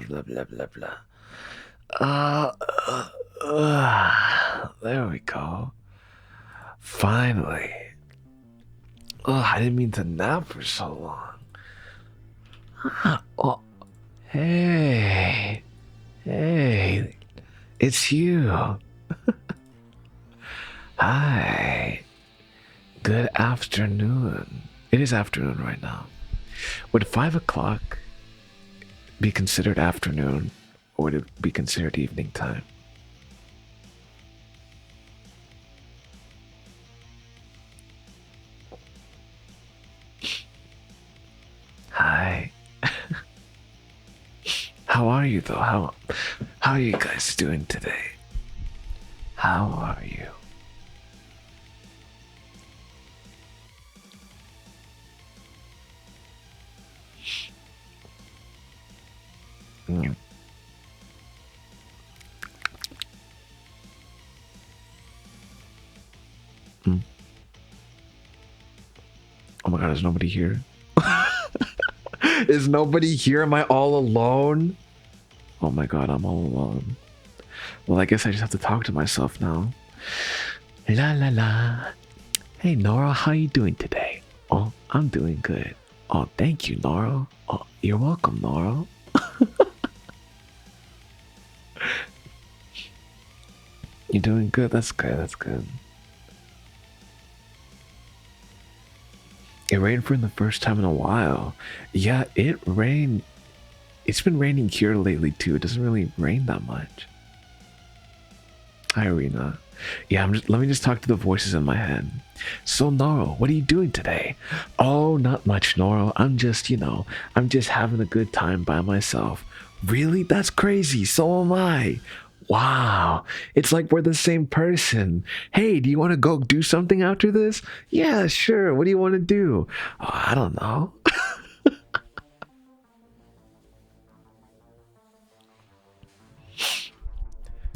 blah blah blah blah. There we go. Finally. Oh, I didn't mean to nap for so long. Oh, hey, hey, it's you. Hi. Good afternoon. It is afternoon right now. Would 5 o'clock be considered afternoon, or would it be considered evening time? Hi. How are you though? How are you guys doing today? How are you? Mm. Mm. Oh my god, is nobody here? Is nobody here? Am I all alone? Oh my god, I'm all alone. Well, I guess I just have to talk to myself now. La la la. Hey Nora, how you doing today? Oh, I'm doing good. Oh, thank you, Noro. Oh, you're welcome, Noro. You're doing good. That's good. That's good. It rained for the first time in a while. Yeah, it rained. It's been raining here lately too. It doesn't really rain that much. Hi, Arena. Yeah, let me just talk to the voices in my head. So, Noro, what are you doing today? Oh, not much, Noro. I'm just having a good time by myself. Really? That's crazy. So am I. Wow. It's like we're the same person. Hey, do you want to go do something after this? Yeah, sure. What do you want to do? Oh, I don't know.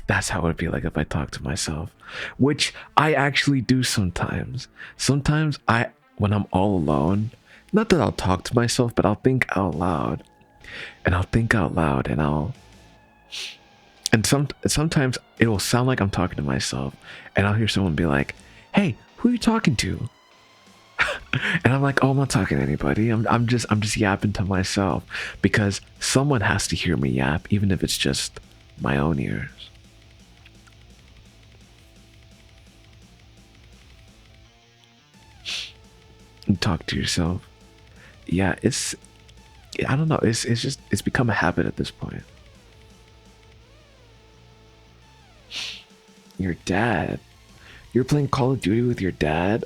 That's how it'd be like if I talk to myself, which I actually do sometimes. Sometimes when I'm all alone, not that I'll talk to myself, but I'll think out loud, and I'll think out loud, sometimes it will sound like I'm talking to myself, and I'll hear someone be like, "Hey, who are you talking to?" And I'm like, "Oh, I'm not talking to anybody. I'm just yapping to myself because someone has to hear me yap, even if it's just my own ears." You talk to yourself. Yeah, I don't know. It's become a habit at this point. Your dad. You're playing Call of Duty with your dad?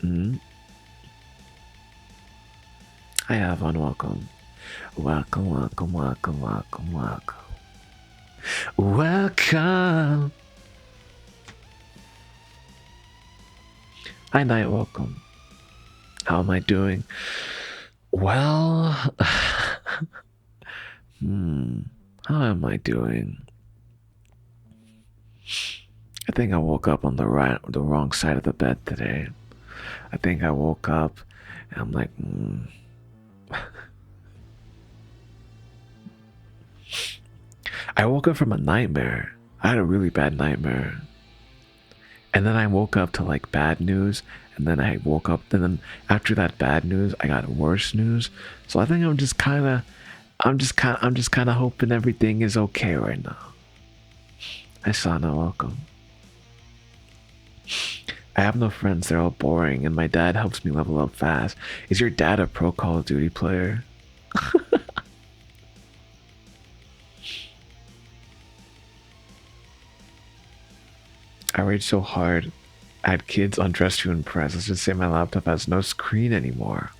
Mm, I have on welcome. Welcome, welcome, welcome, welcome, welcome. Welcome. Hi, Night, welcome. How am I doing? Well, how am I doing? I think I woke up on the wrong side of the bed today. I think I woke up and I'm like, I woke up from a nightmare. I had a really bad nightmare. And then I woke up to like bad news. And then I woke up. And then after that bad news, I got worse news. So I think I'm just kind of hoping everything is okay right now. I saw no welcome. I have no friends. They're all boring. And my dad helps me level up fast. Is your dad a pro Call of Duty player? I rage so hard. I had kids undressed to impress. Let's just say my laptop has no screen anymore.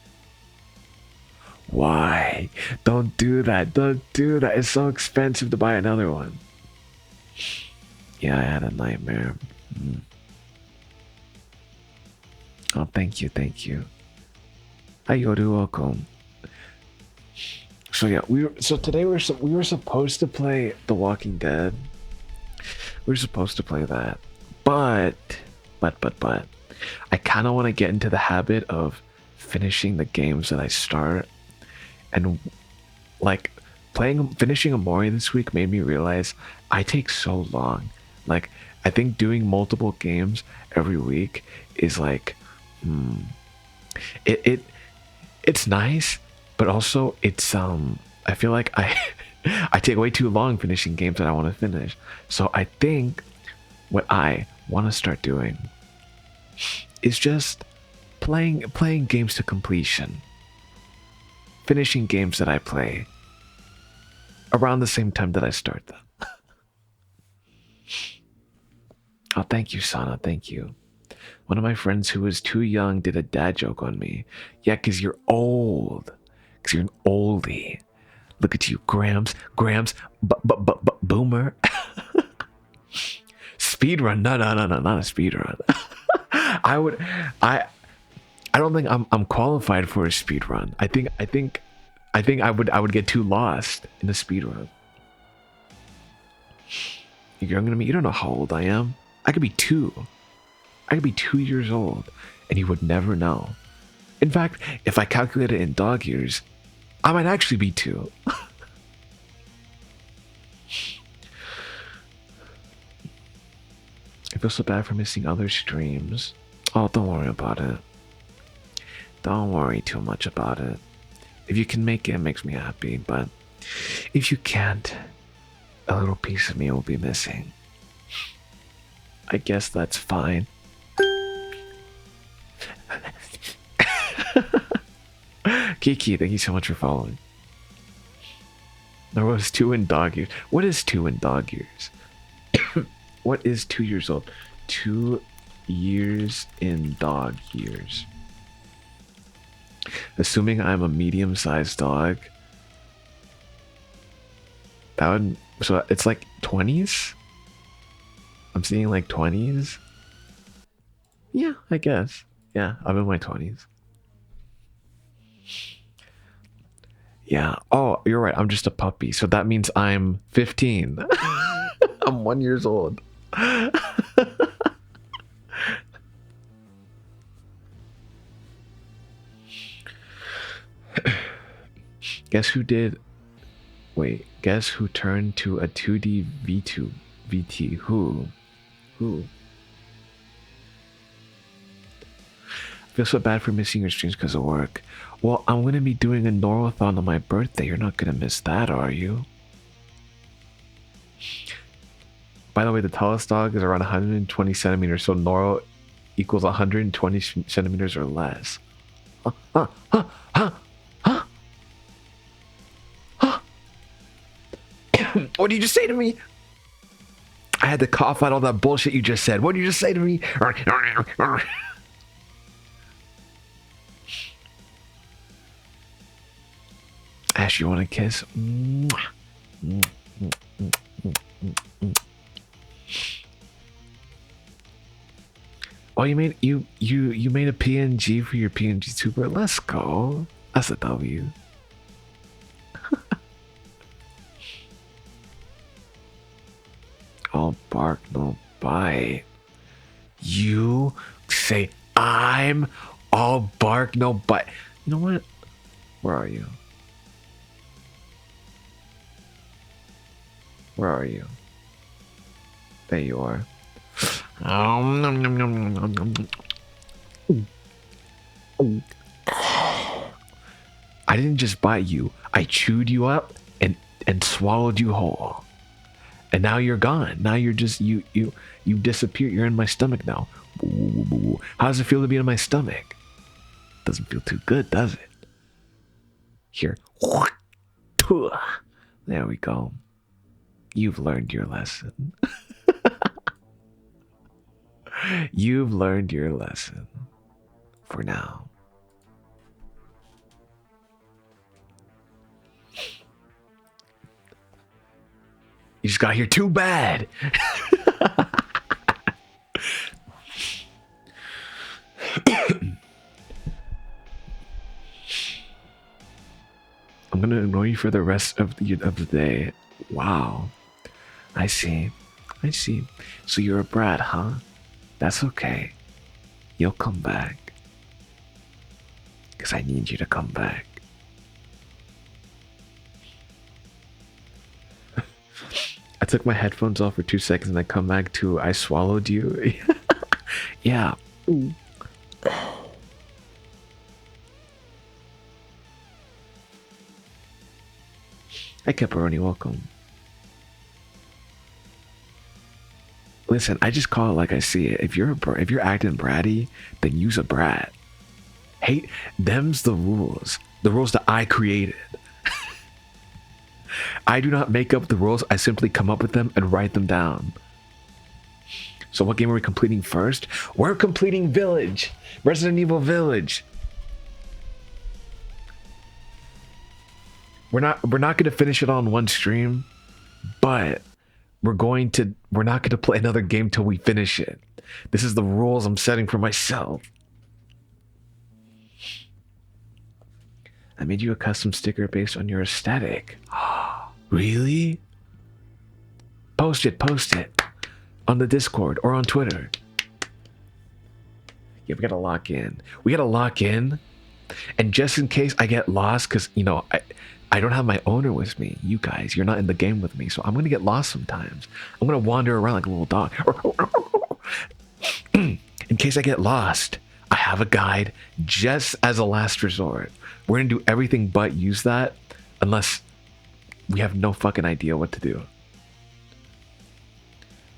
Why? Don't do that. Don't do that. It's so expensive to buy another one. Yeah, I had a nightmare. Oh, thank you. Thank you. Hi, Yodu. Welcome. So yeah, today we were supposed to play The Walking Dead, we're supposed to play that. But I kind of want to get into the habit of finishing the games that I start, and like finishing Amori this week made me realize I take so long. Like, I think doing multiple games every week is like, it's nice, but also it's I feel like I I take way too long finishing games that I want to finish. So I think what I want to start doing is just playing games to completion, finishing games that I play around the same time that I start them. Oh, thank you, Sana. Thank you. One of my friends who was too young did a dad joke on me. Yeah, because you're old. Because you're an oldie. Look at you, Grams, boomer. Speedrun? No, not a speedrun. I don't think I'm qualified for a speedrun. I think I would get too lost in a speedrun. You're younger than me. You don't know how old I am. I could be 2. I could be 2 years old, and you would never know. In fact, if I calculate it in dog years, I might actually be 2. I feel so bad for missing other streams. Oh, don't worry about it. Don't worry too much about it. If you can make it, it makes me happy, but if you can't, a little piece of me will be missing. I guess that's fine. Kiki, thank you so much for following. There was 2 in dog years. What is 2 in dog years? What is 2 years old? 2 years in dog years. Assuming I'm a medium-sized dog, that would, so it's like 20s? I'm seeing like 20s? Yeah, I guess. Yeah, I'm in my 20s. Yeah. Oh, you're right. I'm just a puppy. So that means I'm 15. I'm 1 year old. Guess who did... Wait. Guess who turned to a 2D VT? Who? I feel so bad for missing your streams because of work. Well, I'm going to be doing a Norothon on my birthday. You're not going to miss that, are you? By the way, the tallest dog is around 120 centimeters, so Noro equals 120 centimeters or less. What did you just say to me? I had to cough out all that bullshit you just said. What did you just say to me? Ash, you want a kiss? Oh, you made a PNG for your PNG tuber. Let's go. That's a W. All bark, no bite. You say I'm all bark, no bite. You know what? Where are you? Where are you? There you are. I didn't just bite you. I chewed you up and swallowed you whole. And now you're gone. Now you're just you disappear. You're in my stomach now. How does it feel to be in my stomach? Doesn't feel too good, does it? Here. There we go. You've learned your lesson. You've learned your lesson. For now. You just got here too bad. I'm gonna ignore you for the rest of the day. Wow. I see. I see. So you're a brat, huh? That's okay. You'll come back. Because I need you to come back. I took my headphones off for 2 seconds and I come back to I swallowed you. Yeah. Ooh. Hey, Pepperoni, welcome. Listen, I just call it like I see it. If you're acting bratty, then use a brat. Hey, them's the rules. The rules that I created. I do not make up the rules. I simply come up with them and write them down. So what game are we completing first? We're completing Village. Resident Evil Village. We're not gonna finish it on one stream, but we're not gonna play another game till we finish it. This is the rules I'm setting for myself. I made you a custom sticker based on your aesthetic. Really? Post it on the Discord or on Twitter. Yeah, we gotta lock in. And just in case I get lost, because you know I don't have my owner with me. You guys, you're not in the game with me, so I'm gonna get lost sometimes. I'm gonna wander around like a little dog. In case I get lost, I have a guide just as a last resort. We're gonna do everything but use that unless we have no fucking idea what to do.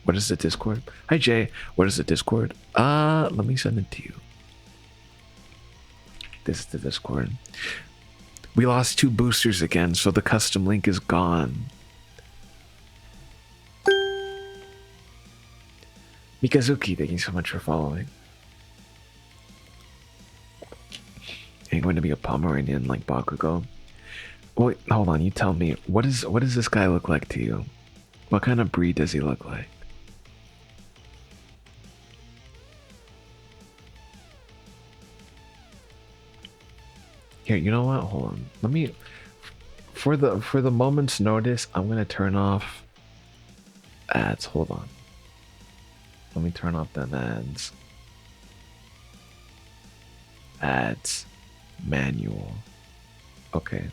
What is the Discord? Hi Jay, what is the Discord? Let me send it to you. This is the Discord. We lost 2 boosters again, so the custom link is gone. Mikazuki, thank you so much for following. Ain't going to be a Pomeranian like Bakugo. Wait, hold on, you tell me. What does this guy look like to you? What kind of breed does he look like? Here, you know what? Hold on. Let me for the moment's notice, I'm gonna turn off ads. Hold on. Let me turn off them ads. Ads. Manual. Okay.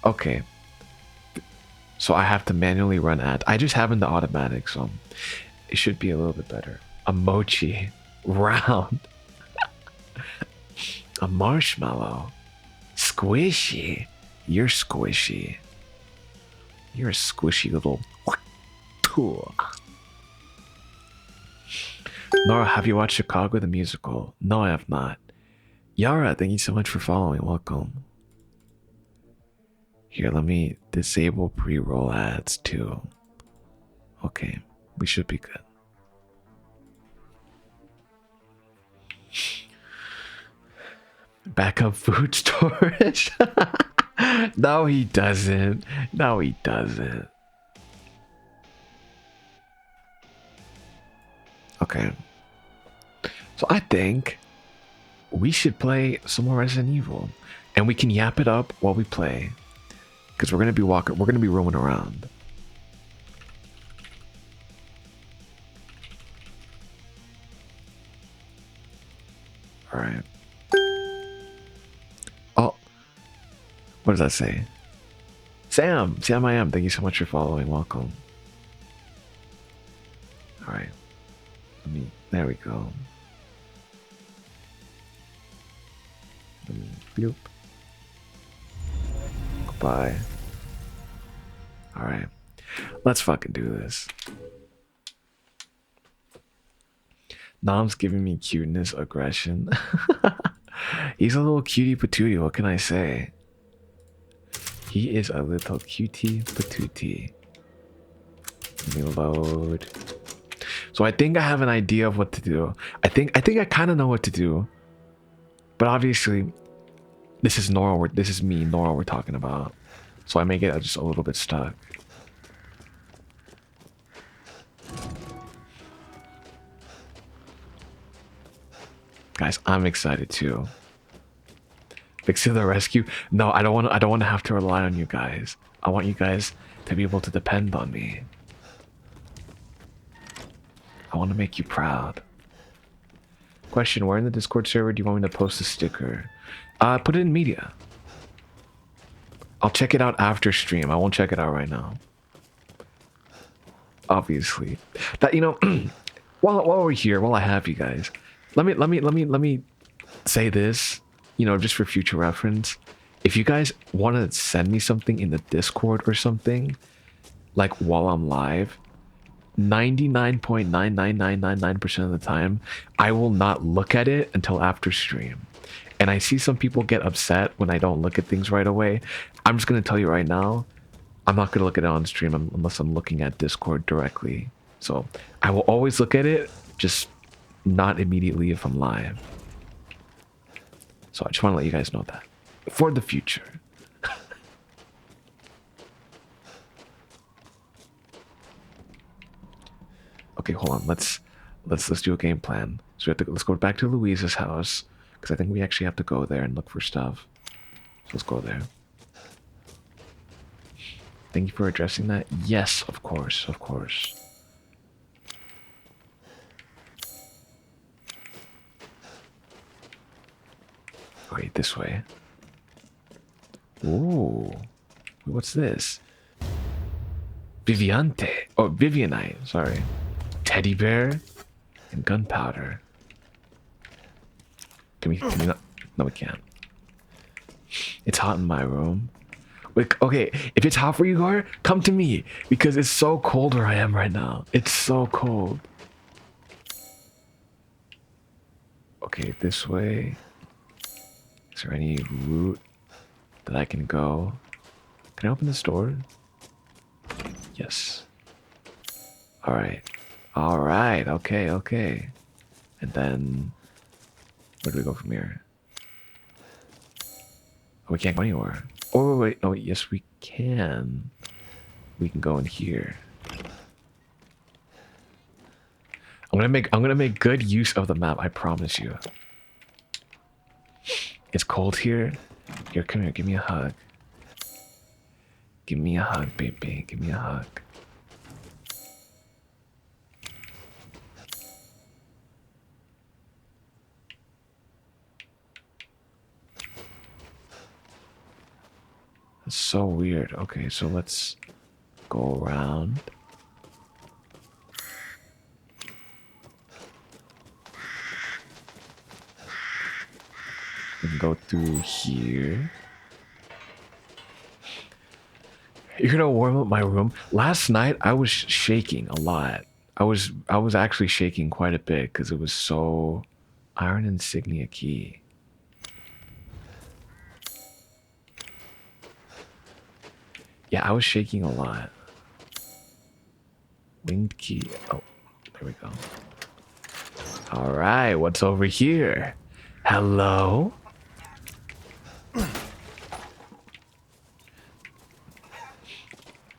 Okay. So I have to manually run ads. I just have in the automatic, so it should be a little bit better. A mochi. Round. A marshmallow. Squishy. You're squishy. You're a squishy little tool. Nora, have you watched Chicago the musical? No, I have not. Yara, thank you so much for following. Welcome. Here, let me disable pre-roll ads too. Okay, we should be good. Backup food storage? No, he doesn't. No, he doesn't. Okay. So I think we should play some more Resident Evil. And we can yap it up while we play. Because we're gonna be roaming around. Alright. Oh. What does that say? Sam I am. Thank you so much for following. Welcome. Alright. There we go. Bloop. Goodbye. Alright. Let's fucking do this. Nom's giving me cuteness, aggression. He's a little cutie patootie, what can I say? He is a little cutie patootie. Let me load. So I think I have an idea of what to do. I think I kind of know what to do. But obviously, this is Noro. This is me, Noro, we're talking about. So I may get just a little bit stuck. Guys, I'm excited too. Fix to the rescue. No, I don't want to have to rely on you guys. I want you guys to be able to depend on me. I want to make you proud. Question, where in the Discord server do you want me to post a sticker? Put it in media. I'll check it out after stream. I won't check it out right now. Obviously. That, you know, while we're here, while I have you guys, let me say this, you know, just for future reference. If you guys want to send me something in the Discord or something, like while I'm live, 99.99999% of the time, I will not look at it until after stream. And I see some people get upset when I don't look at things right away. I'm just going to tell you right now, I'm not going to look at it on stream unless I'm looking at Discord directly. So I will always look at it, just not immediately if I'm live. So I just want to let you guys know that for the future. Okay, hold on. Let's do a game plan. So let's go back to Louise's house because I think we actually have to go there and look for stuff. So let's go there. Thank you for addressing that. Yes, of course, of course. Wait, this way. Ooh, what's this? Viviante, or Vivianite, sorry. Teddy bear and gunpowder. Can we not? No, we can't. It's hot in my room. Wait, okay, if it's hot for you, Gar, come to me because it's so cold where I am right now. It's so cold. Okay, this way. Is there any route that I can go? Can I open this door? Yes. All right. All right. Okay. Okay. And then where do we go from here? Oh, we can't go anywhere. Oh wait. No. Yes, we can. We can go in here. I'm gonna make good use of the map. I promise you. It's cold here. Here, come here. Give me a hug. Give me a hug, baby. Give me a hug. That's so weird. Okay, so let's go around. We can go through here. You're gonna warm up my room. Last night I was shaking a lot. I was actually shaking quite a bit because it was so iron insignia key. Yeah, I was shaking a lot. Winged key. Oh, there we go. All right, what's over here? Hello?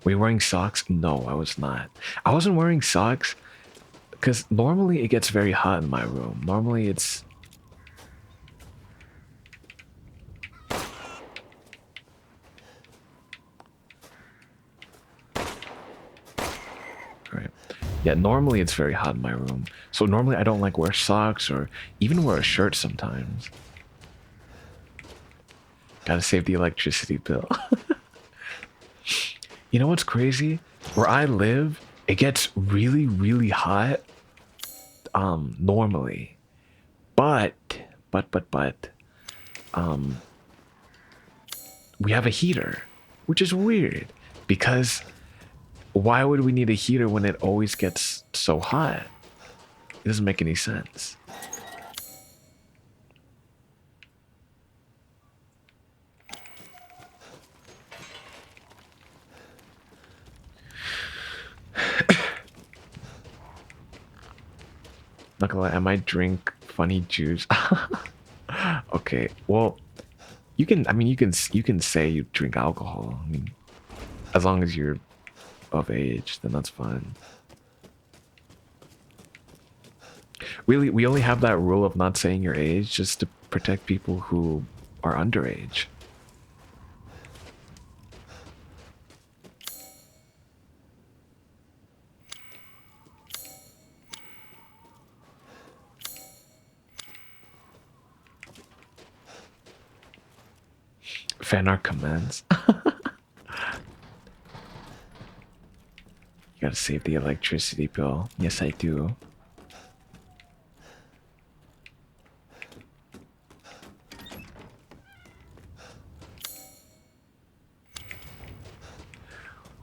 Were you wearing socks? No, I was not. I wasn't wearing socks because normally it gets very hot in my room. Normally it's... Right. Yeah, normally it's very hot in my room. So normally I don't like wear socks or even wear a shirt sometimes. Gotta save the electricity bill. You know what's crazy? Where I live, it gets really, really hot normally. But we have a heater, which is weird because why would we need a heater when it always gets so hot? It doesn't make any sense. Not gonna lie, I might drink funny juice. Okay, well, you can. I mean, you can say you drink alcohol. I mean, as long as you're of age, then that's fine. Really, we only have that rule of not saying your age just to protect people who are underage. Fan art commence. You gotta save the electricity bill. Yes, I do.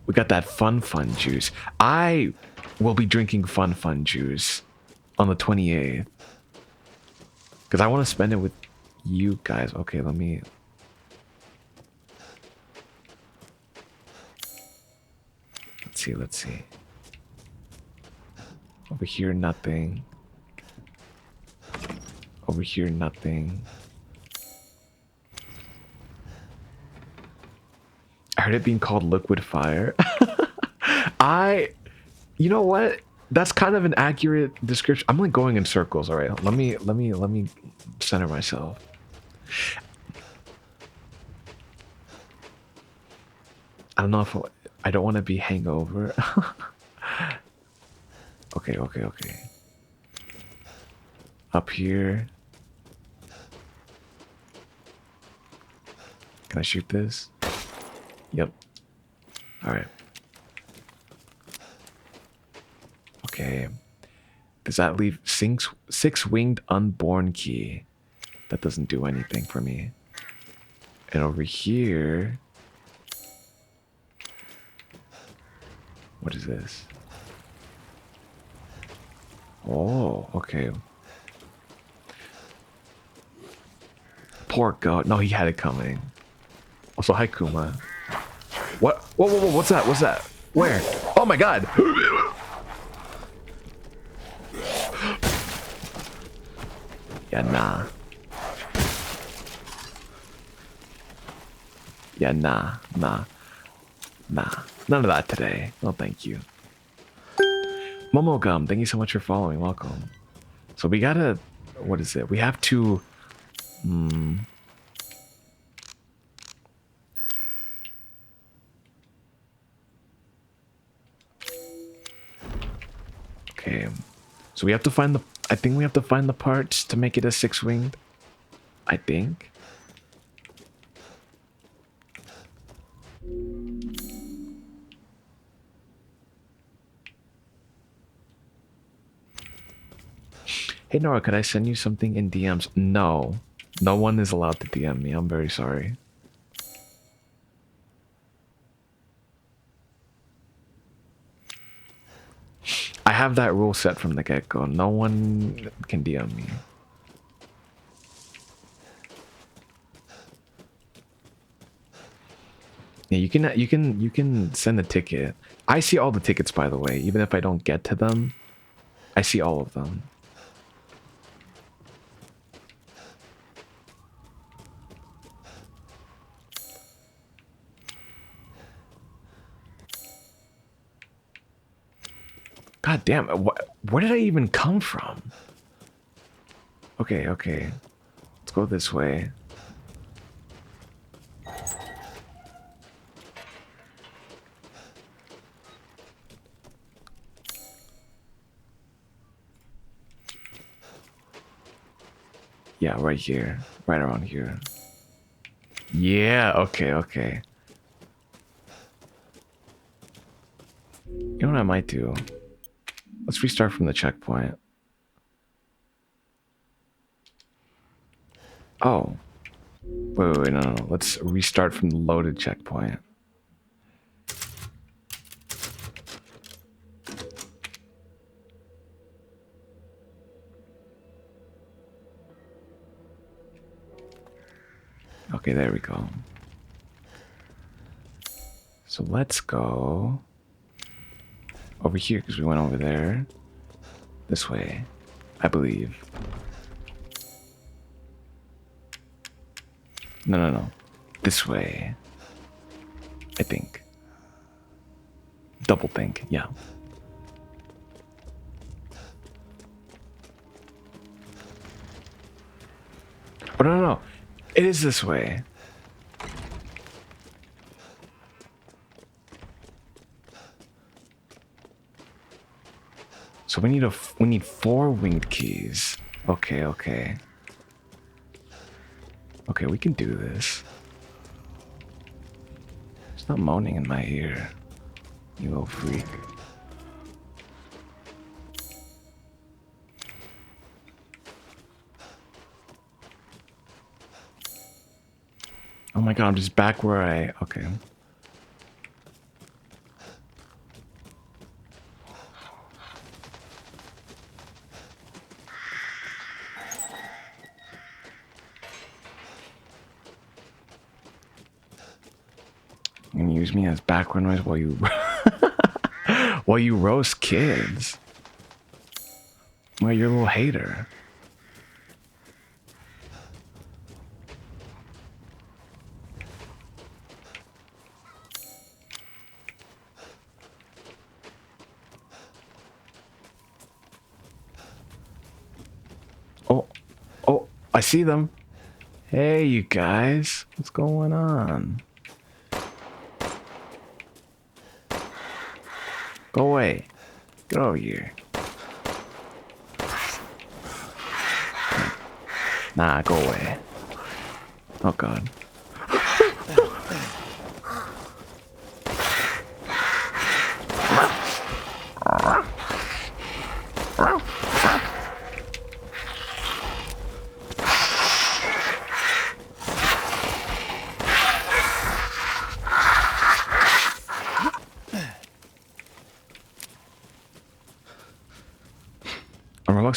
We got that fun juice. I will be drinking fun juice on the 28th. Because I want to spend it with you guys. Okay, let me... Let's see. Over here, nothing. Over here, nothing. I heard it being called liquid fire. You know what? That's kind of an accurate description. I'm like going in circles. All right, let me center myself. I don't know if I don't want to be hangover. Okay. Up here. Can I shoot this? Yep. All right. Okay. Does that leave six-winged unborn key? That doesn't do anything for me. And over here... What is this? Oh, okay. Poor goat. No, he had it coming. Also, hi, Kuma. What? Whoa, what's that? What's that? Where? Oh my god! Yeah, nah. Yeah, nah. None of that today. No, thank you. Momogum, thank you so much for following. Welcome. So we gotta... What is it? We have to... Okay. So we have to find the... I think we have to find the parts to make it a six-winged. I think. Hey Nora, could I send you something in DMs? No. No one is allowed to DM me. I'm very sorry. I have that rule set from the get-go. No one can DM me. Yeah, you can send a ticket. I see all the tickets, by the way. Even if I don't get to them, I see all of them. God damn, where did I even come from? Okay. Let's go this way. Yeah, right here. Right around here. Yeah, okay. You know what I might do? Let's restart from the checkpoint. Oh. Wait, no. Let's restart from the loaded checkpoint. Okay, there we go. So let's go over here because we went over there. This way, I believe. No. This way. I think. Double think, yeah. Oh, no. It is this way. So we need 4 winged keys. Okay. Okay, we can do this. Stop moaning in my ear, you little freak. Oh my god, I'm just back where I... Okay. You're gonna use me as background noise while you... while you roast kids. Well, you're a little hater. Oh, I see them. Hey, you guys. What's going on? Go away. Get over here. Nah, go away. Oh, God.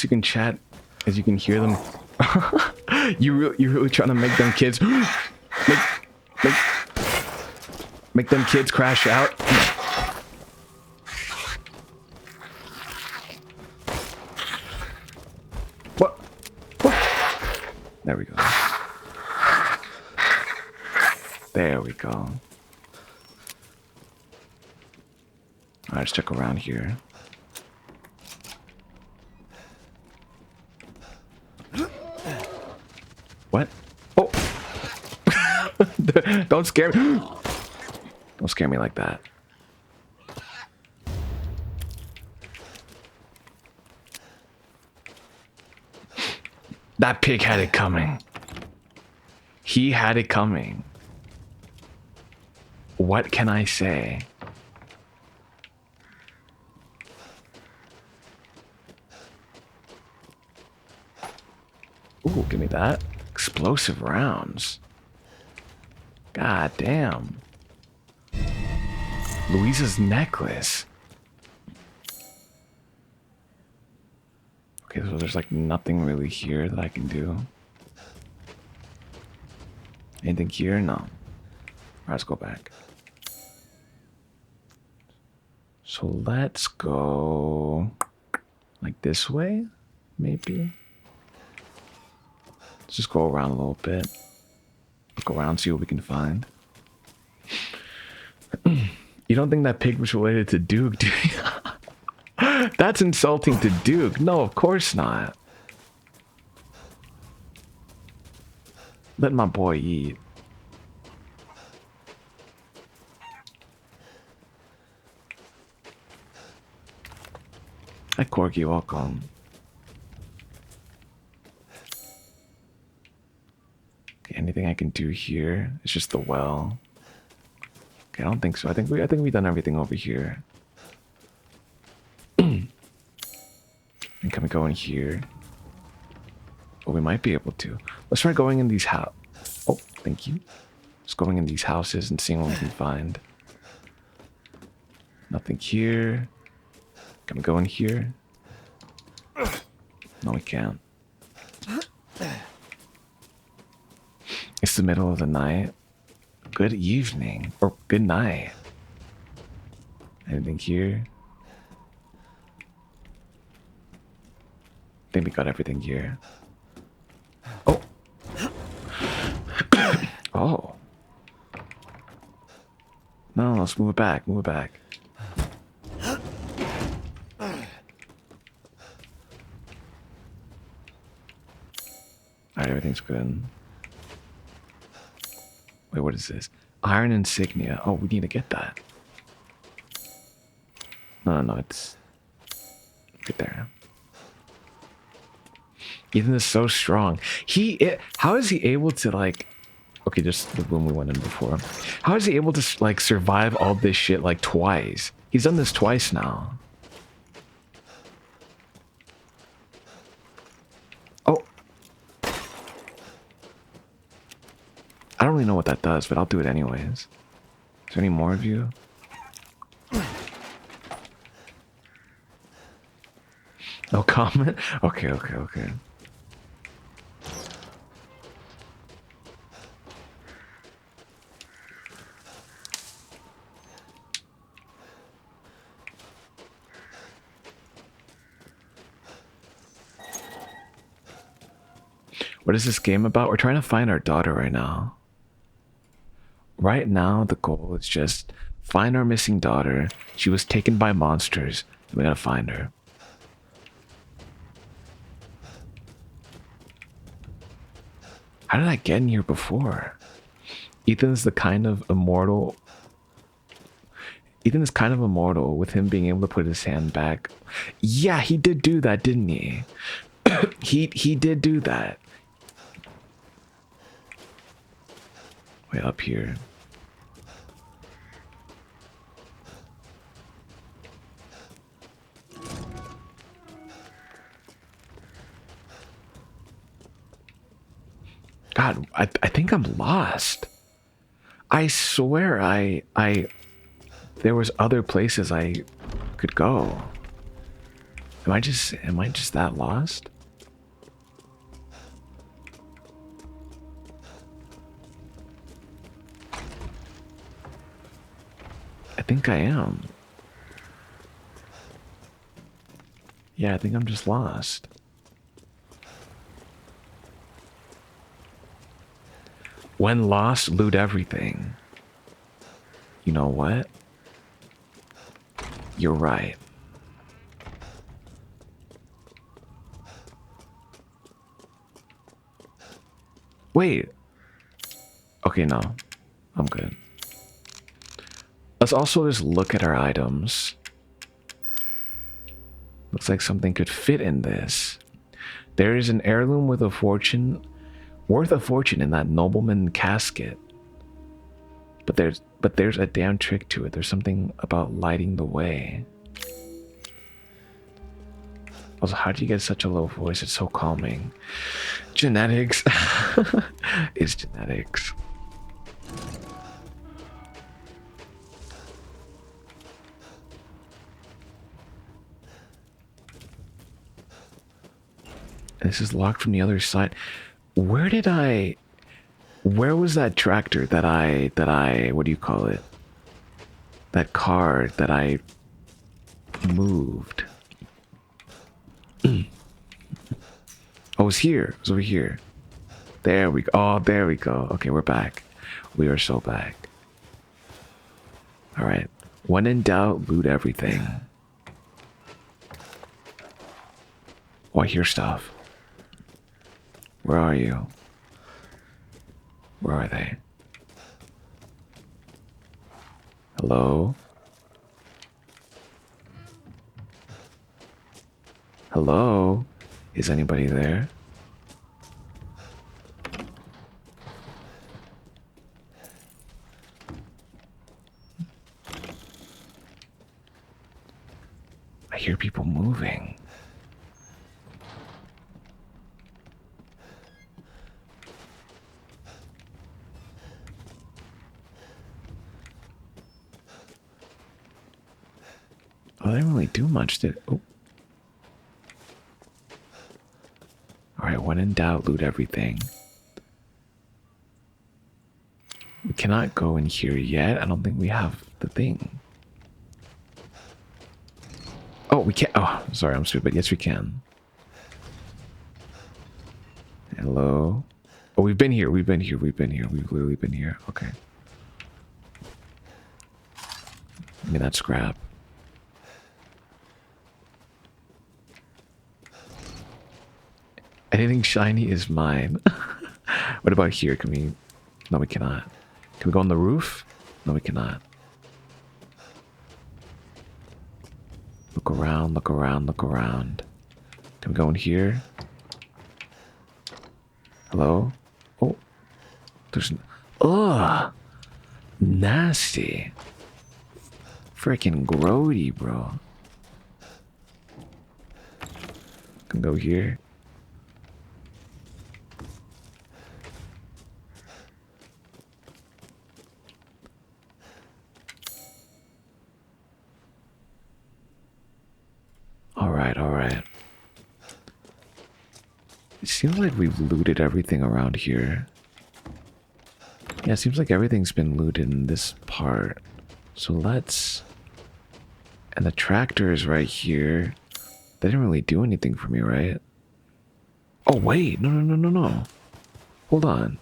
You can chat as you can hear them. You're really trying to make them kids make them kids crash out. What? There we go. There we go. Alright, let's check around here. What? Oh! Don't scare me. Don't scare me like that. That pig had it coming. He had it coming. What can I say? Ooh, give me that. Explosive rounds. God damn. Louisa's necklace. Okay, so there's like nothing really here that I can do. Anything here? No. Alright, let's go back. So let's go like this way, maybe. Let's just go around a little bit. Look around, see what we can find. You don't think that pig was related to Duke, do you? That's insulting to Duke. No, of course not. Let my boy eat. Hi, Corky, welcome. Okay, anything I can do here? It's just the well. Okay, I don't think so. I think we've done everything over here. And can we go in here? Oh, we might be able to. Let's try going in these houses. Oh, thank you. Just going in these houses and seeing what we can find. Nothing here. Can we go in here? No, we can't. It's the middle of the night. Good evening. Or good night. Anything here? I think we got everything here. Oh. Oh. No, let's move it back. Move it back. Alright, everything's good. Wait, what is this? Iron insignia. Oh, we need to get that. No, it's... Get there. Ethan is so strong. How is he able to, like, Okay, just the room we went in before. How is he able to like survive all this shit like twice? He's done this twice now. Oh. I don't really know what that does, but I'll do it anyways. Is there any more of you? No comment? Okay, okay, okay. What is this game about? We're trying to find our daughter right now. Right now, the goal is just find our missing daughter. She was taken by monsters. We gotta find her. How did I get in here before? Ethan's the kind of immortal. Ethan is kind of immortal with him being able to put his hand back. Yeah, he did do that, didn't he? he did do that. Way up here. God, I think I'm lost. I swear there was other places I could go. Am I just that lost? I think I am. Yeah, I think I'm just lost. When lost, loot everything. You know what? You're right. Wait. Okay, no. I'm good. Let's also just look at our items. Looks like something could fit in this. There is an heirloom with a fortune, worth a fortune in that nobleman casket. But there's a damn trick to it. There's something about lighting the way. Also, how do you get such a low voice? It's so calming. Genetics. It's genetics. This is locked from the other side. Where was that tractor that I, what do you call it? That car that I moved. Oh, it was here. It was over here. There we go. Oh, there we go. Okay, we're back. We are so back. All right. When in doubt, loot everything. Oh, I hear stuff. Where are you? Where are they? Hello? Hello? Is anybody there? I hear people moving. Oh, they didn't really do much, did it? Oh. Alright, when in doubt, loot everything. We cannot go in here yet. I don't think we have the thing. Oh, we can't. Oh, sorry, I'm stupid. Yes, we can. Hello? Oh, we've been here. We've been here. We've been here. We've literally been here. Okay. Give me that scrap. Anything shiny is mine. What about here? Can we... No, we cannot. Can we go on the roof? No, we cannot. Look around, look around, look around. Can we go in here? Hello? Oh. Ugh. Nasty. Freaking grody, bro. Can go here. Alright, alright. It seems like we've looted everything around here. Yeah, it seems like everything's been looted in this part. So let's... And the tractor is right here. They didn't really do anything for me, right? Oh, wait. No. Hold on.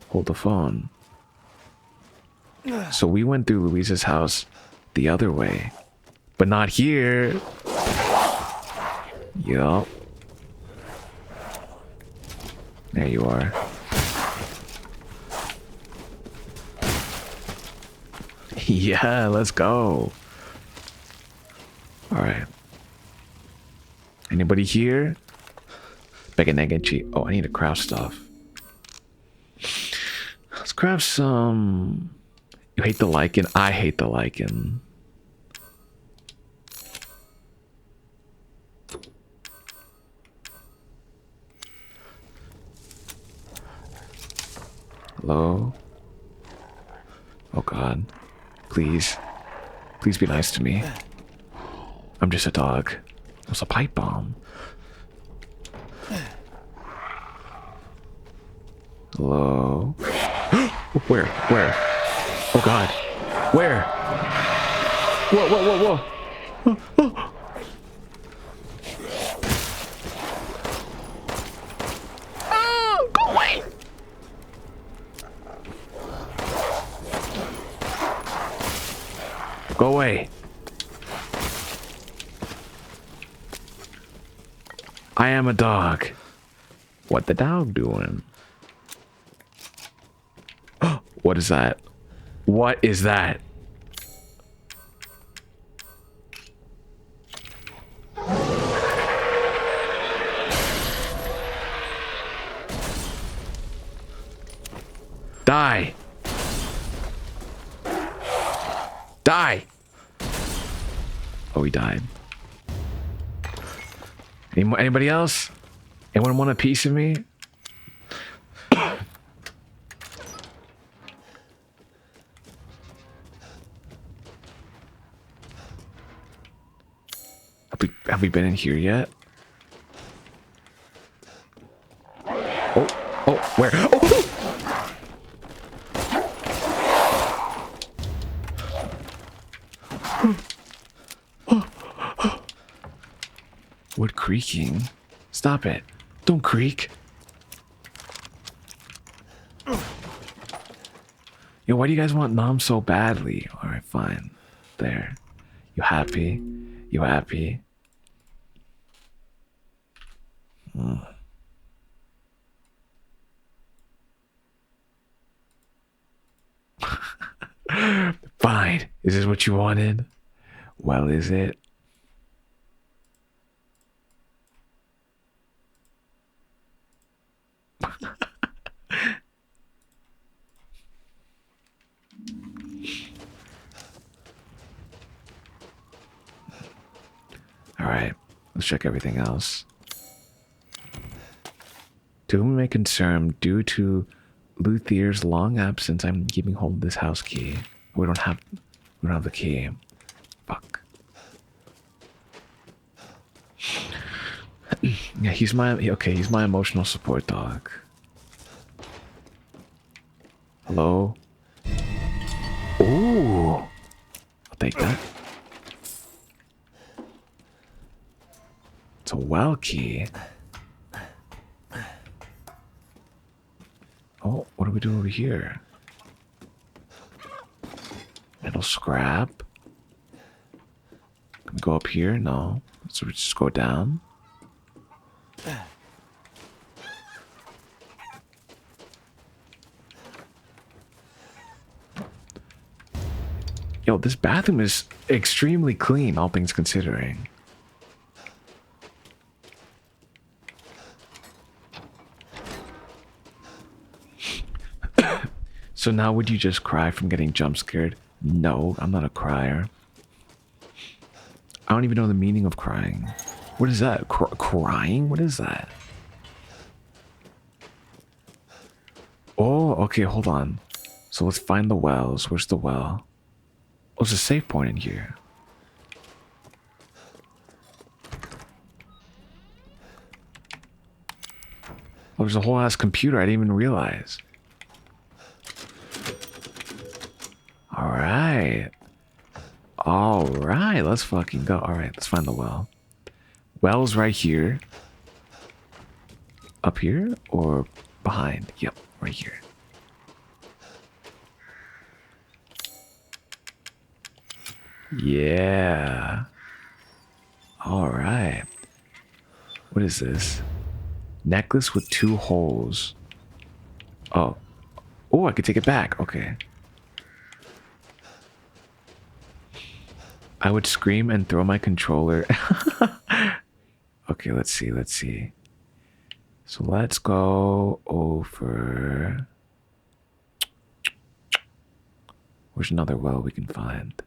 Hold the phone. So we went through Louisa's house the other way. But not here. Yup. There you are. Yeah, let's go. Alright. Anybody here? Bacon, egg, and cheese. Oh, I need to craft stuff. Let's craft some... You hate the lichen? I hate the lichen. Hello? Oh god. Please. Please be nice to me. I'm just a dog. What's a pipe bomb? Hello? Where? Where? Oh god. Where? Whoa. Oh, go away! Go away. I am a dog. What the dog doing? What is that? What is that? Die. Die. Oh, he died. Anybody else? Anyone want a piece of me? Have we been in here yet? Oh, where? Oh! Wood creaking. Stop it. Don't creak. Yo, why do you guys want Nom so badly? Alright, fine. There. You happy? You happy? Fine. Is this what you wanted? Well, is it? Alright, let's check everything else. To whom it may concern, due to Luthier's long absence, I'm keeping hold of this house key. We don't have the key. Fuck. Yeah, he's my emotional support dog. Hello? Ooh. I'll take that. It's a well key. Oh, what do we do over here? Metal scrap. Can we go up here? No. So we just go down. Yo, this bathroom is extremely clean, all things considering. So now would you just cry from getting jump scared? No, I'm not a crier. I don't even know the meaning of crying. What is that? Crying? What is that? Oh, okay, hold on. So let's find the wells. Where's the well? Oh, there's a save point in here. Oh, there's a whole ass computer. I didn't even realize. Alright. Alright, let's fucking go. Alright, let's find the well. Well's right here. Up here or behind? Yep, right here. Yeah. Alright. What is this? Necklace with 2 holes. Oh. Oh, I could take it back. Okay. I would scream and throw my controller. Okay, let's see. Let's see. So let's go over. Where's another well we can find?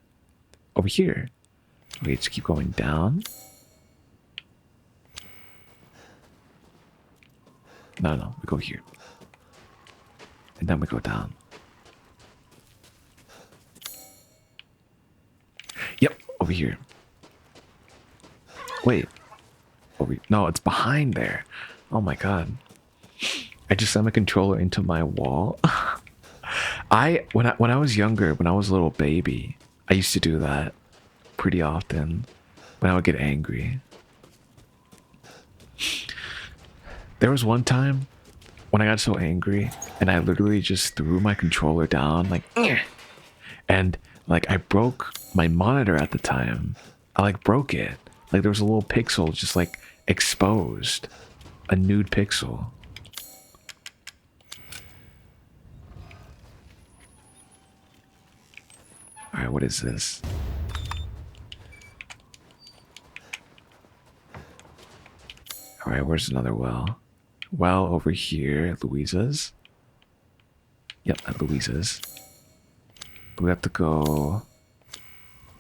Over here. Okay, just keep going down. No, we go here. And then we go down. Yep, over here. Wait. No, it's behind there. Oh my god. I just sent my controller into my wall. When I was younger, when I was a little baby, I used to do that pretty often when I would get angry. There was one time when I got so angry and I literally just threw my controller down like and like I broke my monitor at the time. I like broke it. Like there was a little pixel just like exposed. A nude pixel. Alright, what is this? Alright, where's another well? Well, over here at Louisa's. Yep, at Louisa's. But we have to go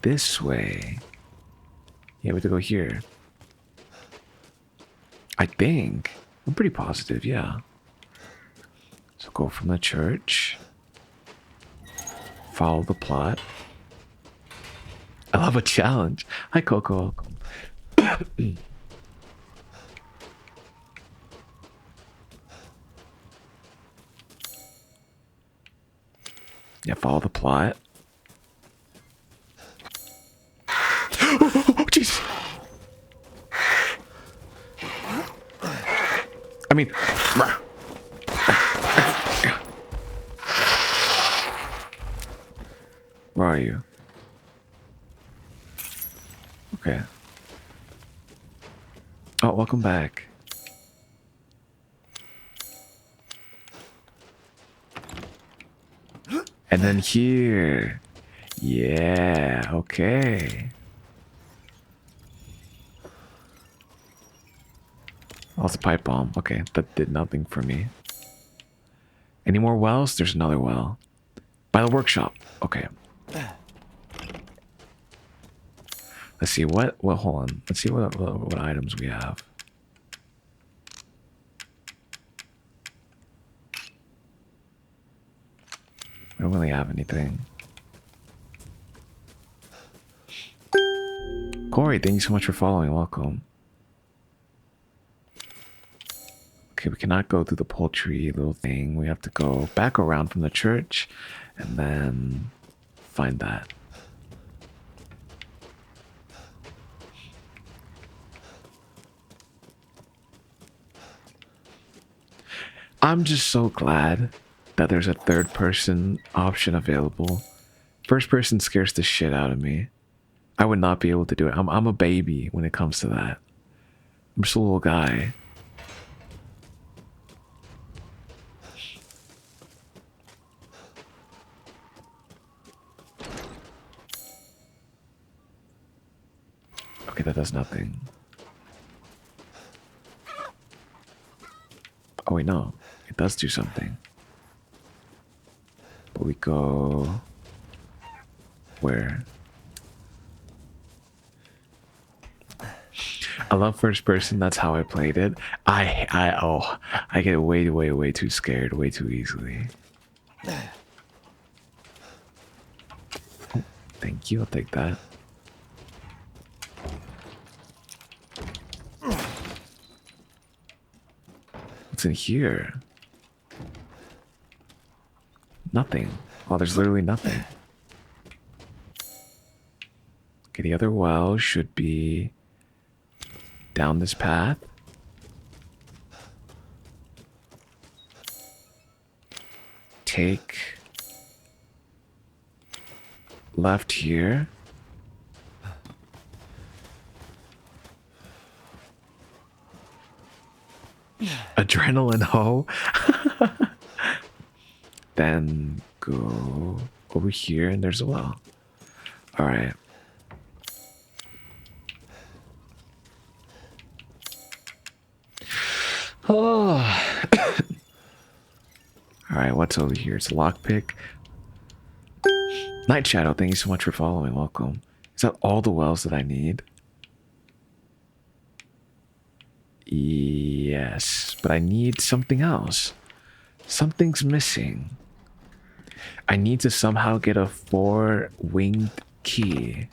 this way. Yeah, we have to go here. I think. I'm pretty positive, yeah. So go from the church. Follow the plot. I love a challenge. Hi, Coco. Yeah, follow the plot. Oh, jeez. I mean, where are you? Okay. Oh, welcome back. And then here. Yeah, okay. Oh, it's a pipe bomb. Okay, that did nothing for me. Any more wells? There's another well. By the workshop. Okay. Let's see what. Well, hold on. Let's see what items we have. I don't really have anything. Corey, thank you so much for following. Welcome. Okay, we cannot go through the poultry little thing. We have to go back around from the church and then find that. I'm just so glad that there's a third person option available. First person scares the shit out of me. I would not be able to do it. I'm a baby when it comes to that. I'm just a little guy. Okay, that does nothing. Oh wait, no. It does do something. But we go where? I love first person. That's how I played it. I get way too scared way too easily. Oh, thank you. I'll take that. What's in here? Nothing. Oh, there's literally nothing. Okay, the other well should be down this path. Take left here. Adrenaline ho. Then go over here and there's a well. All right. Oh. All right, what's over here? It's a lockpick. Night Shadow, thank you so much for following. Welcome. Is that all the wells that I need? Yes, but I need something else. Something's missing. I need to somehow get a 4-winged key.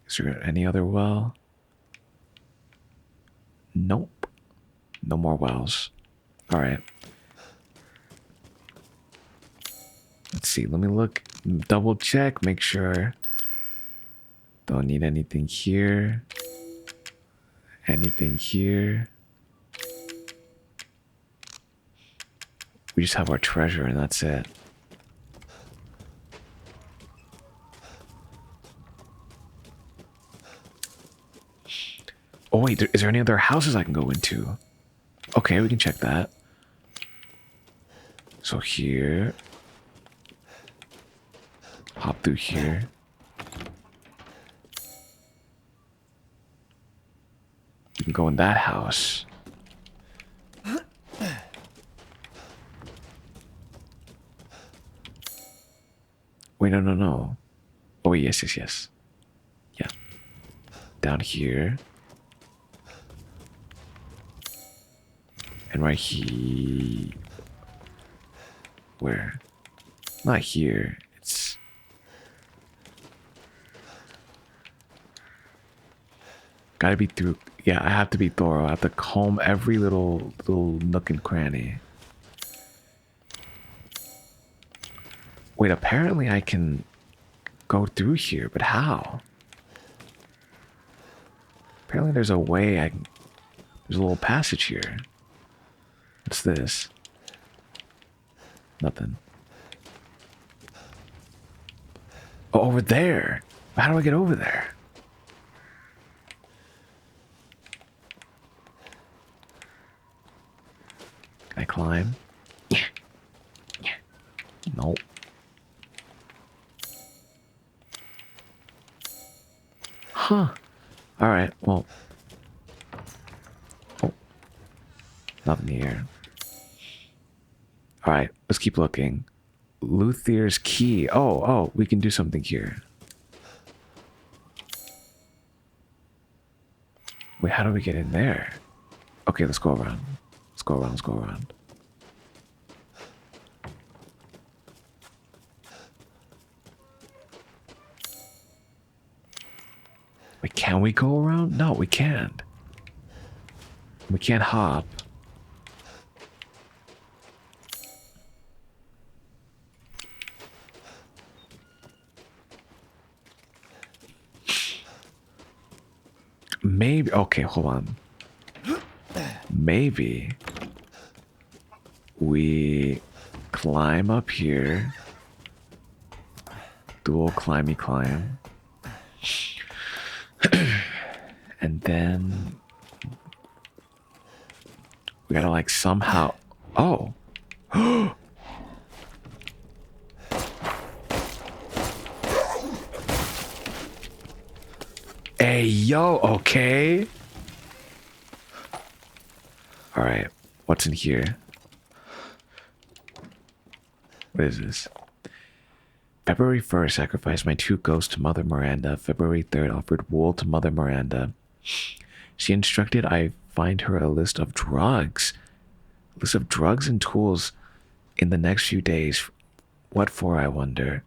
Is there any other well? Nope. No more wells. All right. Let's see. Let me look. Double check. Make sure. Don't need anything here. Anything here. We just have our treasure and that's it. Oh wait, is there any other houses I can go into? Okay, we can check that. So here. Hop through here. We can go in that house. Wait, no. Oh, yes. Yeah. Down here. And right here. Where? Not here. It's... Gotta be through... Yeah, I have to be thorough. I have to comb every little nook and cranny. Wait, apparently I can go through here, but how? Apparently there's a way I can... There's a little passage here. What's this? Nothing. Oh, over there. How do I get over there? Can I climb? Yeah. Nope. Huh. Alright, well. Oh. Nothing here. Alright, let's keep looking. Luthier's key. Oh, we can do something here. Wait, how do we get in there? Okay, let's go around. Let's go around. Wait, can we go around? No, we can't. We can't hop. Maybe, okay, hold on. Maybe we climb up here. Dual climb. And then we gotta like somehow... Oh! Hey, yo, okay. All right, what's in here? What is this? February 1st, sacrificed my 2 ghosts to Mother Miranda. February 3rd, offered wool to Mother Miranda. She instructed I find her a list of drugs. A list of drugs and tools in the next few days. What for, I wonder?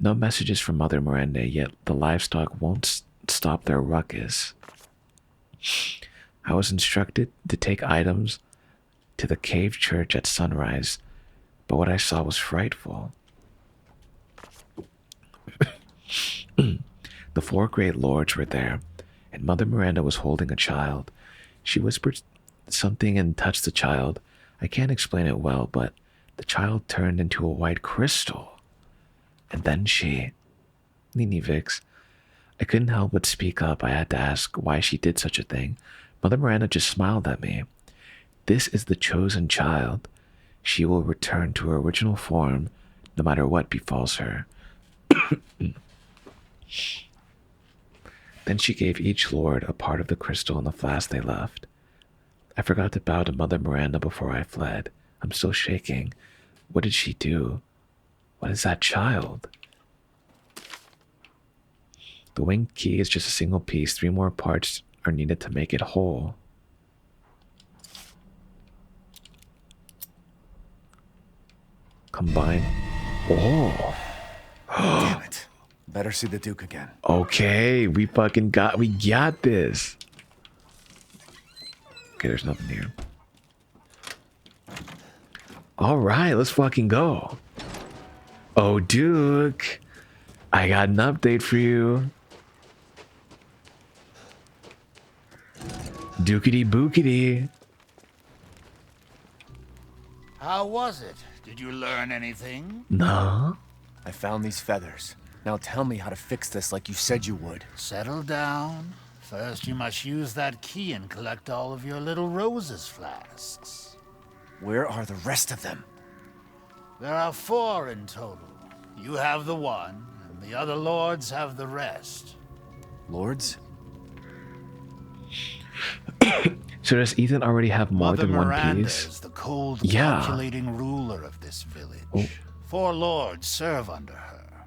No messages from Mother Miranda, yet the livestock won't stop their ruckus. I was instructed to take items to the cave church at sunrise, but what I saw was frightful. The 4 great lords were there, and Mother Miranda was holding a child. She whispered something and touched the child. I can't explain it well, but the child turned into a white crystal. And then she... Nini Vix. I couldn't help but speak up. I had to ask why she did such a thing. Mother Miranda just smiled at me. This is the chosen child. She will return to her original form, no matter what befalls her. Then she gave each lord a part of the crystal in the flask they left. I forgot to bow to Mother Miranda before I fled. I'm still shaking. What did she do? What is that child? The winged key is just a single piece. 3 more parts are needed to make it whole. Combine. Oh. Damn it. Better see the Duke again. Okay, we got this. Okay, there's nothing here. All right, let's fucking go. Oh, Duke, I got an update for you. Dookity bookity. How was it? Did you learn anything? No. I found these feathers. Now tell me how to fix this like you said you would. Settle down. First, you must use that key and collect all of your little roses flasks. Where are the rest of them? There are 4 in total. You have the 1, and the other lords have the rest. Lords? So does Ethan already have more Mother than one Miranda piece? is the cold, Yeah. calculating ruler of this village. Oh. 4 lords serve under her.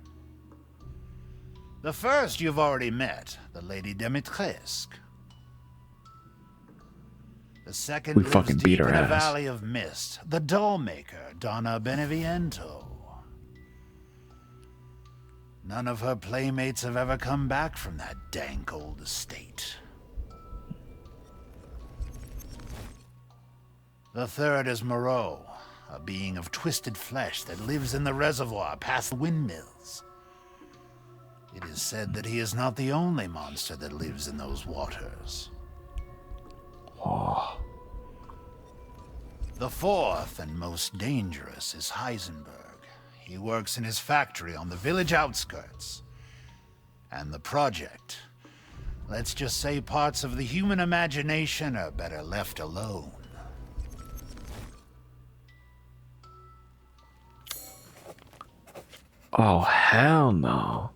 The first you've already met, the Lady Dimitrescu. The second We lives fucking beat deep her in the ass. Valley of Mist, the doll-maker, Donna Beneviento. None of her playmates have ever come back from that dank old estate. The third is Moreau, a being of twisted flesh that lives in the reservoir past the windmills. It is said that he is not the only monster that lives in those waters. Oh. The fourth and most dangerous is Heisenberg. He works in his factory on the village outskirts. And the project, let's just say parts of the human imagination are better left alone. Oh, hell no.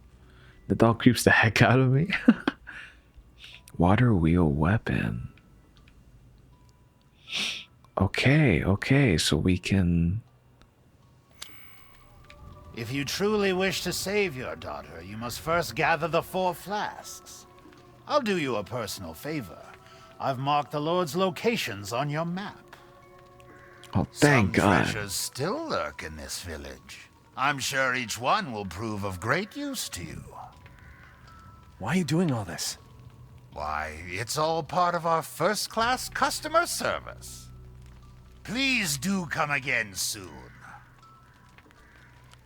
The dog creeps the heck out of me. Water wheel weapon. Okay, so we can... If you truly wish to save your daughter, you must first gather the 4 flasks. I'll do you a personal favor. I've marked the Lord's locations on your map. Oh, thank Some God. treasures still lurk in this village. I'm sure each one will prove of great use to you. Why are you doing all this? Why, it's all part of our first-class customer service. Please do come again soon.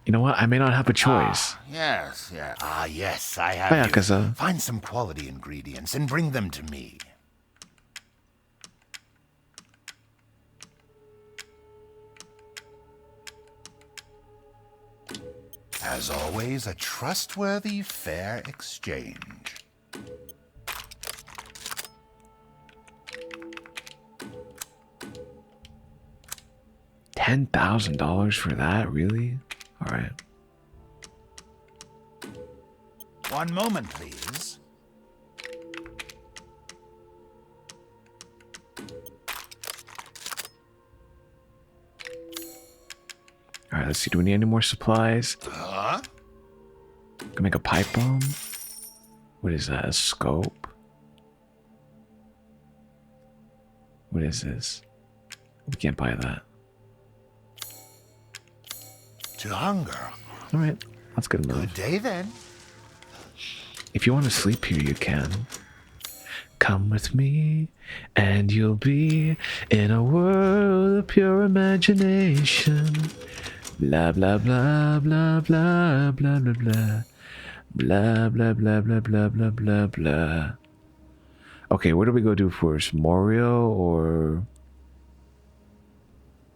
You know what? I may not have a choice. Yes. Yes, I have Yeah, to 'cause, find some quality ingredients and bring them to me. As always, a trustworthy, fair exchange. $10,000 for that? Really? All right. One moment, please. Alright, let's see. Do we need any more supplies? Huh? Can make a pipe bomb? What is that? A scope? What is this? We can't buy that. To hunger. Alright, that's good enough. Good day then. If you want to sleep here, you can. Come with me, and you'll be in a world of pure imagination. Blah blah blah blah blah blah blah blah. Blah blah blah blah blah blah blah blah. Okay, what do we go do first? Morio or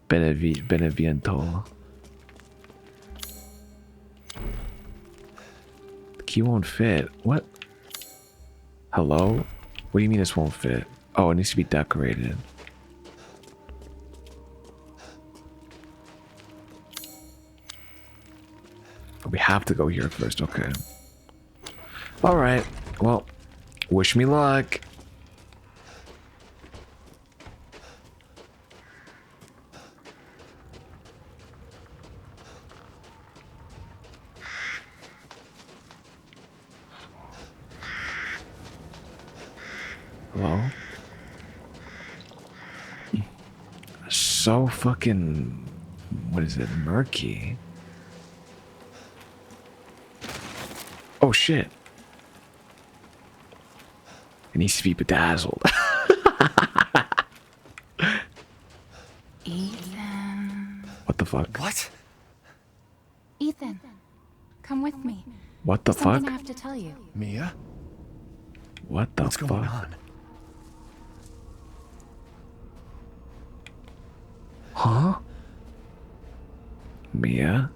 Beneviento? The key won't fit. What? Hello? What do you mean this won't fit? Oh, it needs to be decorated. We have to go here first, okay. Alright, well, wish me luck. Hello? So fucking... what is it? Murky. Oh shit. It needs to be bedazzled. Ethan. What the fuck? What? Ethan, come with me. What the Something fuck? I have to tell you. Mia? What the What's fuck? going on? Huh? Mia?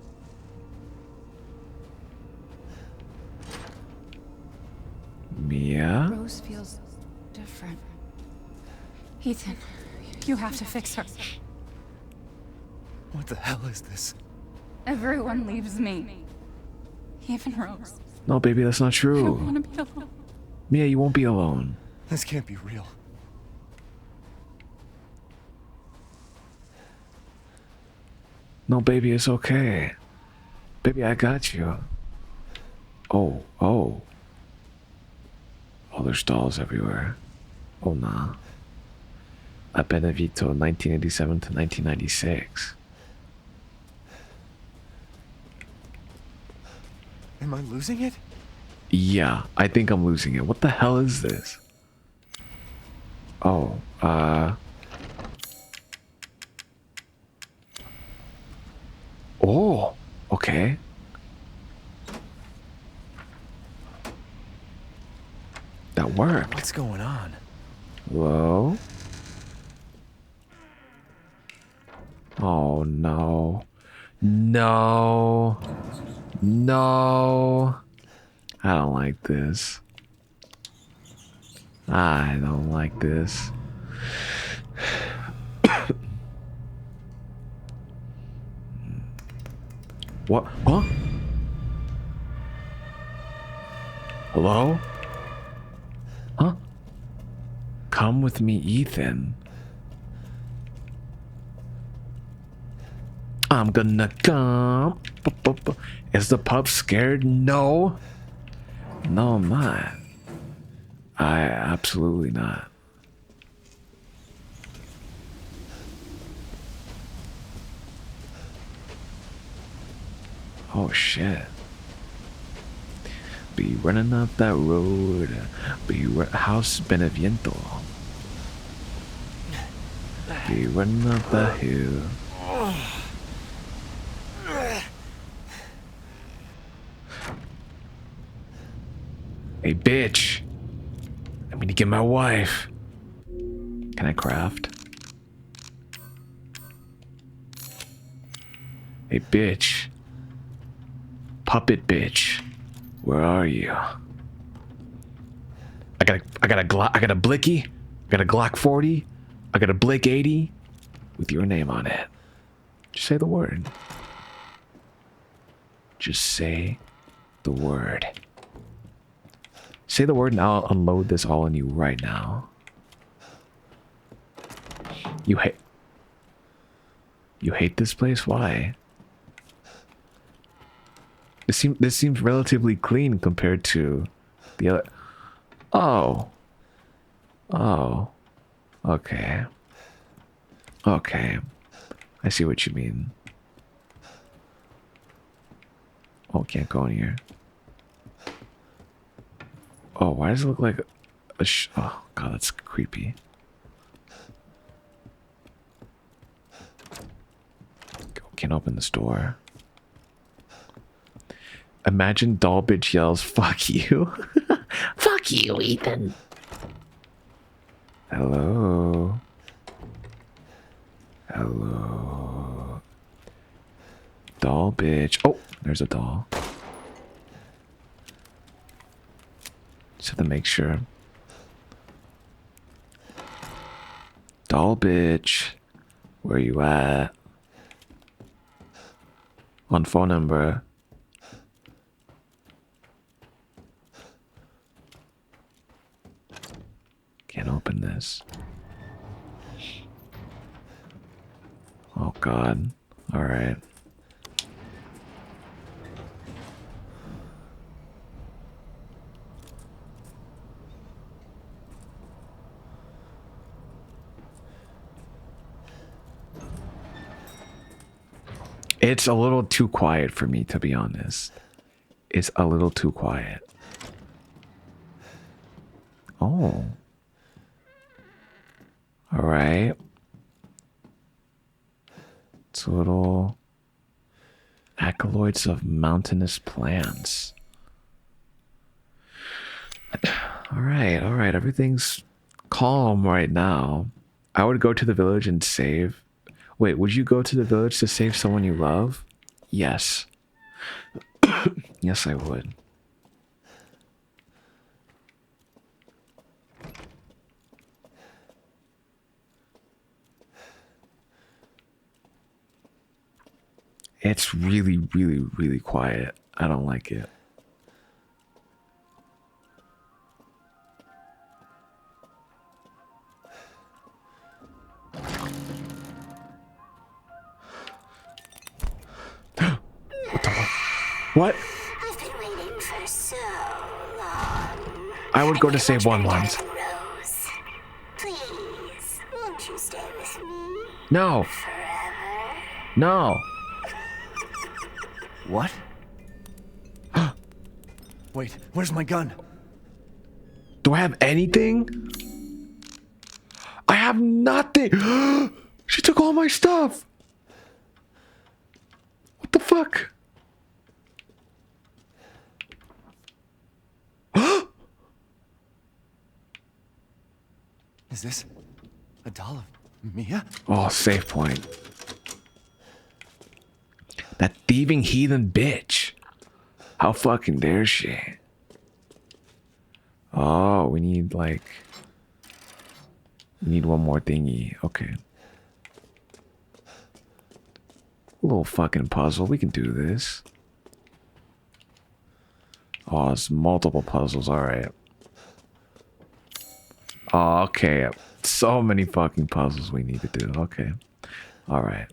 Mia? Rose feels different. Ethan, you have to fix her. What the hell is this? Everyone leaves me. Even Rose. No, baby, that's not I true. don't want to be alone. Mia, you won't be alone. This can't be real. No, baby, it's okay. Baby, I got you. Oh, oh. Oh, there's dolls everywhere. Oh, nah. A Benevito, 1987 to 1996. Am I losing it? Yeah, I think I'm losing it. What the hell is this? Oh, oh, okay. That worked. What's going on? Hello? Oh, no. No. No. I don't like this. I don't like this. What? Huh? Hello? Huh? Come with me, Ethan. I'm gonna come. Is the pup scared? No. No, I'm not. I absolutely not. Oh shit. Be running up that road. House Beneviento. Be running up that hill. Hey, bitch. I'm gonna get my wife. Can I craft? Hey, bitch. Puppet bitch. Where are you? I got a blicky. I got a Glock 40. I got a Blick 80 with your name on it. Just say the word. Just say the word. Say the word and I'll unload this all on you right now. You hate this place? Why? This seems relatively clean compared to the other. Oh. Oh. Okay. Okay. I see what you mean. Oh, can't go in here. Oh, why does it look like a oh god, that's creepy. Can't open this door. Imagine doll bitch yells, "Fuck you." Fuck you, Ethan. Hello. Hello. Doll bitch. Oh, there's a doll. Just have to make sure. Doll bitch. Where you at? On phone number. Can't open this. Oh god. Alright. It's a little too quiet for me, to be honest. It's a little too quiet. Oh. Alright. It's a little alkaloids of mountainous plants. Alright, everything's calm right now. I would go to the village and save. Wait, would you go to the village to save someone you love? Yes. Yes, I would. It's really, really, really quiet. I don't like it. What? I've been waiting for so long. I would go to save one once. Rose, please, won't you stay with me No. forever? No. What? Wait, where's my gun? Do I have anything? I have nothing. She took all my stuff. What the fuck? Is this a doll of Mia? Oh, save point. That thieving heathen bitch. How fucking dare she? Oh, we need like... We need one more thingy. Okay. A little fucking puzzle. We can do this. Oh, it's multiple puzzles. Alright. Oh, okay. So many fucking puzzles we need to do. Okay. Alright.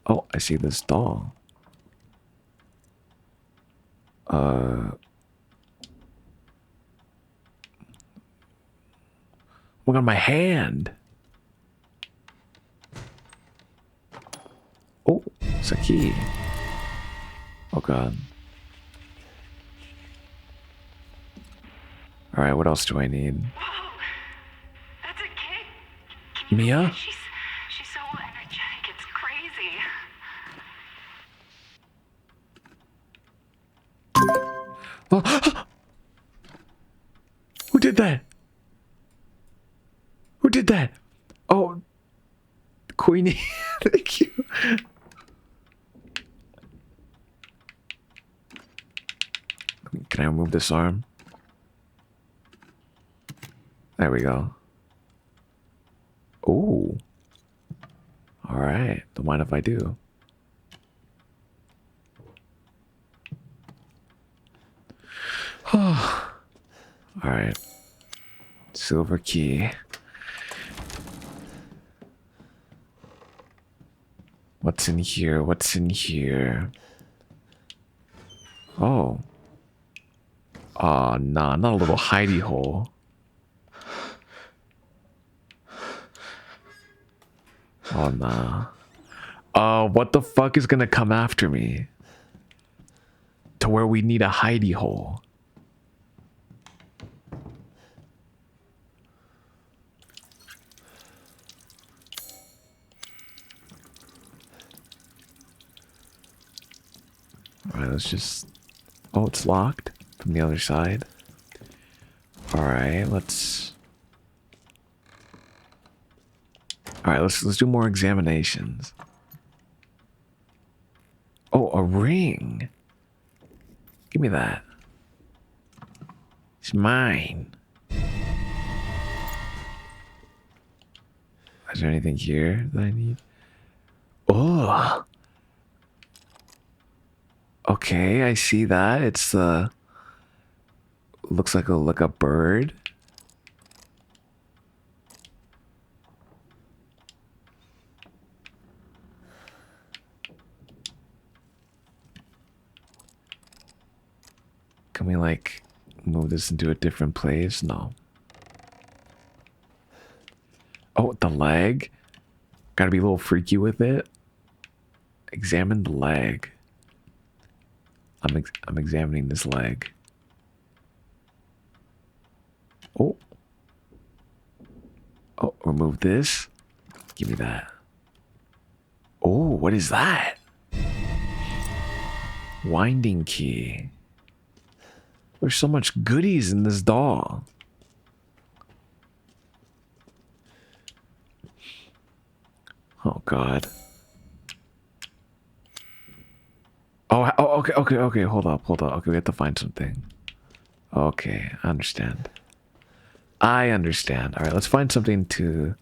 Oh, I see this doll. Look on my hand. Oh, it's a key. Oh god. Alright, what else do I need? Whoa, that's a kid. Mia? She's so energetic. It's crazy. Oh. Who did that? Who did that? Oh, Queenie. Thank you. Can I remove this arm? There we go. Oh. All right. Don't mind if I do. All right. Silver key. What's in here? What's in here? Oh. Nah, not a little hidey hole. Oh, nah. What the fuck is gonna come after me? To where we need a hidey hole. Alright, let's just... Oh, it's locked from the other side. Alright, let's... Alright, let's do more examinations. Oh, a ring. Give me that. It's mine. Is there anything here that I need? Oh. Okay, I see that. It's the... Looks like a bird. Can we like move this into a different place? No. Oh, the leg. Gotta be a little freaky with it. Examine the leg. I'm examining this leg. Oh. Oh, remove this. Give me that. Oh, what is that? Winding key. There's so much goodies in this doll. Oh God. Oh, okay. Hold up. Okay, we have to find something. Okay, I understand. All right, let's find something to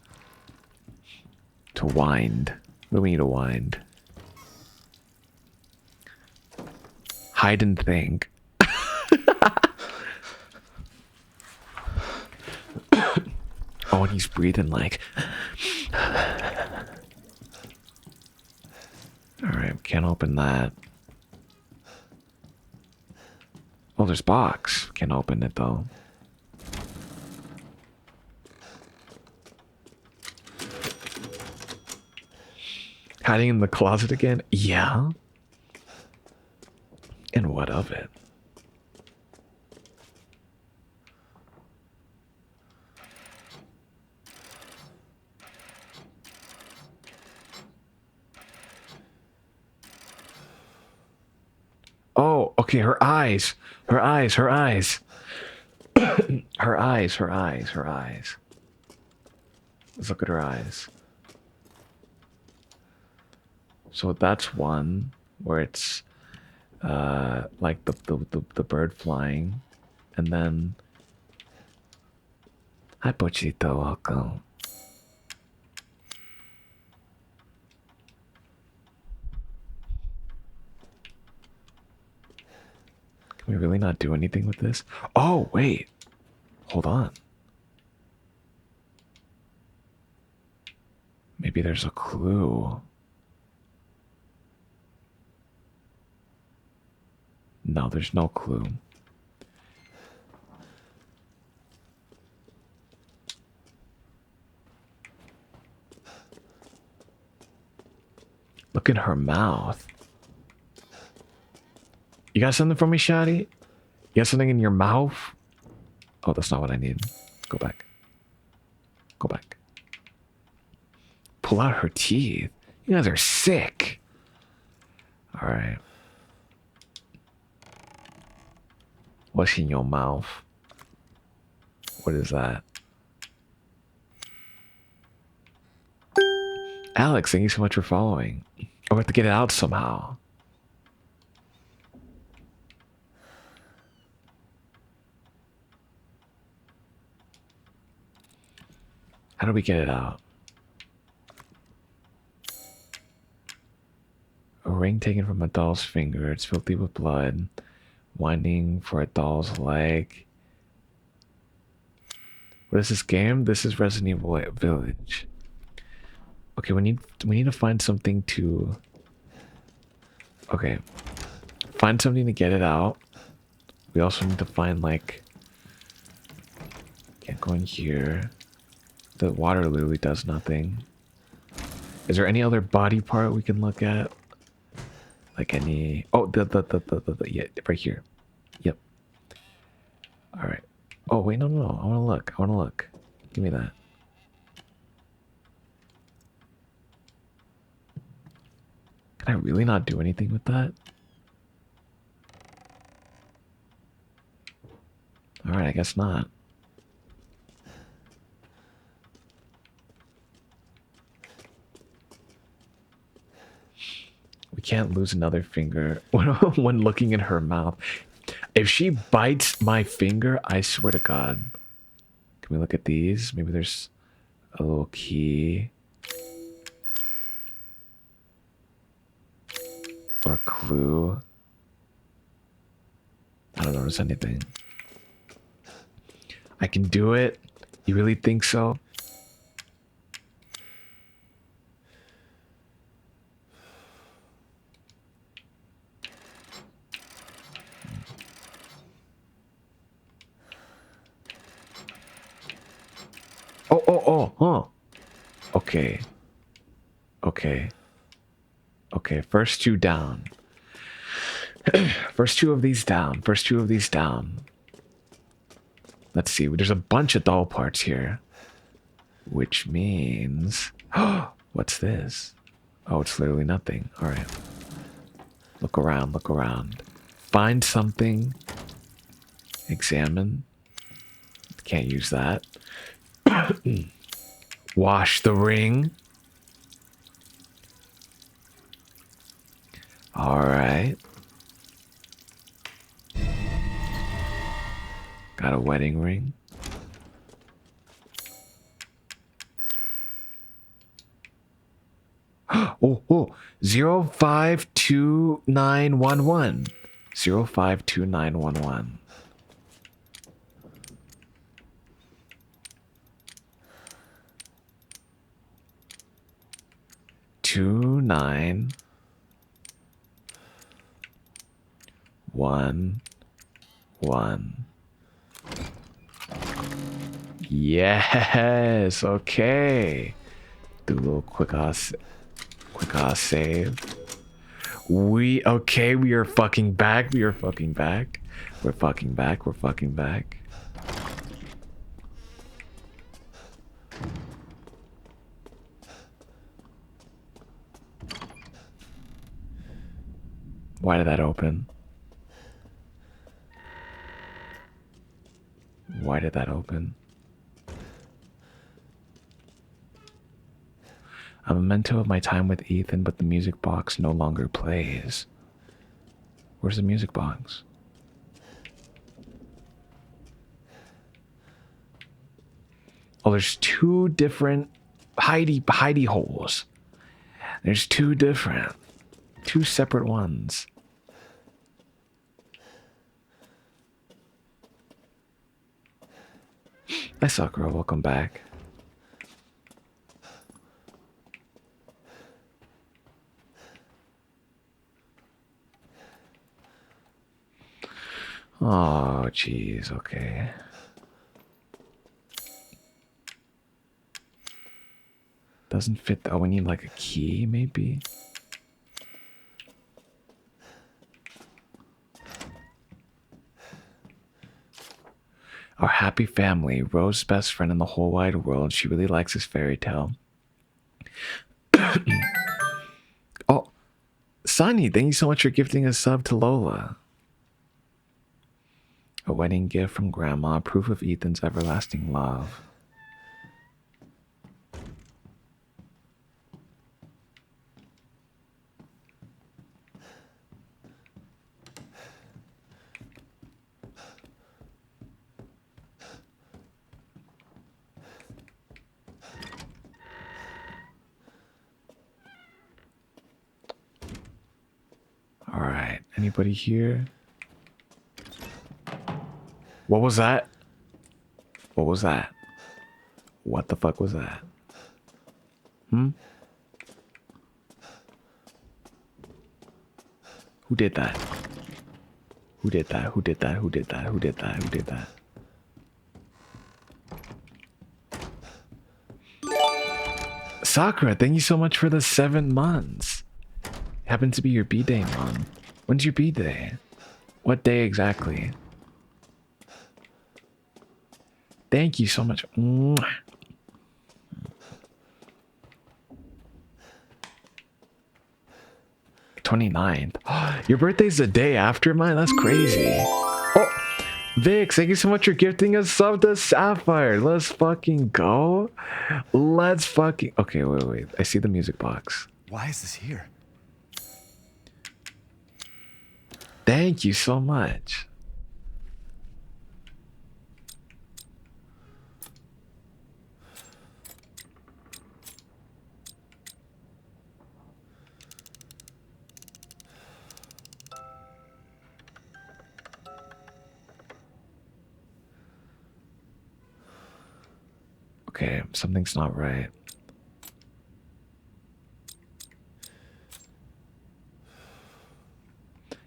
wind. What do we need to wind? Hide and think. Oh, and he's breathing like... Alright, can't open that. Oh, there's box. Can't open it though. Hiding in the closet again? Yeah. And what of it? Oh, okay, her eyes. Her eyes. her eyes. Let's look at her eyes. So that's one where it's like the bird flying, and then hi Pochito, welcome. Can we really not do anything with this? Oh wait, hold on. Maybe there's a clue. No, there's no clue. Look at her mouth. You got something for me, Shotty? You got something in your mouth? Oh, that's not what I need. Go back. Go back. Pull out her teeth. You guys are sick. All right. What's in your mouth? What is that? Alex, thank you so much for following. Oh, we have to get it out somehow. How do we get it out? A ring taken from a doll's finger. It's filthy with blood. Winding for a doll's leg. What is this game? This is Resident Evil Village. Okay, we need to find something to... Okay. find something to get it out. We also need to find, like... Can't go in here. The water literally does nothing. Is there any other body part we can look at? Like any... Oh, yeah, right here. Yep. Alright. Oh, wait, no. I want to look. Give me that. Can I really not do anything with that? Alright, I guess not. We can't lose another finger when looking in her mouth. If she bites my finger, I swear to God. Can we look at these? Maybe there's a little key. Or a clue. I don't notice anything. I can do it. You really think so? Oh. Okay. First two down. First two of these down. Let's see. There's a bunch of doll parts here. Which means... What's this? Oh, it's literally nothing. Alright. Look around. Find something. Examine. Can't use that. Wash the ring. Alright. Got a wedding ring. Oh, 052911. 052911. 2911. Yes, okay. Do a little quick save. We are fucking back. We're fucking back. Why did that open? A memento of my time with Ethan, but the music box no longer plays. Where's the music box? Oh, there's two different hidey holes. There's two separate ones. Hi, Sakura, welcome back. Oh, jeez, okay. Doesn't fit. Oh, we need like a key, maybe? Our happy family, Rose's best friend in the whole wide world. She really likes this fairy tale. Oh, Sunny, thank you so much for gifting a sub to Lola. A wedding gift from Grandma, proof of Ethan's everlasting love. All right, anybody here? What was that? What was that? What the fuck was that? Who did that? Who did that? Who did that? Who did that? Who did that? Who did that? Sakura, thank you so much for the 7 months. Happened to be your B-Day month. When's your B-Day? What day exactly? Thank you so much. Mwah. 29th. Your birthday's the day after mine? That's crazy. Oh, Vix, thank you so much for gifting us sub to Sapphire. Let's fucking go. Let's fucking... Okay, wait. I see the music box. Why is this here? Thank you so much. Okay, something's not right.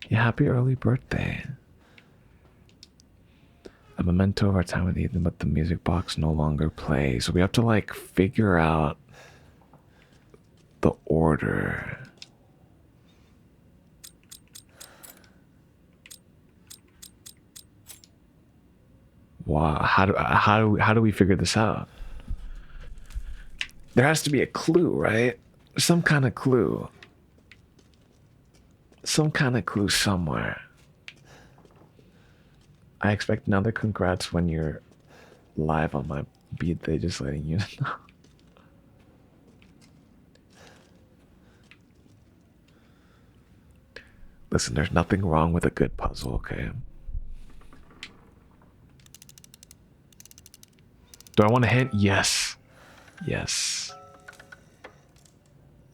Yeah, happy early birthday. A memento of our time with Ethan, but the music box no longer plays. So we have to like figure out the order. Wow, how do we figure this out? There has to be a clue, right? Some kind of clue. Some kind of clue somewhere. I expect another congrats when you're live on my birthday, just letting you know. Listen, there's nothing wrong with a good puzzle, okay? Do I want a hint? Yes. Yes.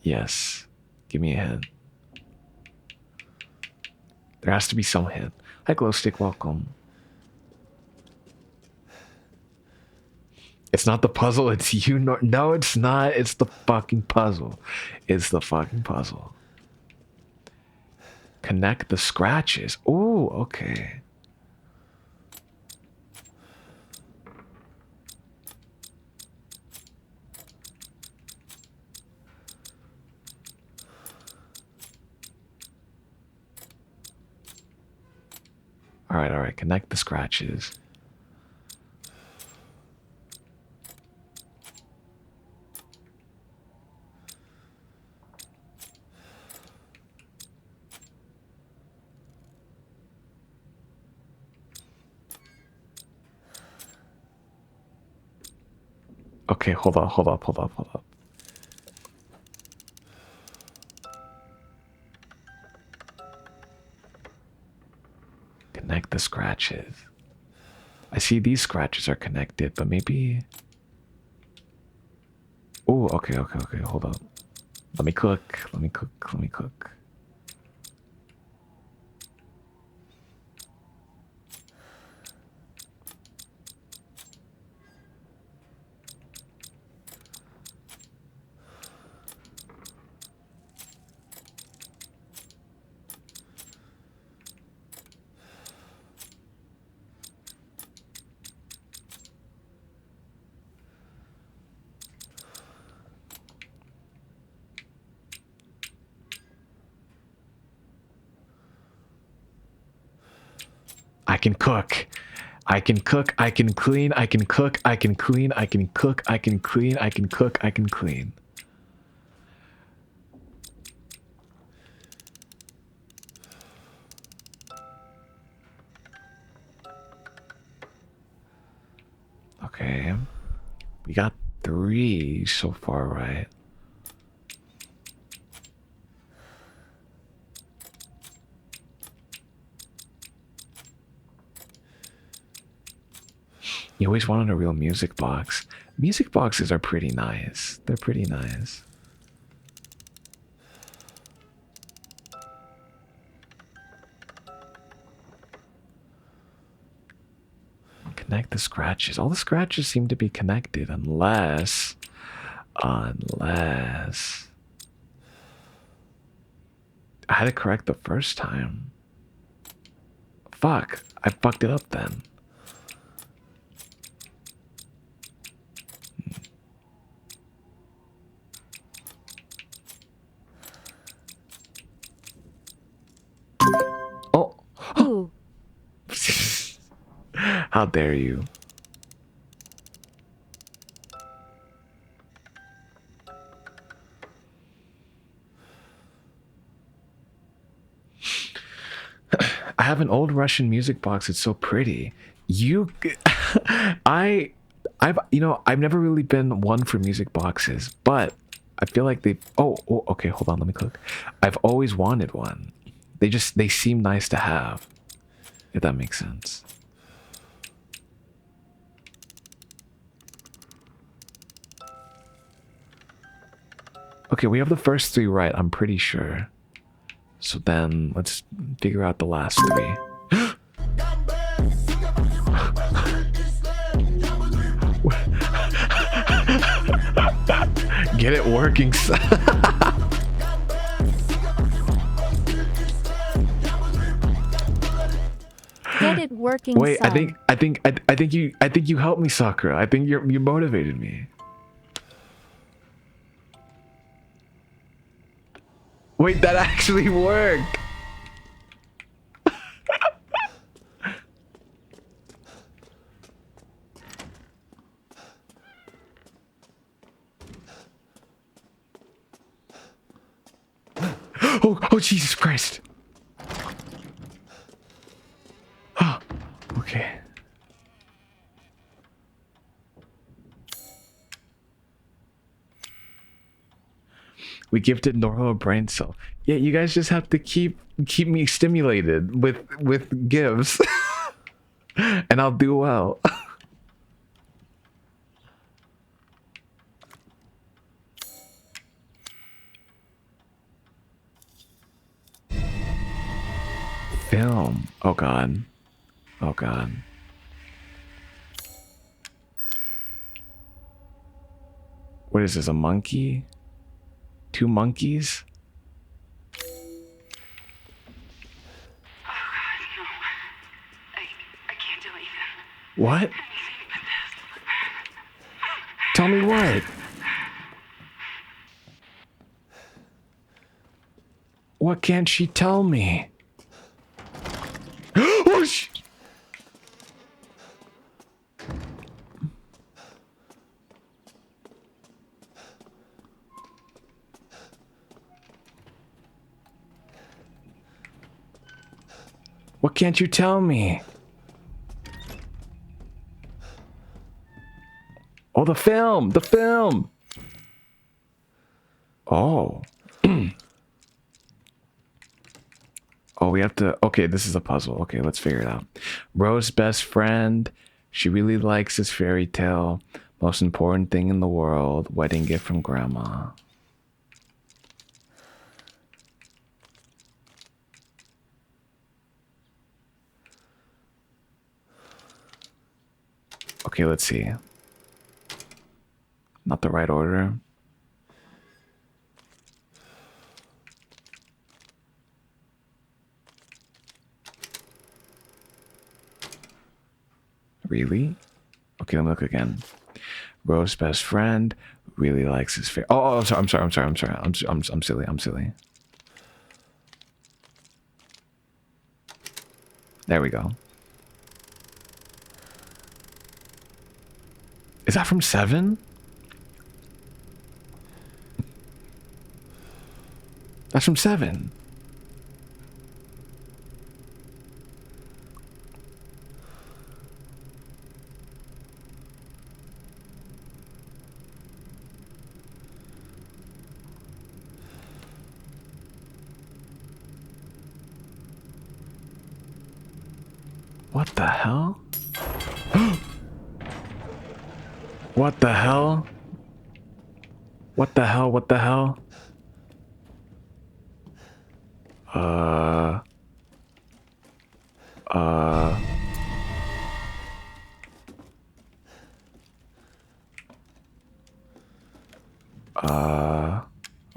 Yes. Give me a hint. There has to be some hint. Hi, Glowstick, welcome. It's not the puzzle, it's you. No, it's not. It's the fucking puzzle. It's the fucking puzzle. Connect the scratches. Oh, okay. All right. Connect the scratches. Okay, hold up. Connect the scratches. I see these scratches are connected, but maybe... Oh, okay, hold up. Let me cook. I can cook. I can cook, I can clean, I can cook, I can clean, I can cook, I can clean, I can cook, I can clean. Okay. We got 3 so far, right? You always wanted a real music box. Music boxes are pretty nice. They're pretty nice. Connect the scratches. All the scratches seem to be connected unless I had it correct the first time. Fuck. I fucked it up then. Oh. Ooh. How dare you? I have an old Russian music box. It's so pretty. You, I've never really been one for music boxes, but I feel like they. Oh, okay. Hold on. Let me click. I've always wanted one. They seem nice to have. If that makes sense. Okay, we have the first three right. I'm pretty sure. So then let's figure out the last three. Get it working. Get it working. Wait, son. I think you helped me, Sakura. I think you motivated me. Wait, that actually worked. Oh, Jesus Christ. Oh, okay. We gifted Noro a brain cell. Yeah, you guys just have to keep me stimulated with gifts. And I'll do well. Film. Oh god. Oh god. What is this, a monkey? Two monkeys? Oh God, no. I can't do anything. What? Anything but this. Tell me what? What can't she tell me? Oh, what can't you tell me? Oh, the film! The film! Oh. Oh, we have to... Okay, this is a puzzle. Okay, let's figure it out. Rose's best friend. She really likes this fairy tale. Most important thing in the world. Wedding gift from grandma. Okay, let's see. Not the right order. Really? Okay, let me look again. Rose's best friend really likes his fair. Oh, I'm sorry. I'm silly. There we go. Is that from 7? That's from 7. What the hell? What the hell? What the hell? What the hell?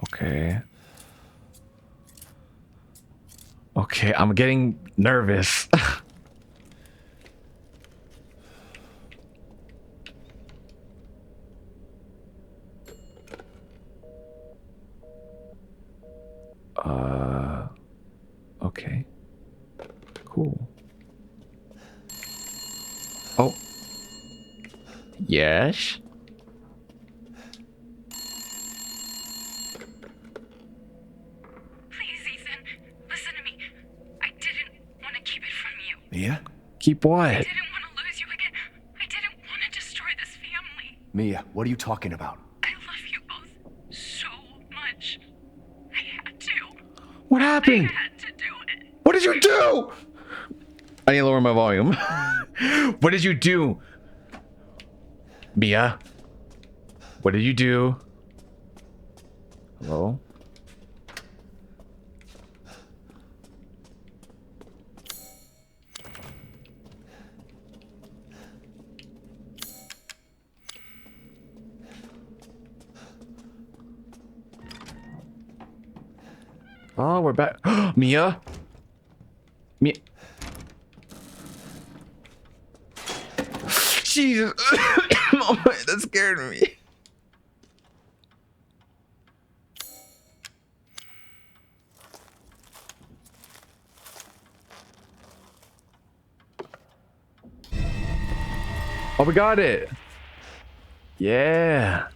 Okay. Okay, I'm getting nervous. Okay. Cool. Oh. Yes. Please, Ethan, listen to me. I didn't want to keep it from you. Mia? Keep what? I didn't want to lose you again. I didn't want to destroy this family. Mia, what are you talking about? I love you both so much. I had to. What I happened? had to do it. What did you do? I need to lower my volume. What did you do? Mia? What did you do? Hello? Oh, we're back. Mia? Mia? Jesus. Oh my, that scared me. Oh, we got it. Yeah.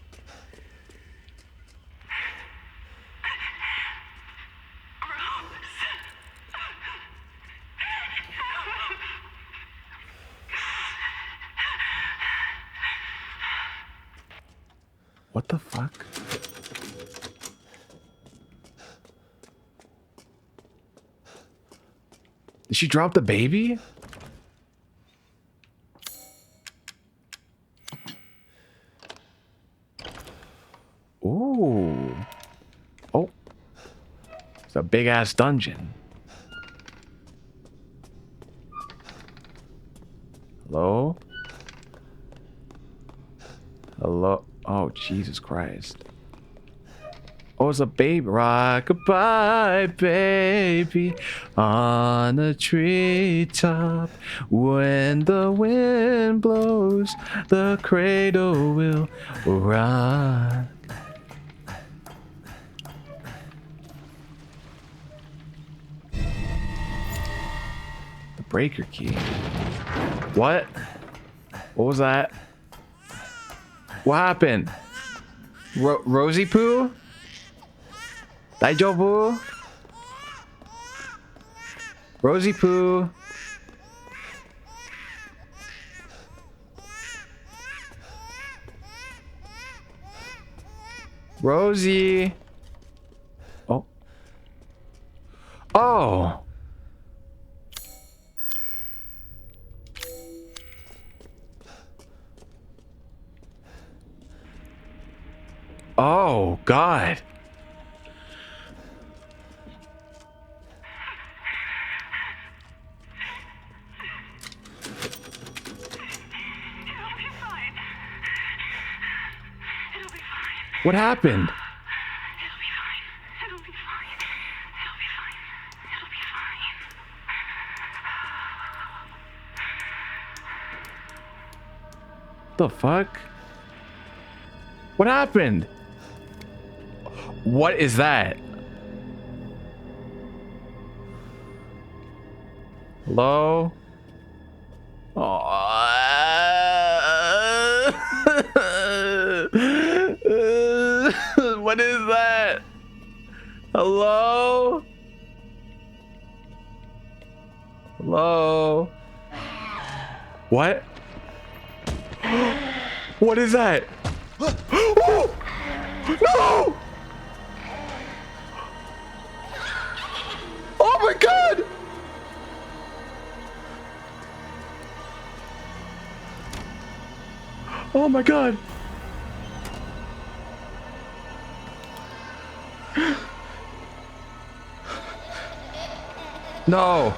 What the fuck? Did she drop the baby? Ooh. Oh. It's a big ass dungeon. Hello? Hello? Oh, Jesus Christ. Oh, it's a baby. Rock-a-bye, baby, on a treetop. When the wind blows, the cradle will rock. The breaker key. What? What was that? What happened? Rosie Poo? Daijobu? Rosie Poo? Rosie? Oh. Oh! Oh, God. What happened? It'll be fine. It'll be fine. It'll be fine. It'll be fine. The fuck? What happened? What is that? Hello? What is that? Hello? Hello? What? What is that? Oh! No! Oh my God! Oh my God! No!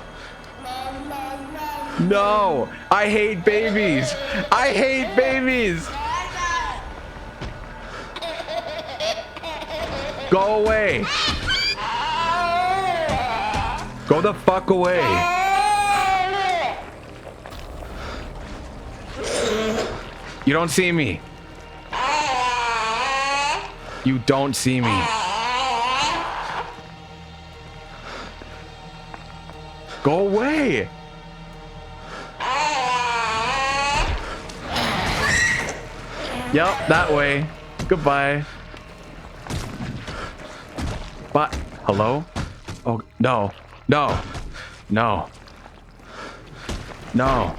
No! I hate babies! I hate babies! Go away! Go the fuck away! You don't see me. You don't see me. Go away. Yep, that way. Goodbye. But hello? Oh no. No. No. No.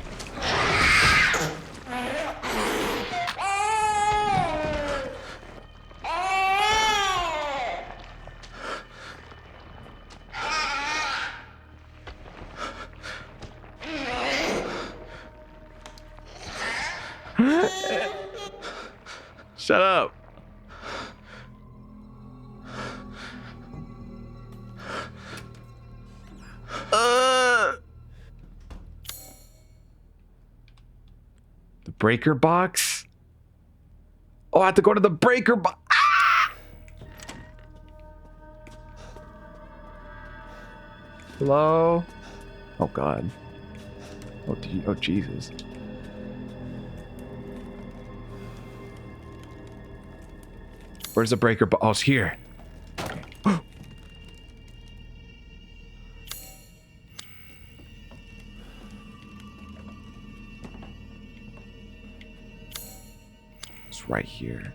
Shut up. The breaker box? Oh, I have to go to the breaker box. Ah! Hello? Oh, God. Oh, Jesus. Where's the breaker box? Oh, it's here. Okay. It's right here.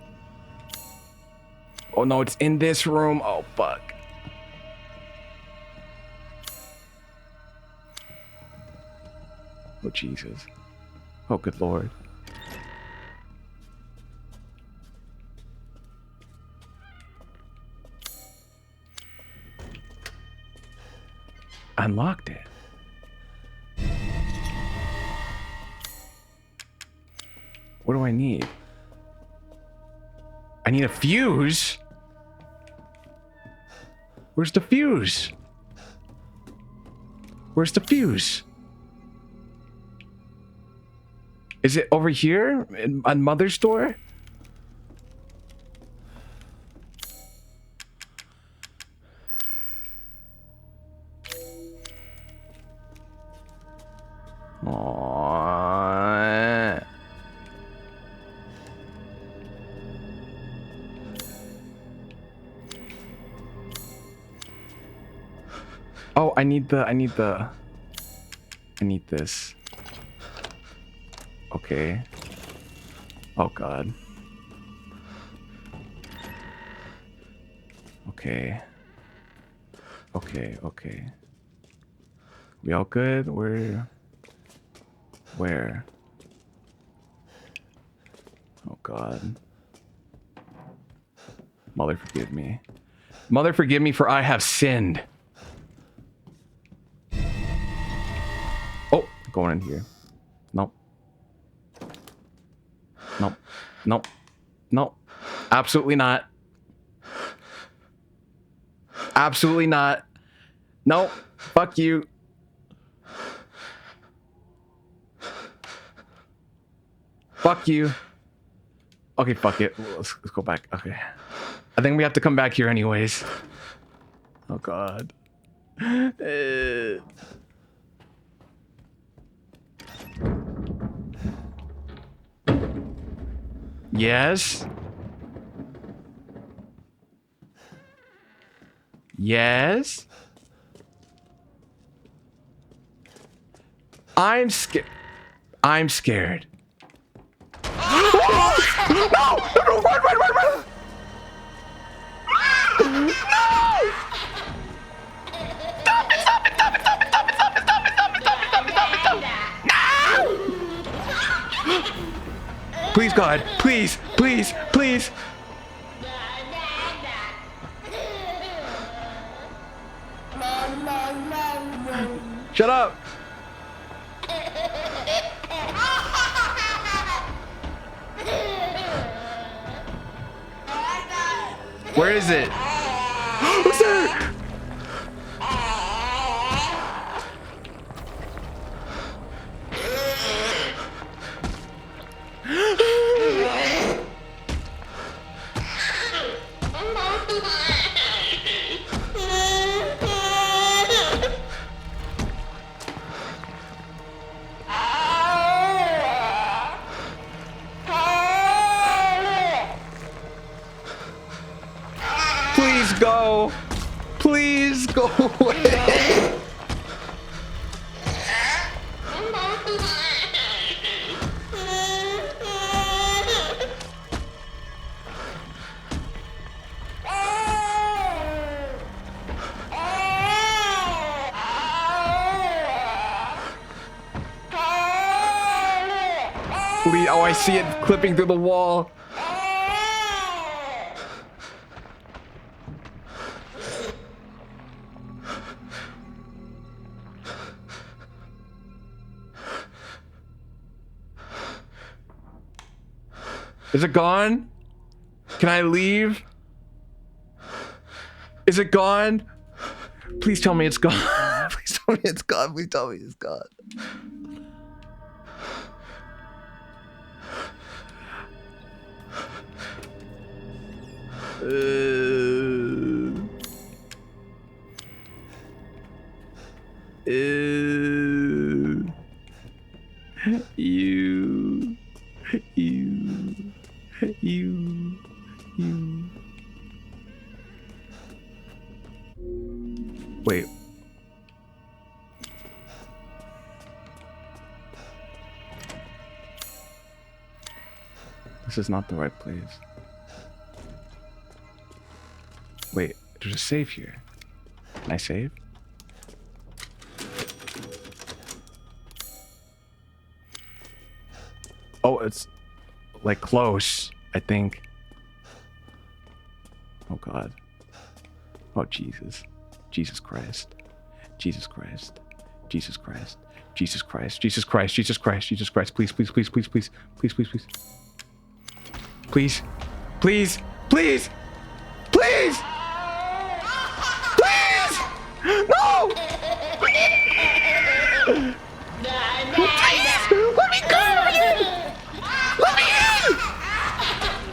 Oh no, it's in this room. Oh fuck. Oh Jesus. Oh good Lord. I unlocked it. What do I need? I need a fuse. Where's the fuse? Where's the fuse? Is it over here on Mother's door? Aww. Oh, I need this. Okay. Oh God. Okay. Okay. We all good? Where? Oh God. Mother forgive me. Mother forgive me for I have sinned. Oh, going in here. Nope. Nope. Absolutely not. Absolutely not. Nope. Fuck you. Fuck you. Okay, fuck it. Let's go back. Okay. I think we have to come back here anyways. Oh God. Yes. Yes. I'm scared. I'm scared. No! Run! No! Stop it! No! Please, God. Please. Shut up. Where is it? Who's there? Please go away. Please, oh, I see it clipping through the wall. Is it gone? Can I leave? Is it gone? Please tell me it's gone. Please tell me it's gone. Please tell me it's gone. You. Wait. This is not the right place. Wait, there's a save here. Can I save? Oh, it's like close, I think. Oh God. Oh Jesus. Jesus Christ. Jesus Christ. Jesus Christ. Jesus Christ. Jesus Christ. Jesus Christ. Jesus Christ. Please, please, please, please, please. Please, please, please. Please. Please. Please. Please. Please. No. Please. Let me go. Let me in.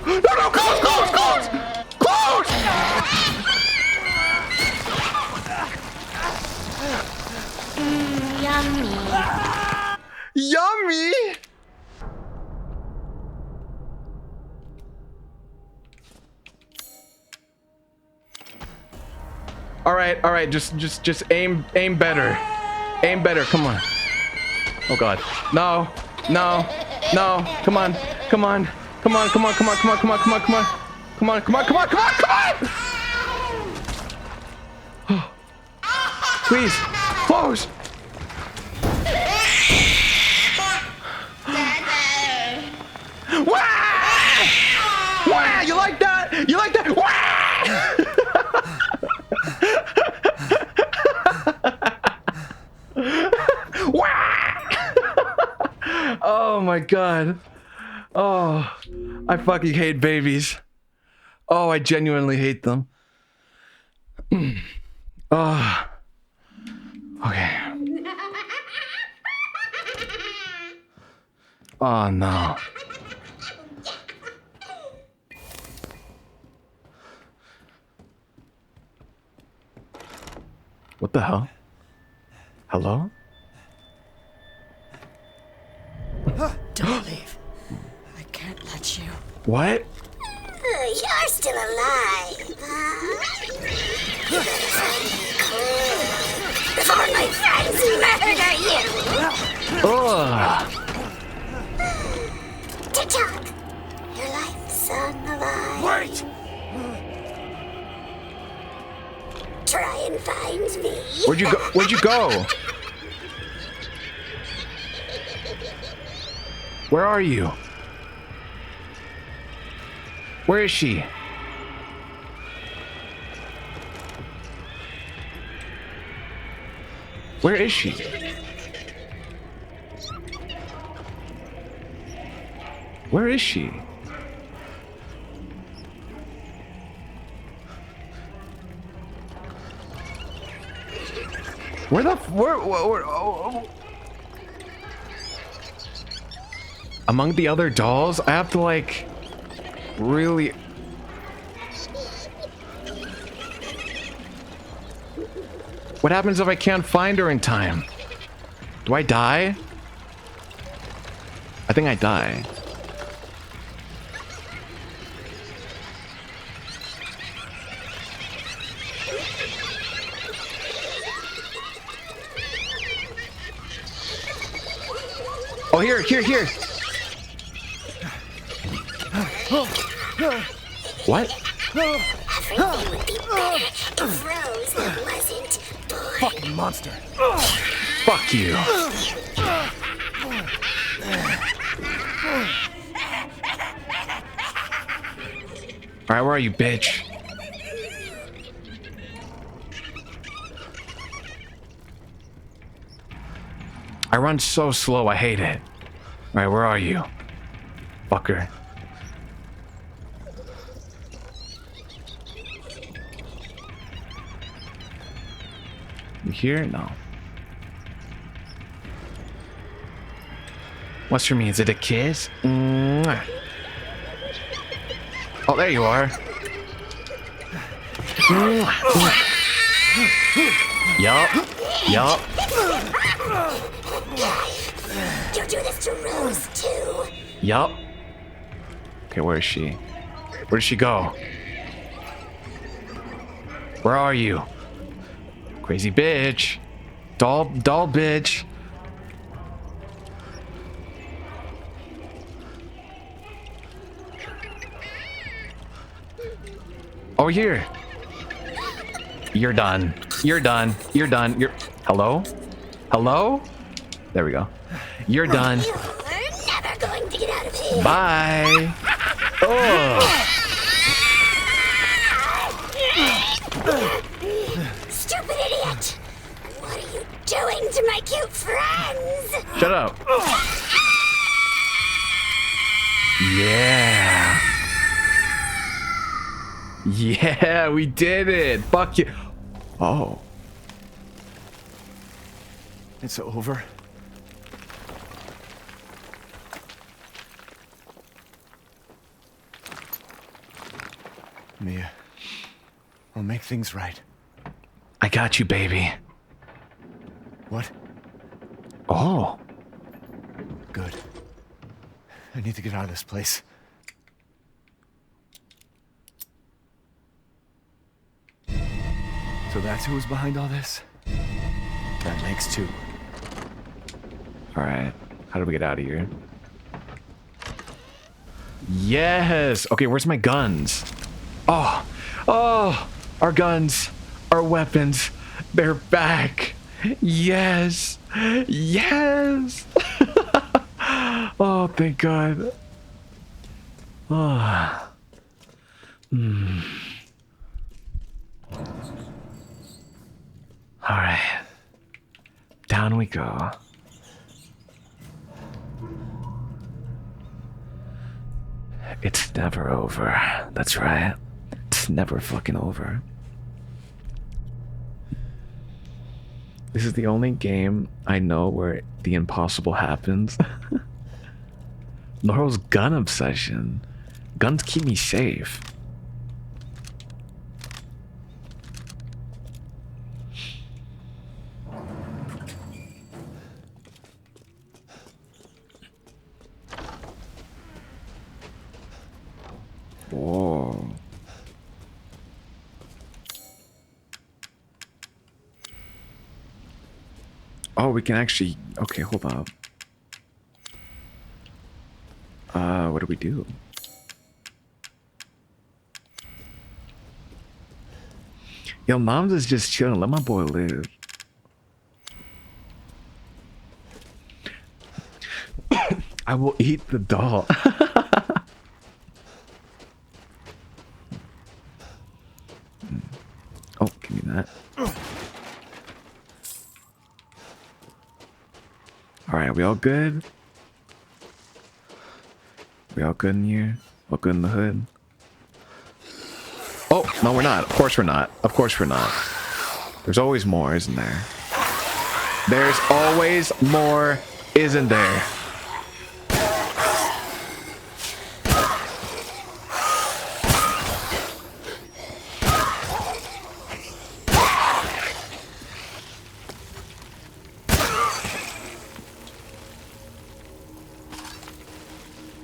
No, no, close, close, close. Close. Yummy. Yummy. All right, just aim better. Aim better, come on. Oh God. No, no, no, come on, come on, come on, come on, come on, come on, come on, come on, come on, come on, come on, come on, come on, come on! Please, close! Wah! Wah! You like that? You like that? Wah! Oh my God. Oh, I fucking hate babies. Oh, I genuinely hate them. Oh. Okay. Oh no. What the hell? Hello? Don't leave. I can't let you. What? You're still alive, huh? You better find me before my friends murder you! Ugh. Tick-tock! Your life son alive. Wait! Try and find me. Where'd you go? Where'd you go? Where are you? Where is she? Where is she? Where is she? Where the where oh. Among the other dolls, I have to like really. What happens if I can't find her in time? Do I die? I think I die. Oh, here. What? Everything would be better if Rose wasn't born. Fucking monster. Fuck you. Alright, where are you, bitch? I run so slow, I hate it. Alright, where are you? Fucker. You here? No. What's for me? Is it a kiss? Mwah. Oh, there you are. Yup. You do this to Rose too. Yup. Okay, where is she? Where did she go? Where are you? Crazy bitch. Doll bitch. Oh, here. You're done. You're Hello? There we go. You're done. You're never going to get out of here. Bye. Oh. Stupid idiot! What are you doing to my cute friends? Shut up. Yeah. Yeah, we did it. Fuck you. Oh. It's over. Mia, I'll make things right. I got you, baby. What? Oh. Good. I need to get out of this place. So that's who was behind all this? That makes two. Alright. How do we get out of here? Yes! Okay, where's my guns? Oh! Our guns! Our weapons! They're back! Yes! Yes! Oh, thank God. Oh. Alright. Down we go. It's never over. That's right. It's never fucking over. This is the only game I know where the impossible happens. Noro's gun obsession. Guns keep me safe. Whoa. Oh, we can actually... Okay, hold up. What do we do? Yo, Mom's is just chilling. Let my boy live. I will eat the doll. Oh, give me that. Alright, we all good? We all good in here? All good in the hood? Oh, no we're not. Of course we're not. Of course we're not. There's always more, isn't there? There's always more, isn't there?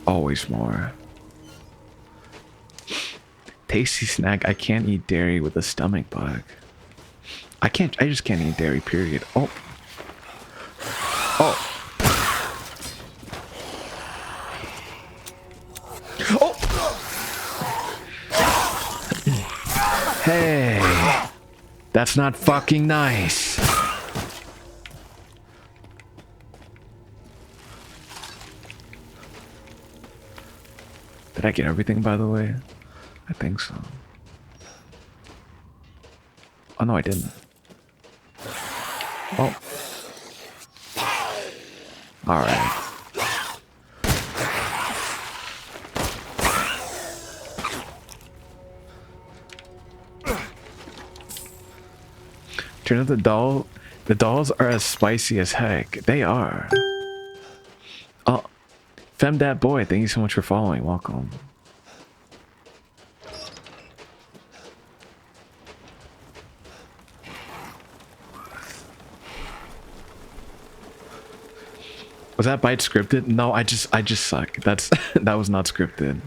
Always more. Tasty snack. I can't eat dairy with a stomach bug. I just can't eat dairy, period. Oh. That's not fucking nice. Did I get everything, by the way? I think so. Oh, no, I didn't. Oh. Alright. Turn out the dolls are as spicy as heck. They are. Oh, Femdat Boy, thank you so much for following. Welcome. Was that bite scripted? No, I just suck. That's that was not scripted.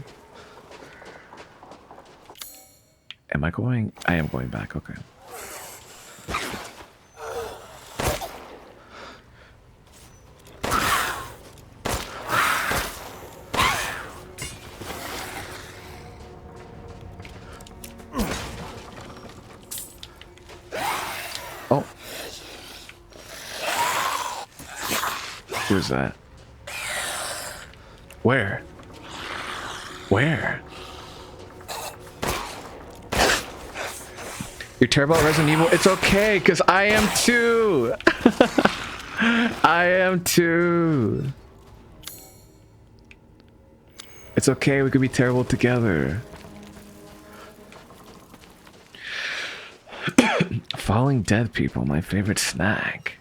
Am I going? I am going back. Okay. Oh. Who's that? Where? Where? You're terrible at Resident Evil? It's okay, because I am too! I am too! It's okay, we could be terrible together. Falling dead people, my favorite snack.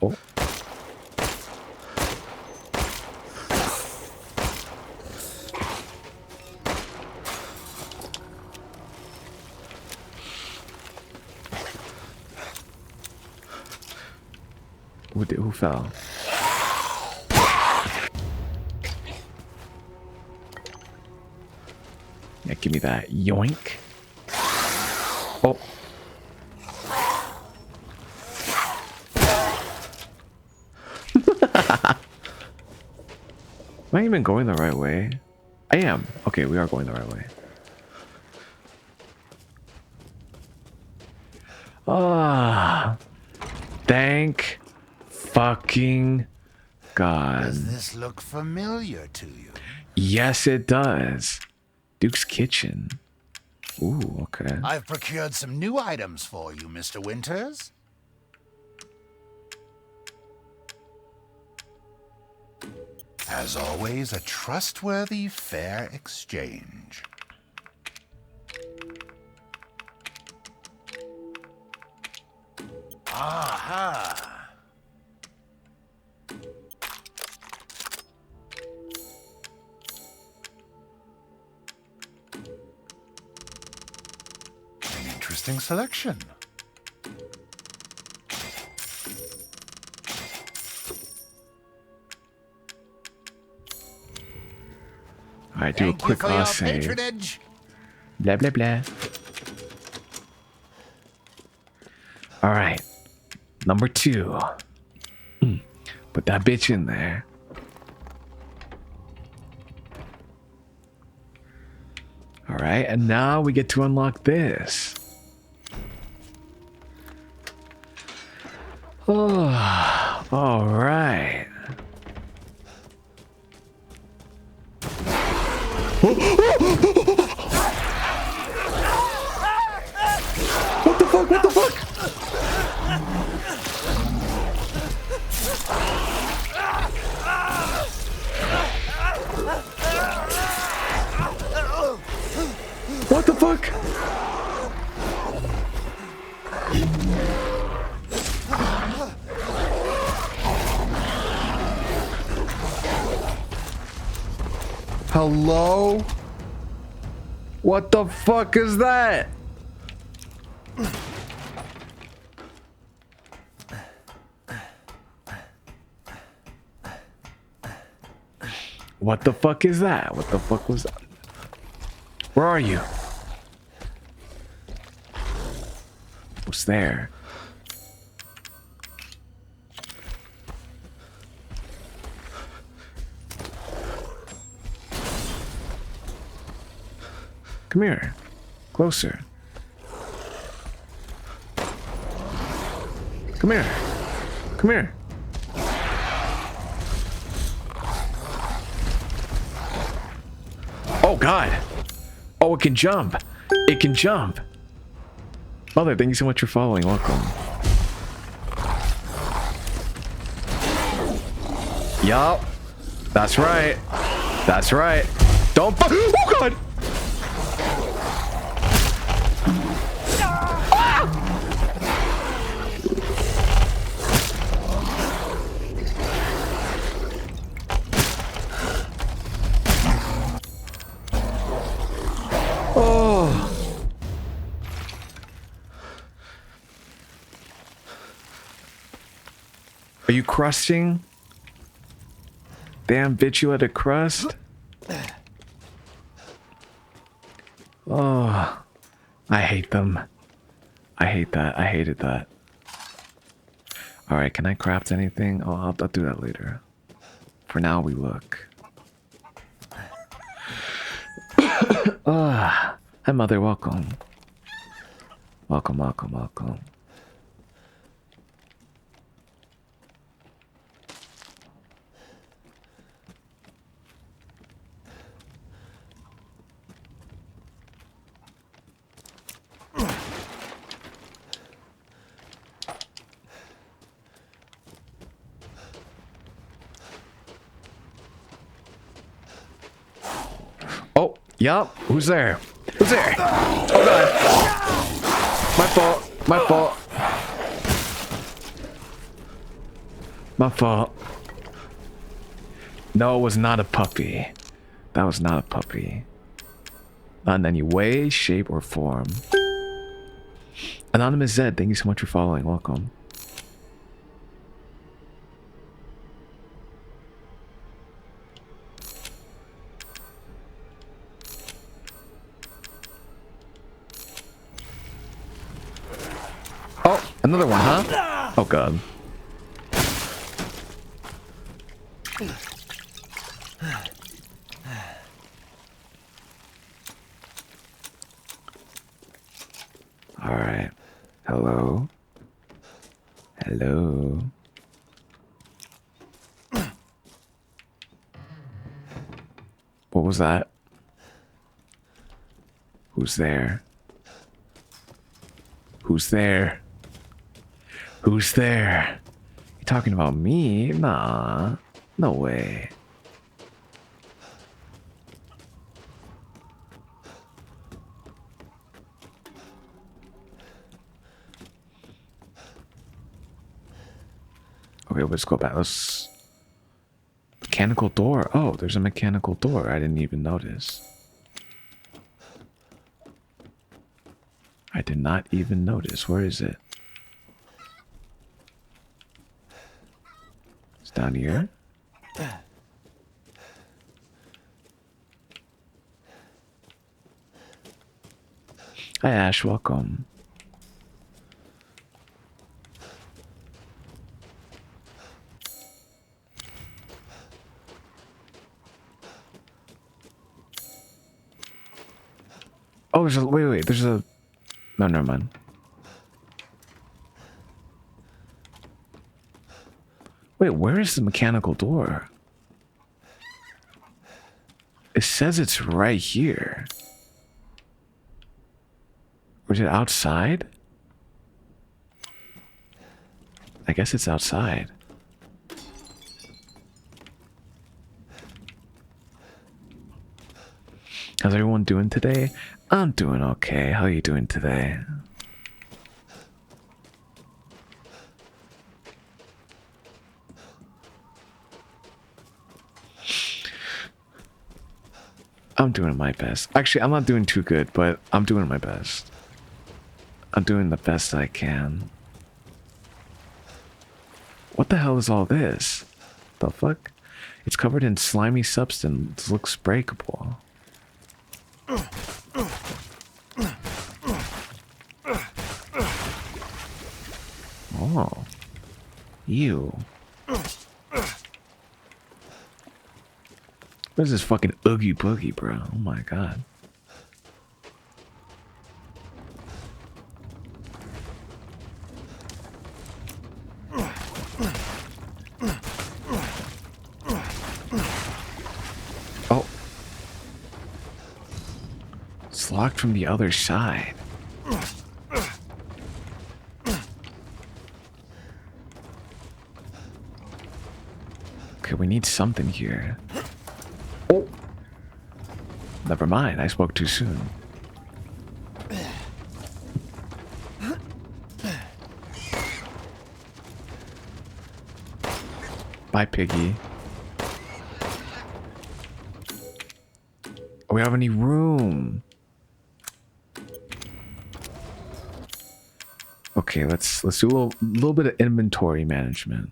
Oh. Who fell? Yeah, give me that. Yoink. Oh. Am I even going the right way? I am. Okay, we are going the right way. Ah. Thank fucking God. Does this look familiar to you? Yes, it does. Duke's Kitchen. Ooh, okay. I've procured some new items for you, Mr. Winters. As always, a trustworthy, fair exchange. Aha! An interesting selection. Alright, do a quick save. Patronage. Blah, blah, blah. Alright. Number 2. Put that bitch in there. Alright, and now we get to unlock this. Oh, alright. What the fuck? What the fuck? What the fuck? Hello? What the fuck is that? What the fuck is that? What the fuck was that? Where are you? What's there? Come here. Closer. Come here. Come here. Oh, God. Oh, it can jump. It can jump. Mother, thank you so much for following. Welcome. Yup. That's right. That's right. Don't. Oh, God. Oh. Are you crusting? Damn, bitch, you had a crust? Oh, I hate them. I hate that. I hated that. Alright, can I craft anything? Oh, I'll do that later. For now, we look. Hi, Mother. Welcome. Welcome, welcome, welcome. Oh, yup. Who's there? Who's there? Oh, God. My fault. My fault. My fault. No, it was not a puppy. That was not a puppy. Not in any way, shape, or form. Anonymous Zed, thank you so much for following. Welcome. Oh, another one, huh? Oh, God. All right. Hello. Hello. What was that? Who's there? Who's there? Who's there? You talking about me? Nah. No way. Okay, let's go back. Let's... Mechanical door. Oh, there's a mechanical door. I didn't even notice. I did not even notice. Where is it? It's down here. Hi, Ash. Welcome. Oh, there's a... Wait. There's a... No, never mind. Wait, where is the mechanical door? It says it's right here. Or is it outside? I guess it's outside. How's everyone doing today? I'm doing okay. How are you doing today? I'm doing my best. Actually, I'm not doing too good, but I'm doing my best. I'm doing the best I can. What the hell is all this? The fuck? It's covered in slimy substance. Looks breakable. Oh. Ew. What is this fucking Oogie Boogie, bro? Oh my god. locked from the other side. Okay, we need something here. Oh! Never mind, I spoke too soon. Bye, piggy. Oh, we have any room? Okay, let's do a little bit of inventory management.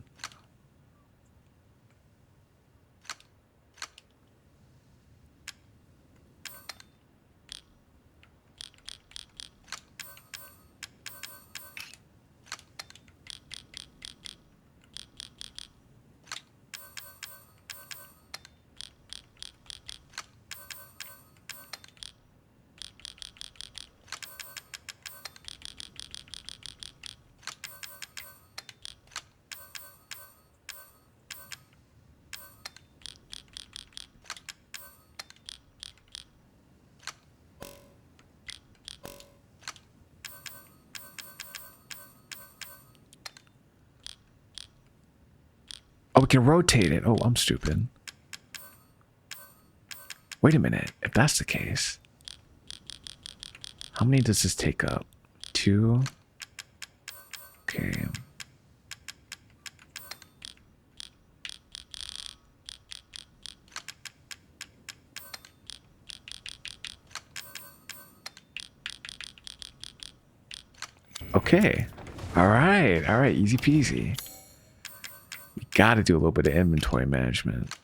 Oh, we can rotate it. Oh, I'm stupid. Wait a minute. If that's the case, how many does this take up? 2. Okay. Okay. All right. All right. Easy peasy. We got to do a little bit of inventory management.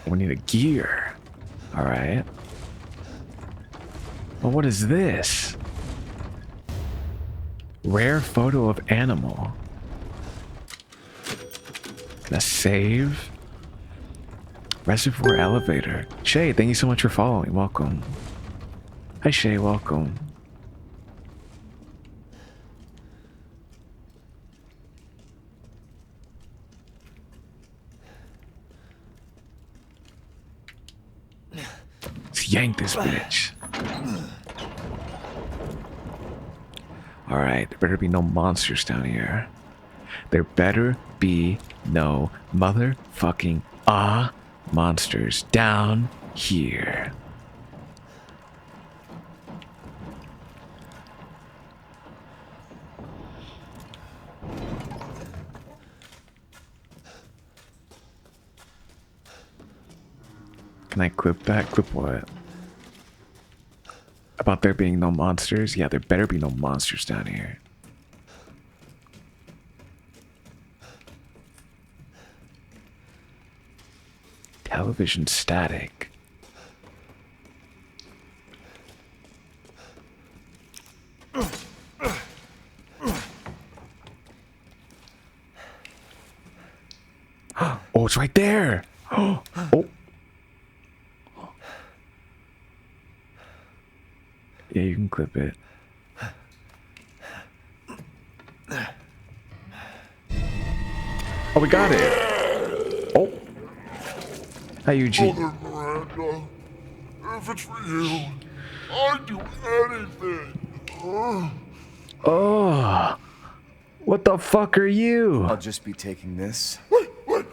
We need a gear. All right. Well, what is this? Rare photo of animal. Can I save? Reservoir elevator. Shay, thank you so much for following. Welcome. Hi, Shay. Welcome. Let's yank this bitch. Alright, there better be no monsters down here. There better be no motherfucking monsters down here. Can I clip that? Clip what? About there being no monsters? Yeah, there better be no monsters down here. Television static. Oh, it's right there. Oh. Yeah, you can clip it. Oh, we got it. Oh. Hi, Eugene. Mother Miranda, if it's for you, I'd do anything. Oh. What the fuck are you? I'll just be taking this. Wait. What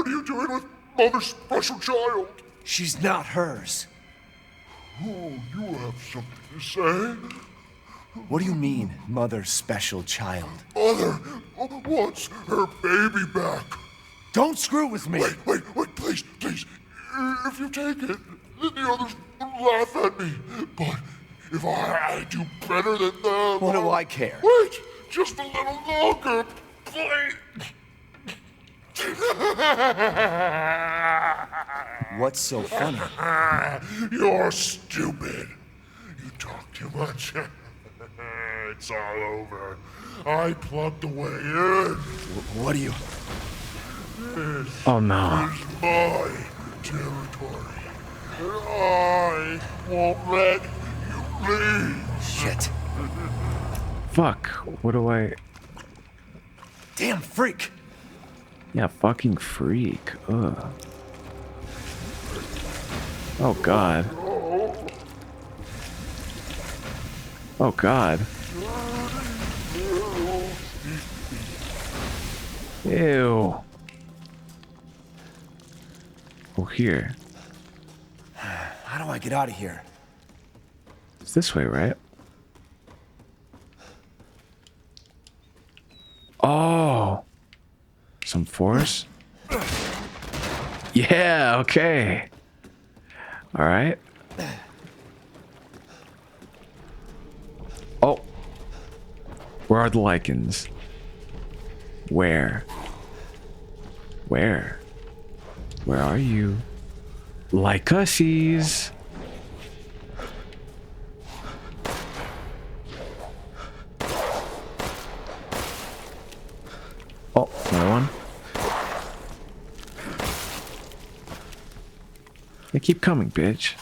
are you doing with Mother's special child? She's not hers. Oh, you have something to say? What do you mean, Mother's special child? Mother wants her baby back. Don't screw with me! Wait, please. If you take it, then the others will laugh at me. But if I do better than them... What do I care? Wait, just a little longer, please. What's so funny? You're stupid. You talk too much. It's all over. I plugged the way in. What do you... This Oh no. is my territory. And I won't let you leave. Shit. Fuck. What do I... Damn freak! Yeah, fucking freak. Ugh. Oh god. Oh god. Ew. Oh, here. How do I get out of here? It's this way, right? Oh. Some force? Yeah, okay. All right. Oh. Where are the lichens? Where? Where? Where are you? Lycussies. Oh, another one. They keep coming, bitch.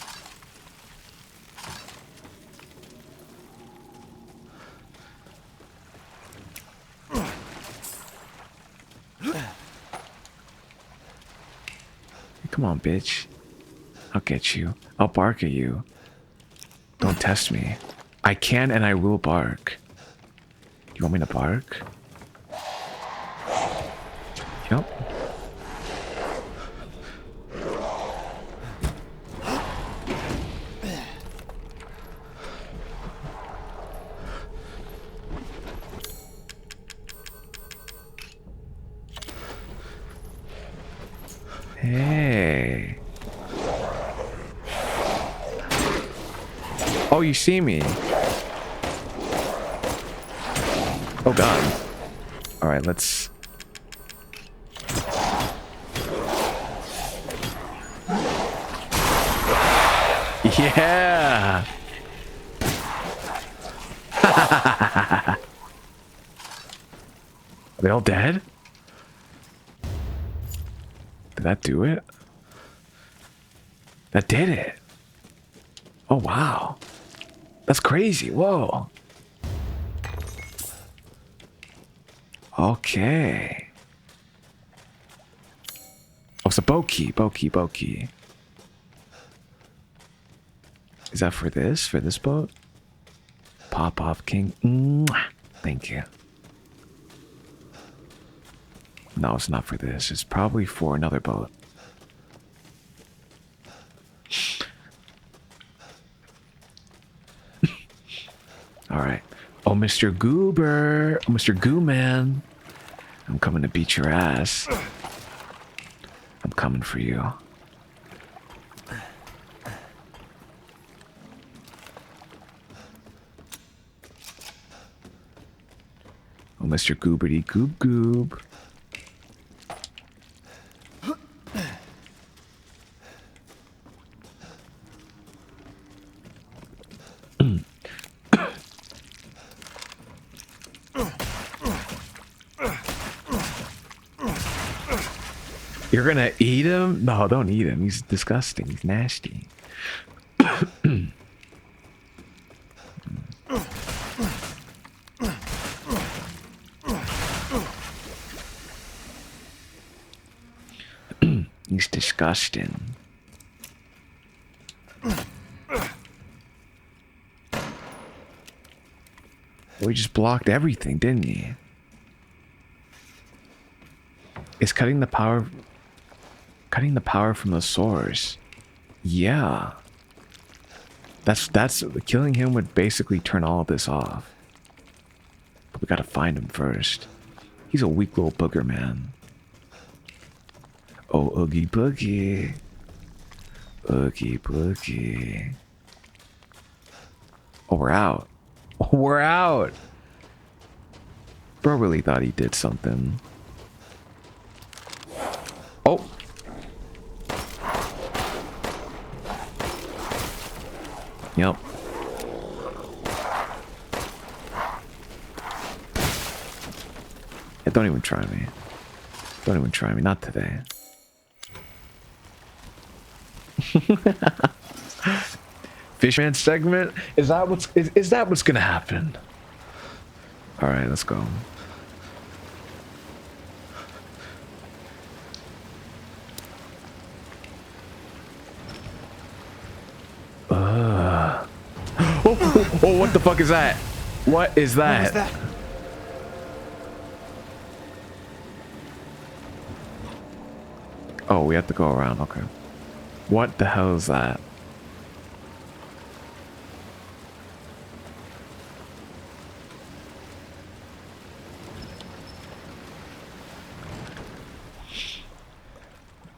Come on, bitch. I'll get you. I'll bark at you. Don't test me. I can and I will bark. Do you want me to bark? Yep. Hey. Oh, you see me. Oh god. All right, let's... Yeah. Are they all dead? Did that do it? That did it. Oh, wow. That's crazy. Whoa. Okay. Oh, it's a boat key. Boat key, boat key. Is that for this? For this boat? Pop off, King. Mwah. Thank you. No, it's not for this. It's probably for another boat. All right. Oh, Mr. Goober. Oh, Mr. Goo Man. I'm coming to beat your ass. I'm coming for you. Oh, Mr. Gooberty Goob Goob. You're gonna eat him? No, don't eat him. He's disgusting. He's nasty. He's disgusting. Well, he just blocked everything, didn't he? It's cutting the power from the source. Yeah. That's killing him would basically turn all of this off. But we gotta find him first. He's a weak little booger, man. Oh, Oogie Boogie. Oogie Boogie. Oh, we're out. Oh, we're out. Bro really thought he did something. Oh. Yep. Yeah, don't even try me. Don't even try me. Not today. Fishman segment? Is that what's gonna happen? Alright, let's go. Oh, what the fuck is that? What is that? What was that? Oh, we have to go around. Okay. What the hell is that?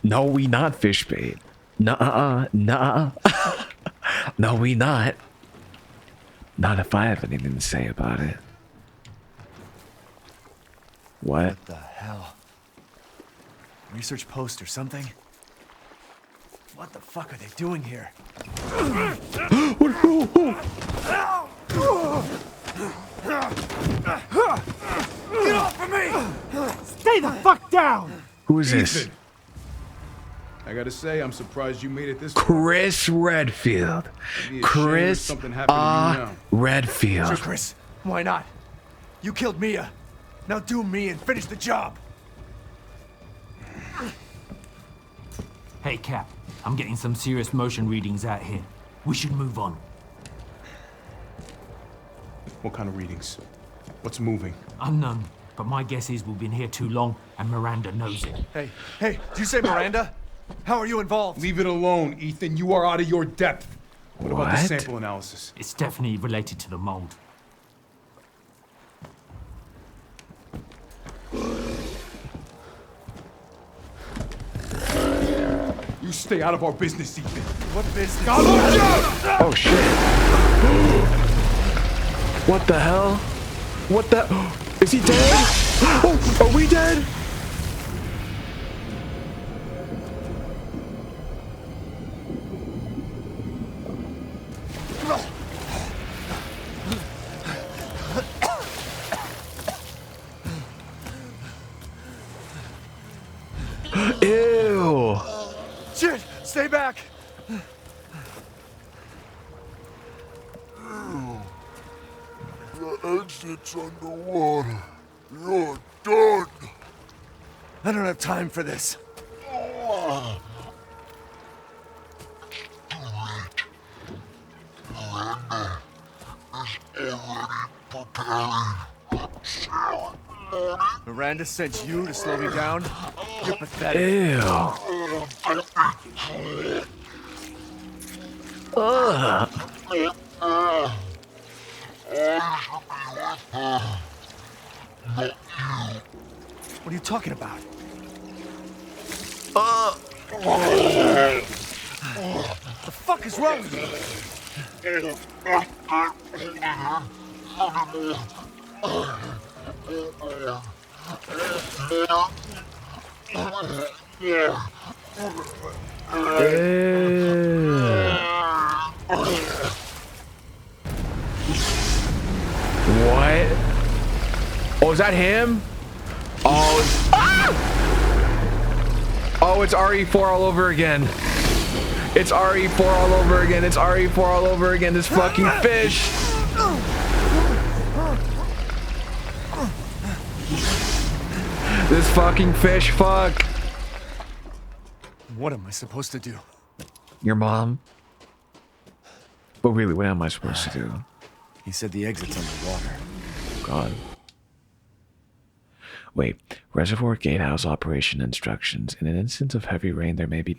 No, we not fish bait. Nuh-uh, nah. No, we not. Not if I have anything to say about it. What? What the hell? Research post or something? What the fuck are they doing here? Get off of me! Stay the fuck down! Who is this? Ethan. I gotta say, I'm surprised you made it this far. Chris Redfield. Chris Redfield. Sure, Chris. Why not? You killed Mia. Now do me and finish the job. Hey, Cap. I'm getting some serious motion readings out here. We should move on. What kind of readings? What's moving? Unknown, but my guess is we've been here too long and Miranda knows it. Hey, did you say Miranda? How are you involved? Leave it alone, Ethan. You are out of your depth. What about the sample analysis? It's definitely related to the mold. You stay out of our business, Ethan. What business? Oh shit. What the hell? What the? Is he dead? Oh, are we dead? Ew. Shit! Stay back! The exit's underwater. You're done. I don't have time for this. Miranda sent you to slow me down? You're pathetic. Ew. Ugh. What are you talking about? The fuck is wrong with you? What? Oh, is that him? Oh, oh, it's RE4 all over again. It's RE4 all over again. It's RE4 all over again. This fucking fish. This fucking fish, fuck. What am I supposed to do? Your mom? But really, what am I supposed to do? He said the exit's underwater. God. Wait. Reservoir gatehouse operation instructions. In an instance of heavy rain, there may be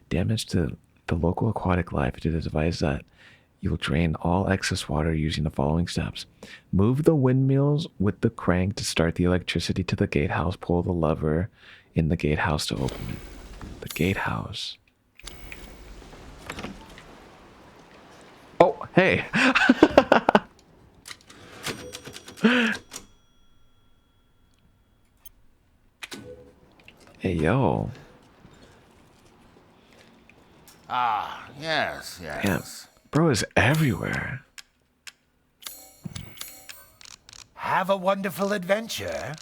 damage to the local aquatic life. It is advised that you will drain all excess water using the following steps. Move the windmills with the crank to start the electricity to the gatehouse. Pull the lever in the gatehouse to open it. The gatehouse. Oh, hey. Hey, yo. Ah, yes, yes. Damn. Bro is everywhere. Have a wonderful adventure.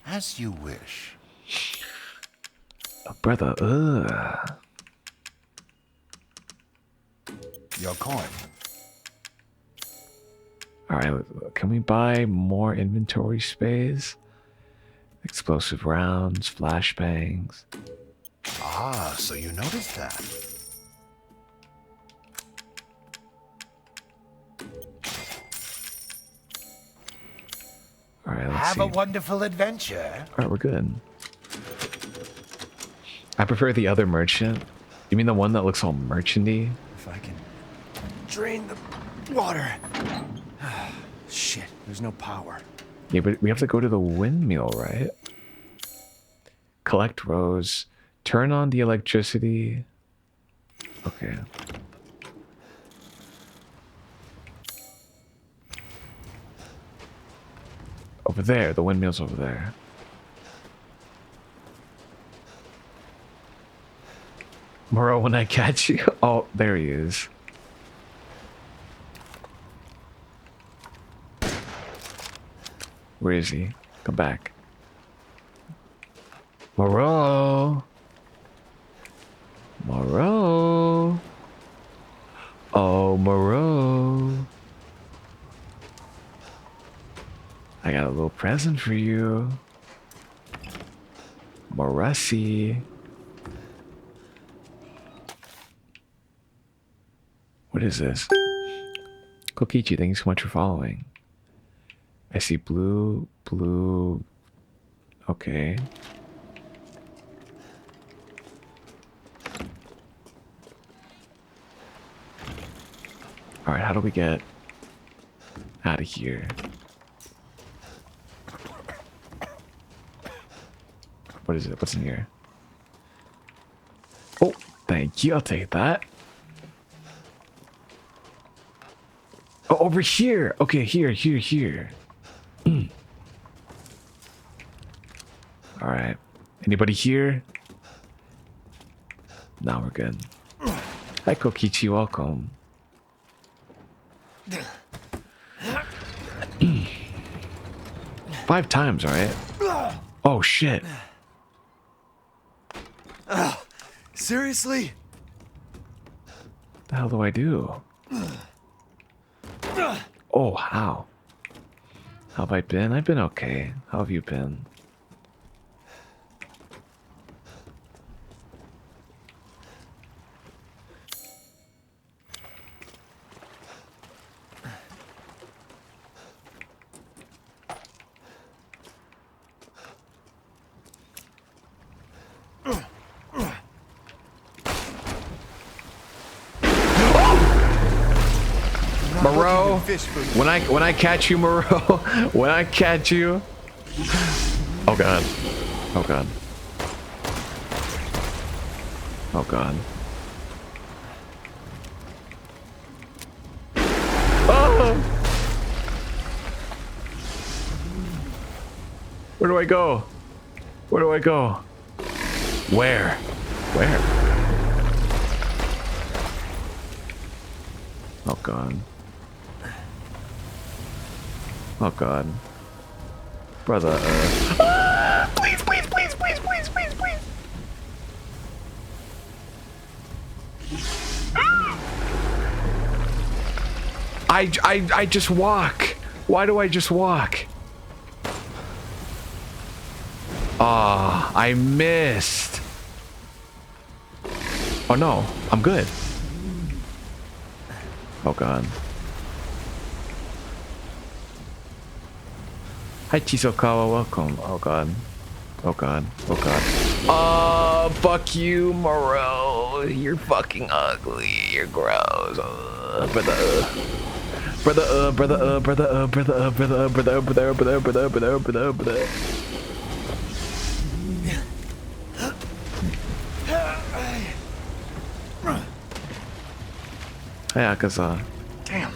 As you wish. Oh, brother, ugh. Your coin. Alright, can we buy more inventory space? Explosive rounds, flashbangs. Ah, so you noticed that. All right, let's Have see. a wonderful adventure. All right, we're good. I prefer the other merchant. You mean the one that looks all merchanty? If I can drain the water. Shit, there's no power. Yeah, but we have to go to the windmill, right? Collect rose. Turn on the electricity. Okay. Over there. The windmill's over there. Moro, when I catch you. Oh, there he is. Where is he? Come back. Moro. Moro. Oh, Moro. I got a little present for you. Morussi. What is this? Kokichi, thank you so much for following. I see blue, blue. Okay. All right, how do we get out of here? What is it? What's in here? Oh, thank you. I'll take that. Oh, over here. Okay, here. All right. Anybody here? No, we're good. Hi, Kokichi. Welcome. 5 times, all right? Oh, shit. Seriously? What the hell do I do? Oh, how? How have I been? I've been okay. How have you been? Moro, when I catch you, Moro, when I catch you. Oh god. Oh god. Oh god. Oh! Where do I go? Where do I go? Where? Where? Oh god. Oh god. Brother. Please, please, please, please, please, please, please. I just walk. Why do I just walk? Ah, I missed. Oh no, I'm good. Oh god. Hi Chisokawa, welcome. Oh god. Oh god. Oh god. Oh, fuck you, Moro. You're fucking ugly. You're gross. Brother. Hey, Akaza. Damn.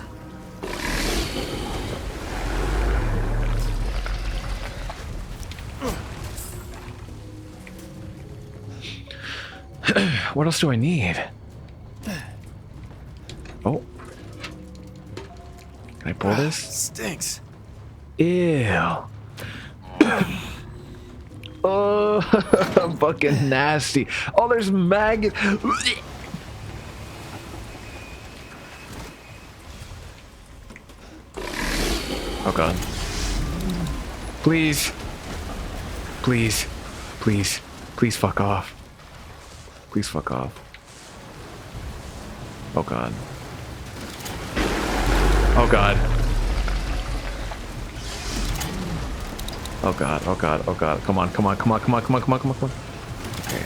What else do I need? Oh. Can I pull this? Stinks. Ew. Oh, fucking nasty. Oh, there's maggots. Oh god. Please. Please. Please. Please fuck off. Please fuck off. Oh god. Oh god. Oh god, oh god, oh god. Come on, come on, come on, come on, come on, come on, come on, come on. Okay.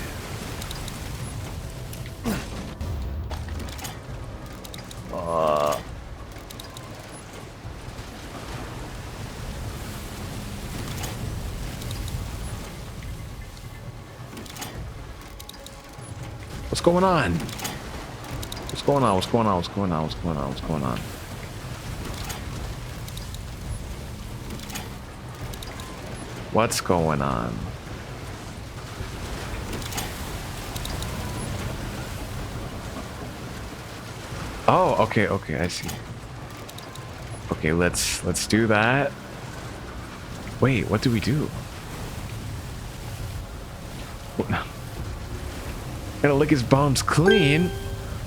What's going on? What's going on? What's going on? What's going on? What's going on? What's going on? What's going on? Oh, okay, okay, I see. Okay, let's do that. Wait, what do we do? What? Gotta lick his bones clean.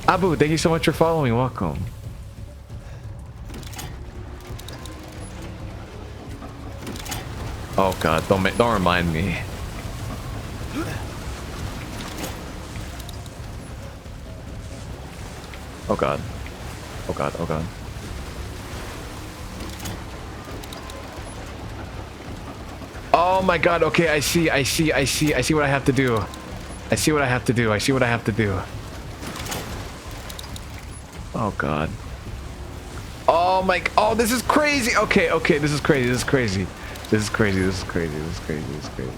Abu, thank you so much for following. Welcome. Oh god, don't remind me. Oh god. Oh god, oh god. Oh my god, okay, I see what I have to do. I see what I have to do. I see what I have to do. Oh god. Oh my, oh, this is crazy. Okay, okay, this is crazy. This is crazy. This is crazy. This is crazy. This is crazy. This is crazy.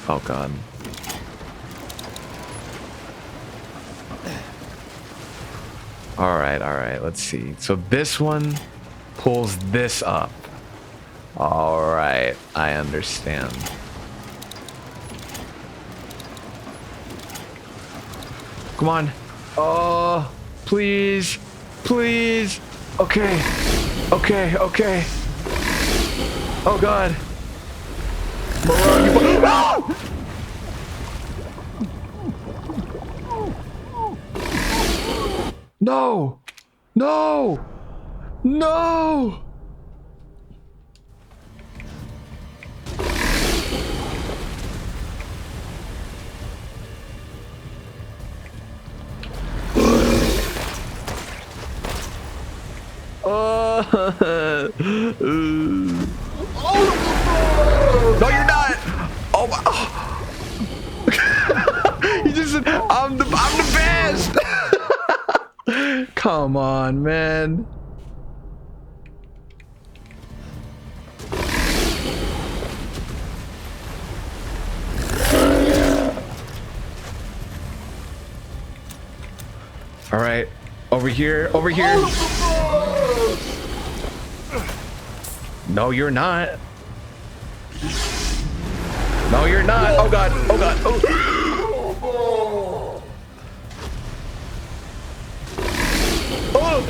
Oh god. All right, let's see. So this one pulls this up. All right, I understand. Come on. Oh, please. Please. Okay. Okay, okay. Oh god. No! No! No! No! No, you're not. Oh my. You just said I'm the best. Come on, man. All right, over here, over here. No, you're not. No, you're not. Oh god. Oh god. Oh. Oh.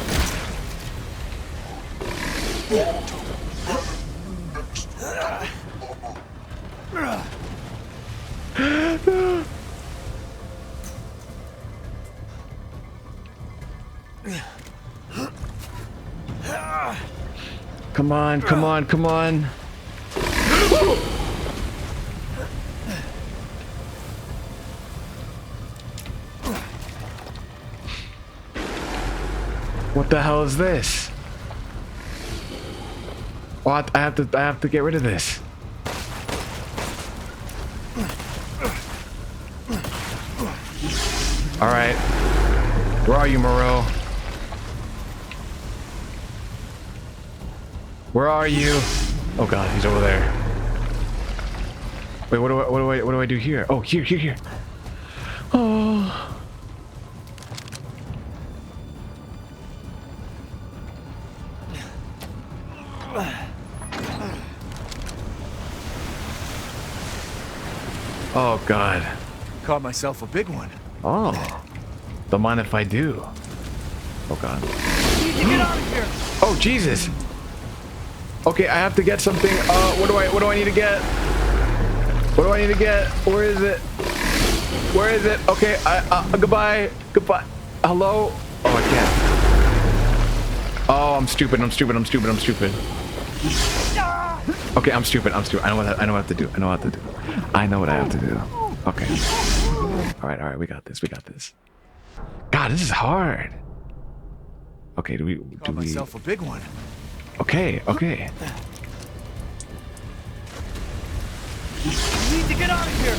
Come on, come on, come on. What the hell is this? What? I have to get rid of this. All right. Where are you, Moreau? Where are you? Oh god, he's over there. Wait, what do I do here? Oh, here. Oh. Oh god. Caught myself a big one. Oh. Don't mind if I do. Oh god. Need to get out of here. Oh Jesus. Okay, I have to get something. What do I need to get? What do I need to get? Where is it? Where is it? Okay, goodbye. Goodbye. Hello? Oh, I can't. Oh, I'm stupid. Okay, I'm stupid. I know what I have to do. I know what I have to do. Okay. All right, we got this. We got this. God, this is hard. Okay, do we? Caught myself a big one. Okay, okay. We need to get out of here.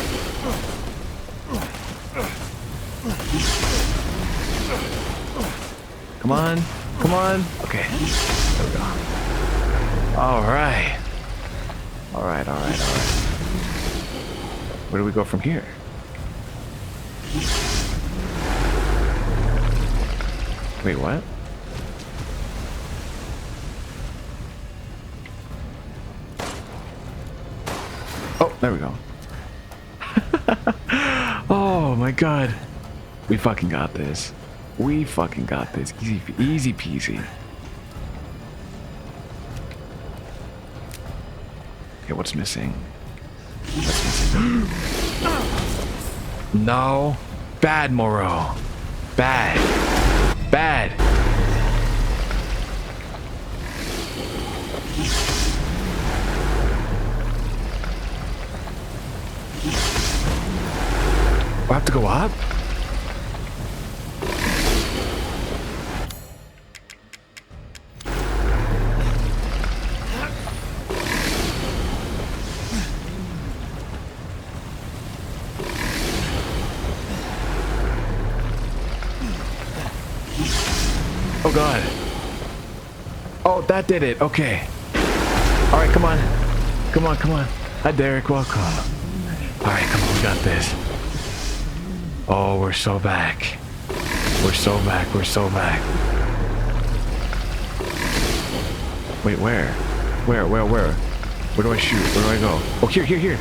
Come on, come on. Okay, there we go. All right. All right, all right, all right. Where do we go from here? Wait, what? Oh, there we go. Oh my god. We fucking got this. We fucking got this. Easy peasy. Okay, what's missing? What's missing? No. Bad, Moro. Bad. Bad. I have to go up? Oh god. Oh, that did it. Okay. Alright, come on. Come on, come on. Hi, Derek. Welcome. Alright, come on. We got this. Oh, we're so back. We're so back. We're so back. Wait, where? Where? Where do I shoot? Where do I go? Oh, here.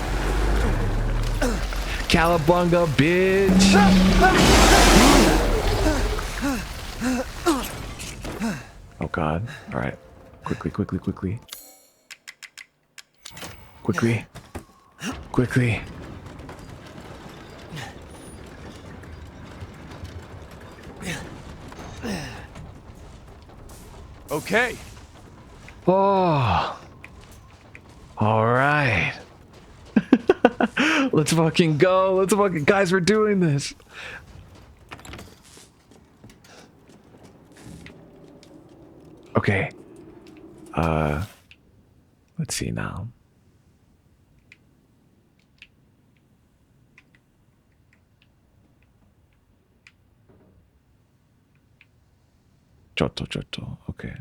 Calabunga, bitch! Oh god. Alright. Quickly. Okay. Oh. Alright. Let's fucking go. Let's fucking... Guys, we're doing this. Okay. Let's see now. Chotto. Okay.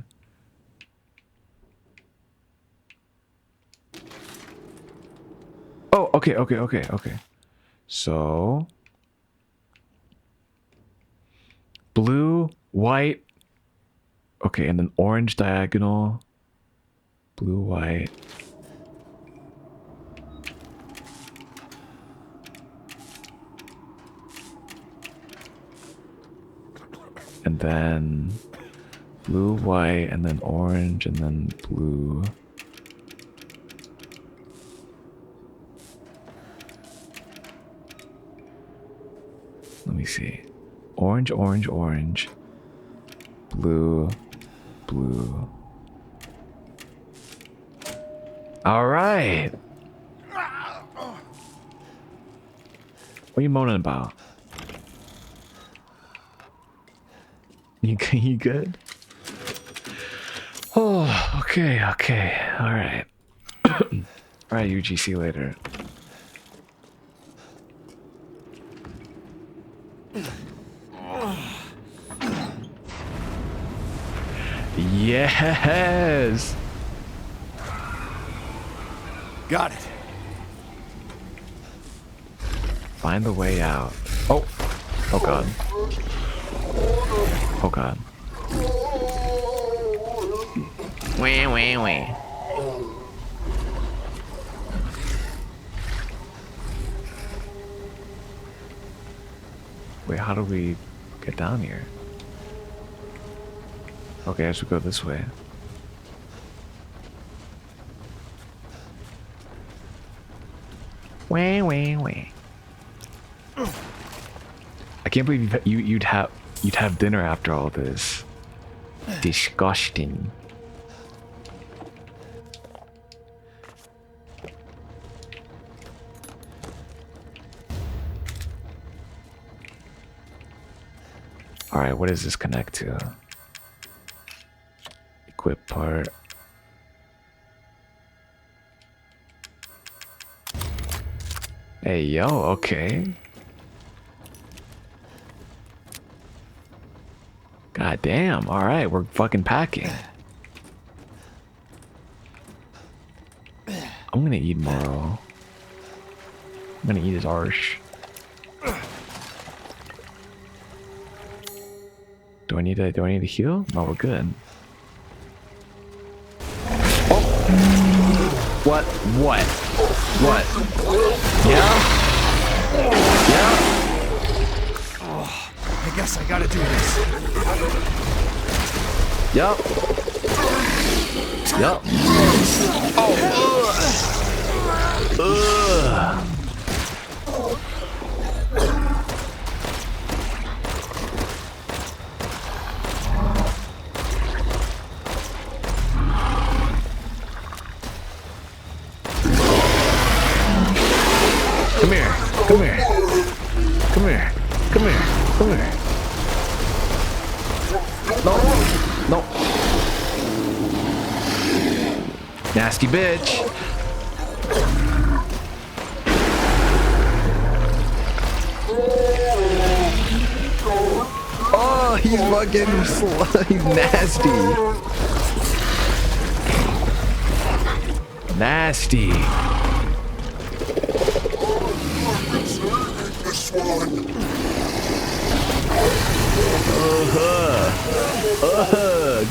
Oh, okay. So blue, white. Okay, and then orange diagonal. Blue, white. And then blue, white, and then orange, and then blue. Let me see. Orange. Blue. All right. What are you moaning about? You good? Oh, okay. All right. All right, UGC later. Yes. Got it. Find the way out. Oh god. Oh god. Wah. Wait, how do we get down here? Okay, I should go this way. Wah. I can't believe you'd have dinner after all this. Disgusting. All right, what does this connect to? Equip part. Hey, yo, okay. God damn, all right, we're fucking packing. I'm gonna eat Noro. I'm gonna eat his arse. Do I need to heal? No, we're good. Oh! What? What? What? Yeah? Yeah? Oh, I guess I gotta do this. Yup. Yup. Oh! Ugh. Come here. Come here. Come here. Come here. Come here. No. No. Nasty bitch. Oh, he's fucking he's nasty. Nasty.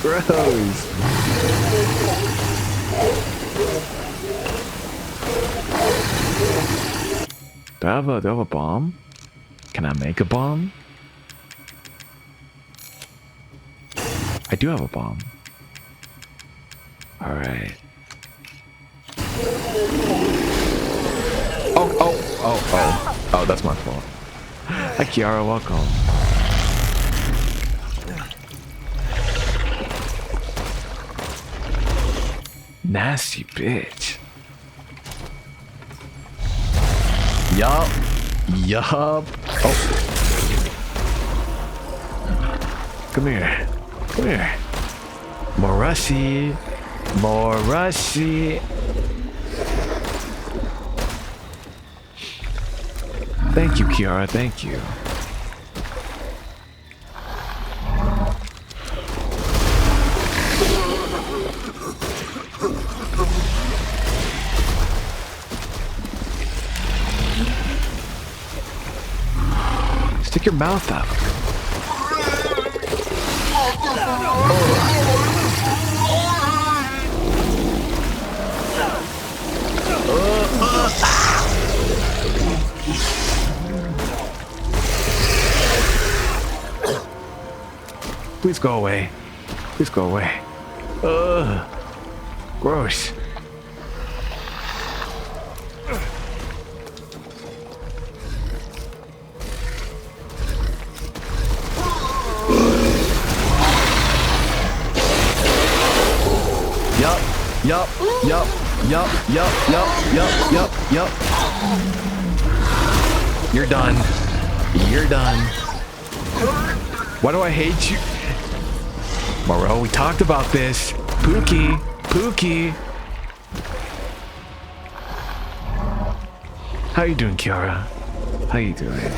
Gross. Do I have a bomb? Can I make a bomb? I do have a bomb. All right. Oh, that's my fault. Hi, Kiara, welcome. Nasty bitch. Yup. Yup. Oh. Come here. Come here. More Rushy. More Rushy. Thank you, Kiara. Thank you. Stick your mouth out. Please go away. Please go away. Gross. Yup. You're done. You're done. Why do I hate you? Noro, we talked about this. Pookie. How you doing, Kiara? How you doing?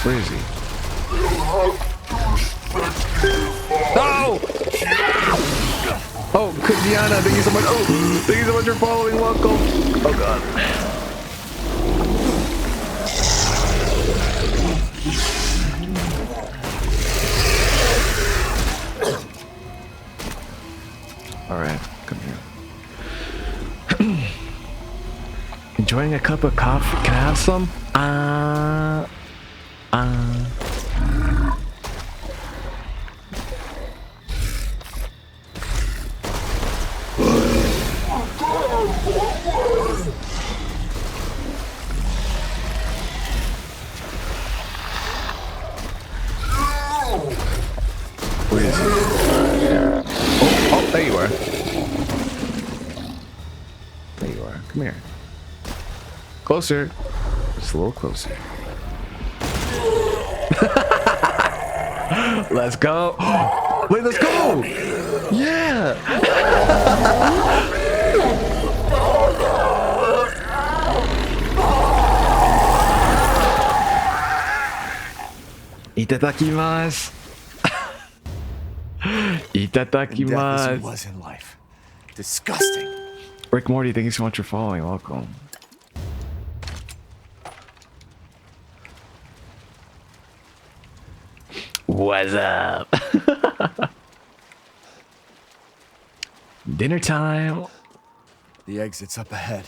Where is he? No! Oh, Kajiana, thank you so much. Oh, thank you so much for following. Welcome. Oh, God. All right, come here. Enjoying a cup of coffee? Can I have some? Where is he? Oh, there you are. Come here. Closer. Just a little closer. Let's go. Wait, let's go. Yeah. Itadakimasu. Itadakimasu. Death was in life. Disgusting. Rick Morty, thank you so much for following. Welcome. What's up? Dinner time. The exit's up ahead.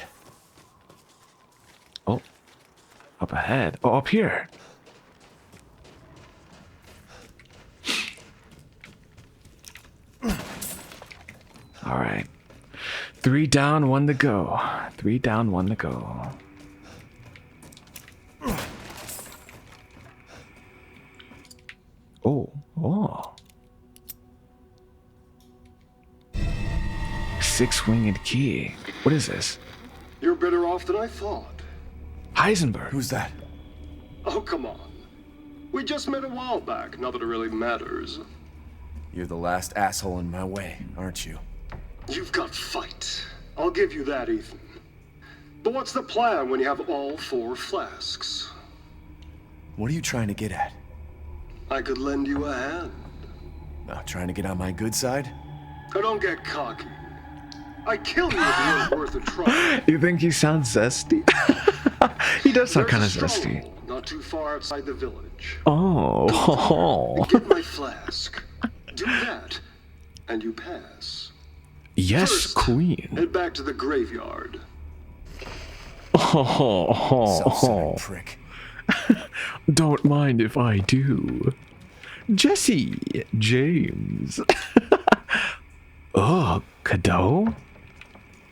Oh, up ahead. Oh, up here. All right. 3 down, 1 to go. 3 down, 1 to go. Oh, oh. 6-winged key. What is this? You're better off than I thought. Heisenberg. Who's that? Oh, come on. We just met a while back, not that it really matters. You're the last asshole in my way, aren't you? You've got fight. I'll give you that, Ethan. But what's the plan when you have all 4 flasks? What are you trying to get at? I could lend you a hand. Trying to get on my good side? I don't get cocky. I kill you if you're worth a try. You think he sounds zesty? He does sound kind of zesty. Not too far outside the village. Oh. Get my flask. Do that, and you pass. Yes, First, Queen. Head back to the graveyard. Self-centered prick. Don't mind if I do. Jesse James. Oh, Cadeau?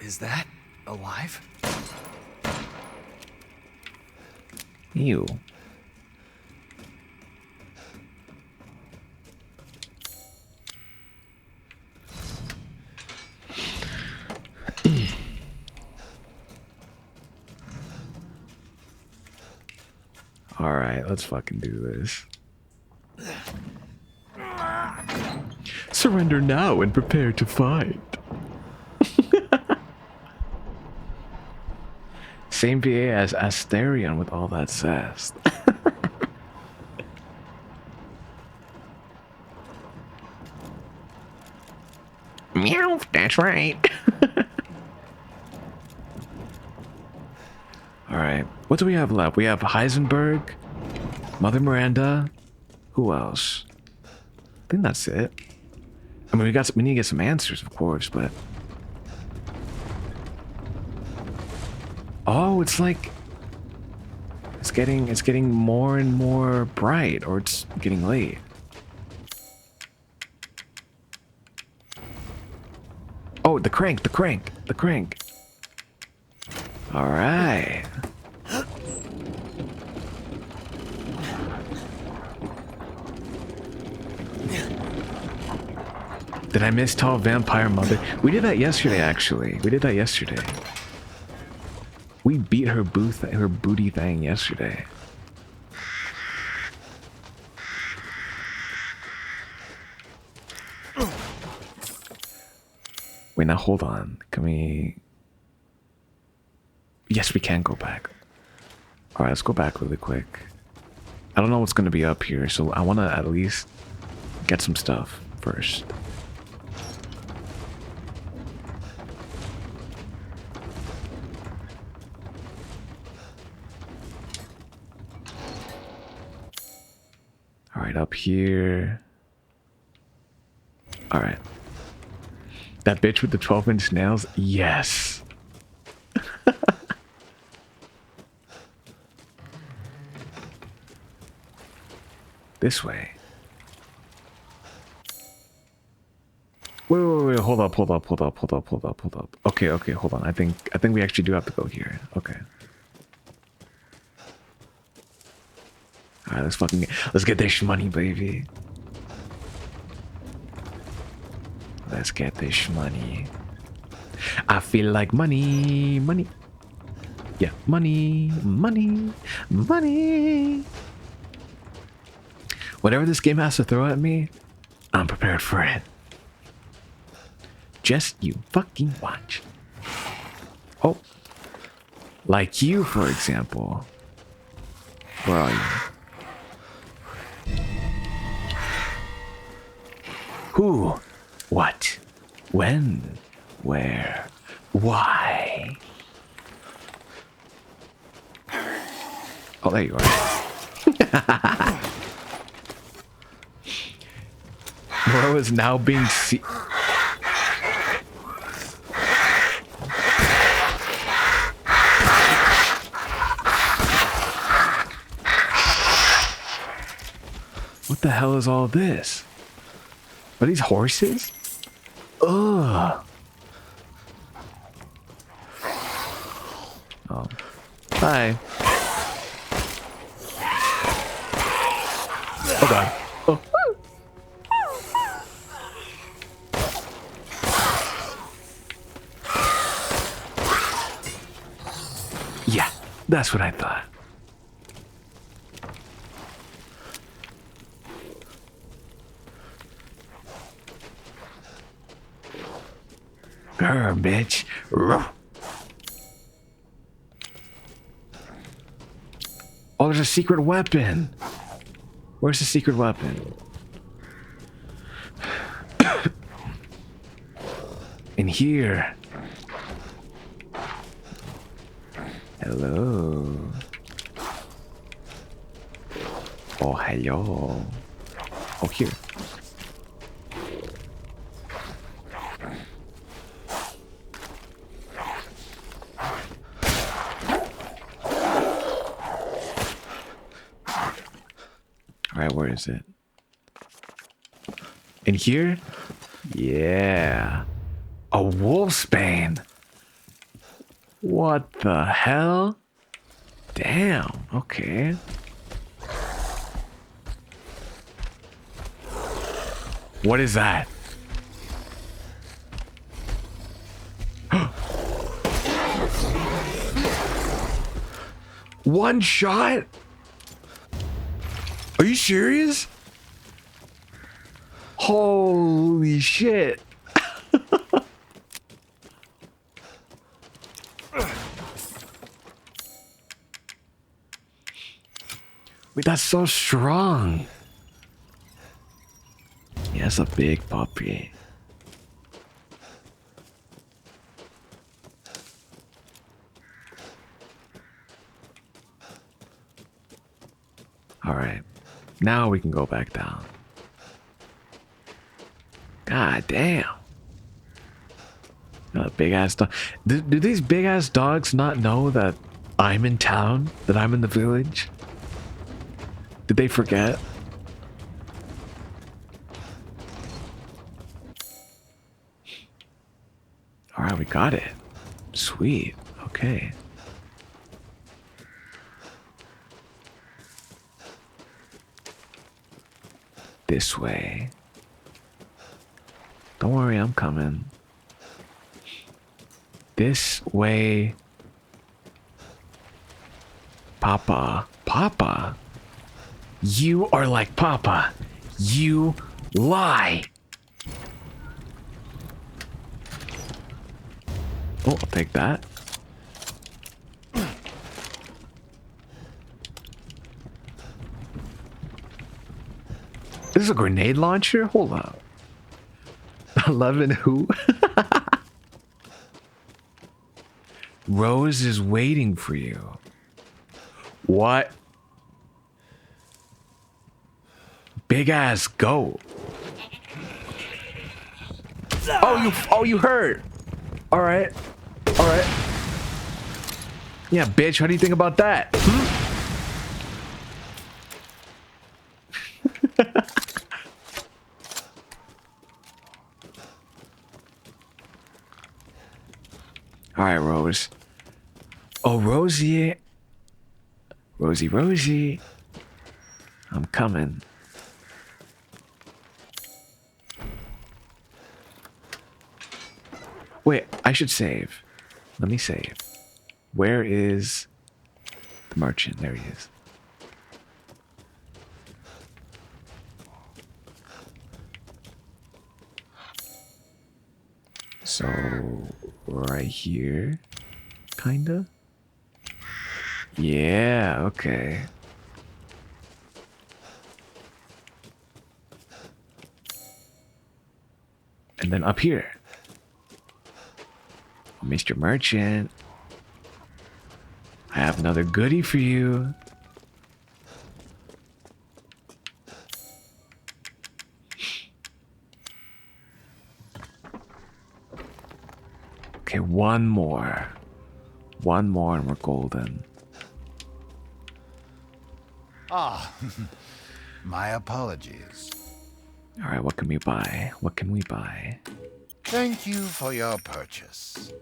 Is that alive? Ew. All right, let's fucking do this. Surrender now and prepare to fight. Same VA as Asterion with all that zest. Meow, that's right. Alright, what do we have left? We have Heisenberg, Mother Miranda. Who else? I think that's it. I mean, we need to get some answers, of course, but... Oh, it's like... It's getting more and more bright, or it's getting late. Oh, the crank. All right. Did I miss Tall Vampire Mother? We did that yesterday, actually. We beat her booty thing yesterday. Wait, now hold on. Can we... Yes, we can go back. Alright, let's go back really quick. I don't know what's going to be up here, so I want to at least get some stuff first. Alright, up here. Alright. That bitch with the 12-inch nails? Yes. This way. Wait, hold up. Okay, hold on. I think we actually do have to go here. Okay. Alright, let's get this money, baby. Let's get this money. I feel like money. Yeah, money, money, money. Whatever this game has to throw at me, I'm prepared for it. Just you fucking watch. Oh. Like you, for example. Where are you? Who? What? When? Where? Why? Oh, there you are. Noro is now being What the hell is all this? Are these horses? Ugh. Oh. Hi. Oh god. Oh. Yeah, that's what I thought. Grr, bitch. Oh, there's a secret weapon. Where's the secret weapon? In here. Hello. Oh, hello. Oh, here. Alright, where is it? In here? Yeah. A wolfsbane. What the hell? Damn, okay. What is that? One shot? Are you serious? Holy shit. Wait, that's so strong. Yeah, it's a big puppy. All right. Now we can go back down. God damn. Got a big ass dog. Do these big ass dogs not know that I'm in town? That I'm in the village? Did they forget? Alright, we got it. Sweet. Okay. This way. Don't worry, I'm coming. This way. Papa. Papa? You are like Papa. You lie. Oh, I'll take that. This is a grenade launcher? Hold up. 11 who? Rose is waiting for you. What? Big ass goat. Oh, you hurt. All right. All right. Yeah, bitch, how do you think about that? All right, Rose. Oh, Rosie. Rosie. I'm coming. Wait, I should save. Let me save. Where is the merchant? There he is. So, right here, kinda? Yeah, okay. And then up here. Oh, Mr. Merchant, I have another goodie for you. Okay, one more. One more and we're golden. Ah, my apologies. All right, what can we buy? What can we buy? Thank you for your purchase.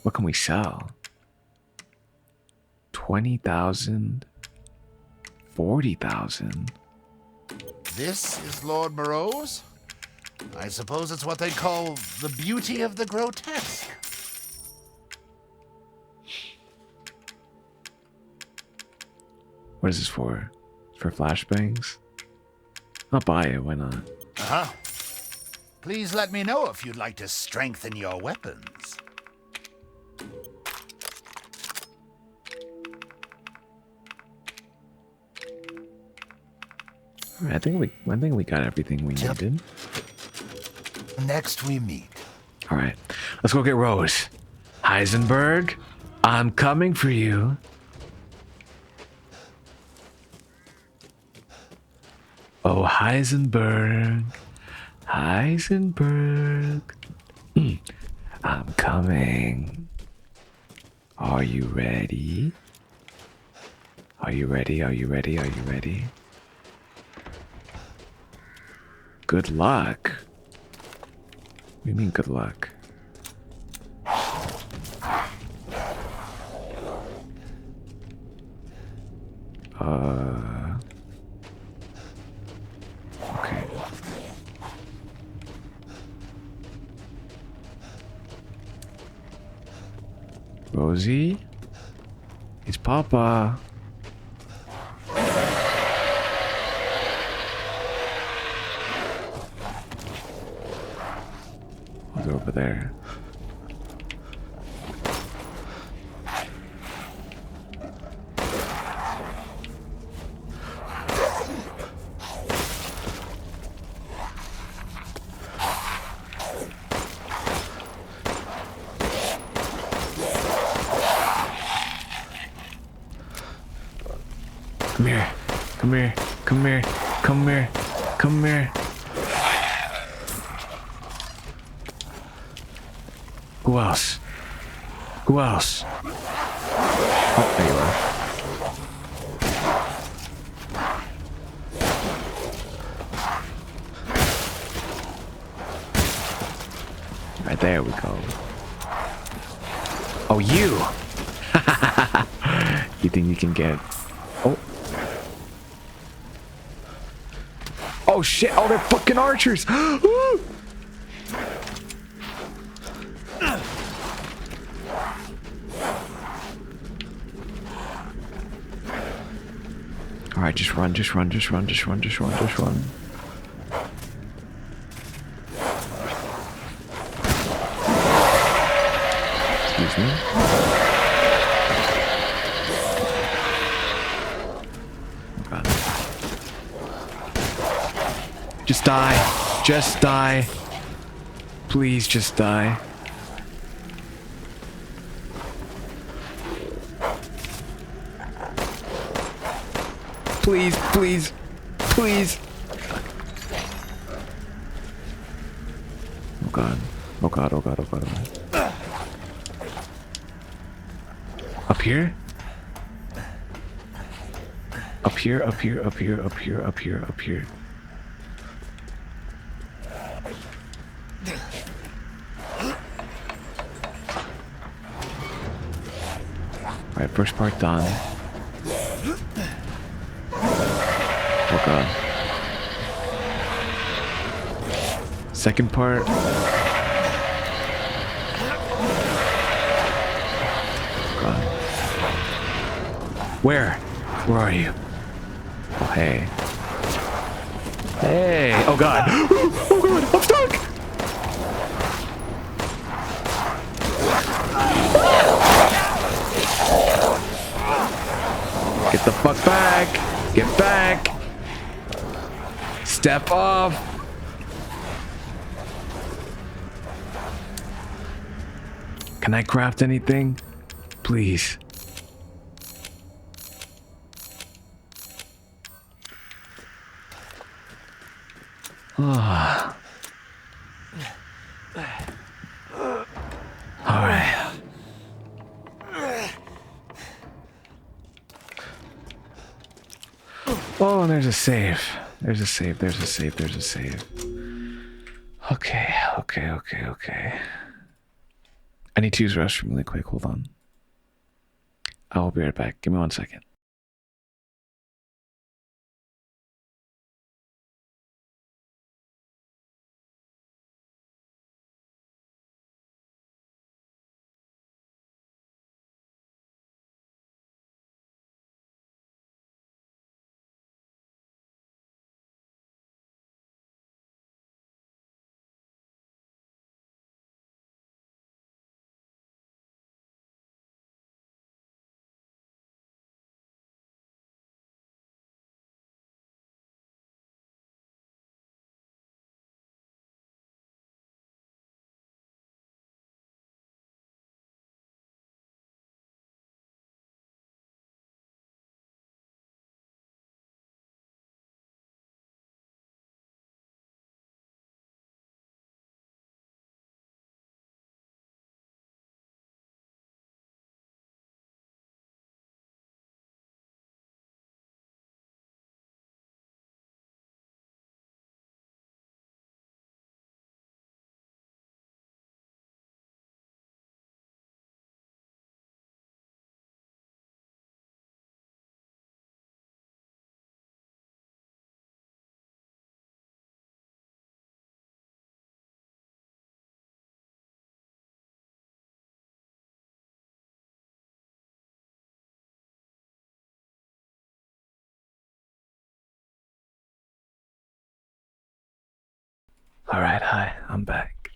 What can we sell? 20,000, 40,000. This is Lord Moreau's? I suppose it's what they call the beauty of the grotesque. What is this for? For flashbangs? I'll buy it, why not? Uh-huh. Please let me know if you'd like to strengthen your weapons. Alright, I think we got everything we needed. Next we meet. Alright, let's go get Rose. Heisenberg, I'm coming for you. Oh, Heisenberg. Heisenberg. I'm coming. Are you ready? Are you ready? Are you ready? Are you ready? Good luck. What do you mean good luck? Okay. Rosie? It's Papa. I'll go over there. Come here. Come here. Come here. Come here. Come here. Who else? Who else? Oh, there you are. Right there we go. Oh, you! You think you can get... Oh. Oh shit! Oh, they're fucking archers! Alright, just run, just run, just run, just run, just run, just run. Excuse me. Oh god. Just die. Just die. Please just die. Please, please, please. Oh god. Oh god, oh god, oh god, oh god. Up here? Up here, up here, up here, up here, up here, up here. Alright, first part done. Oh god. Second part. God. Where? Where are you? Oh, hey. Hey! Oh god! Oh god! I'm stuck! Get the fuck back! Get back! Step off! Can I craft anything? Please. Ah. All right. Oh, and there's a save. There's a save. There's a save. There's a save. Okay. Okay. Okay. Okay. I need to use the restroom really quick. Hold on. I will be right back. Give me 1 second. All right, hi, I'm back.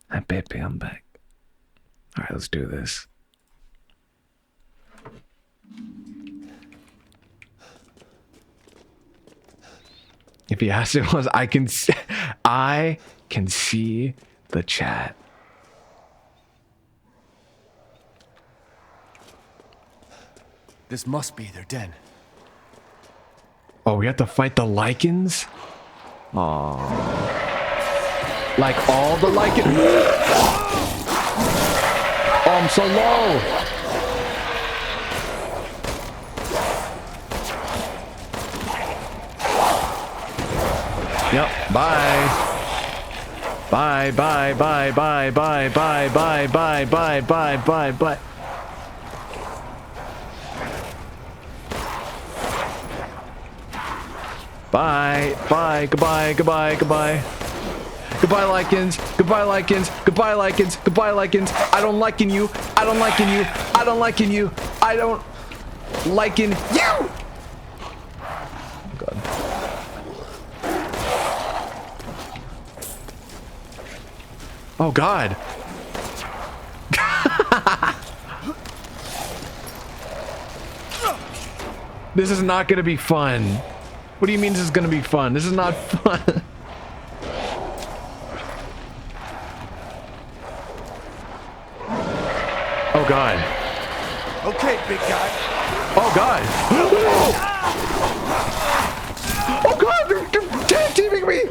Hi, baby, I'm back. All right, let's do this. If he asked it was, I can see the chat. This must be their den. Oh, we have to fight the lichens? Aww. Like all the lichens? Oh, I'm so low! Yep, bye. Bye, bye, bye, bye, bye, bye, bye, bye, bye, bye, bye, bye. Bye, bye, goodbye, goodbye, goodbye. Goodbye, lichens. Goodbye, lichens. Goodbye, lichens. Goodbye, lichens. I don't liken you. I don't liken you. I don't liken you. I don't liken you. God. Oh God. This is not gonna be fun. What do you mean this is gonna be fun? This is not fun. Oh God. Okay, big guy. Oh God. Oh God, they're tag teaming me.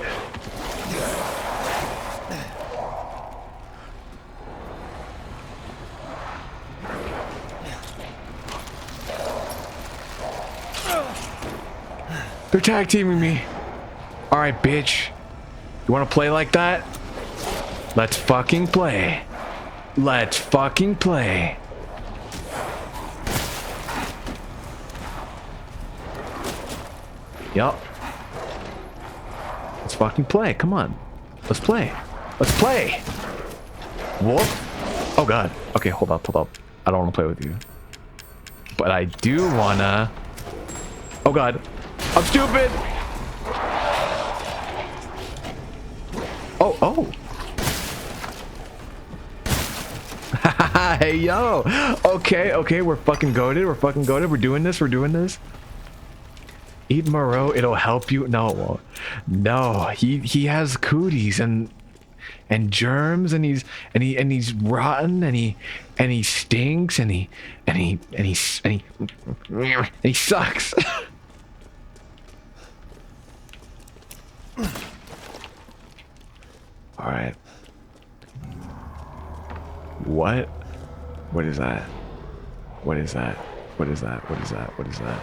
They're tag teaming me. All right, bitch. You want to play like that? Let's fucking play. Let's fucking play. Yup. Let's fucking play. Come on. Let's play. Let's play. Whoop. Oh god. Okay, hold up, hold up. I don't want to play with you. But I do wanna... Oh god. I'm stupid! Oh, oh. Hey, yo. Okay, okay, we're fucking goated. We're fucking goated. We're doing this. We're doing this. Eat Noro. It'll help you. No, it won't. No, he has cooties and germs, and he's rotten, and he stinks, and he sucks. All right. What? What is that? What is that? What is that? What is that? What is that?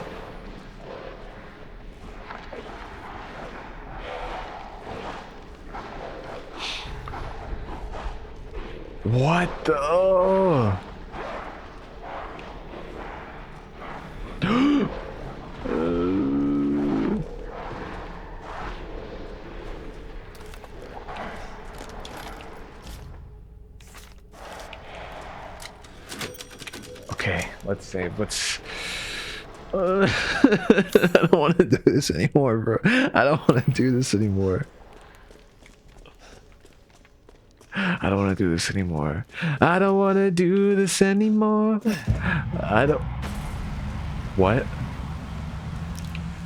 What the? Oh. Okay, let's save. Let's. I don't want to do this anymore, bro. I don't want to do this anymore. I don't want to do this anymore. I don't want to do this anymore. I don't. What?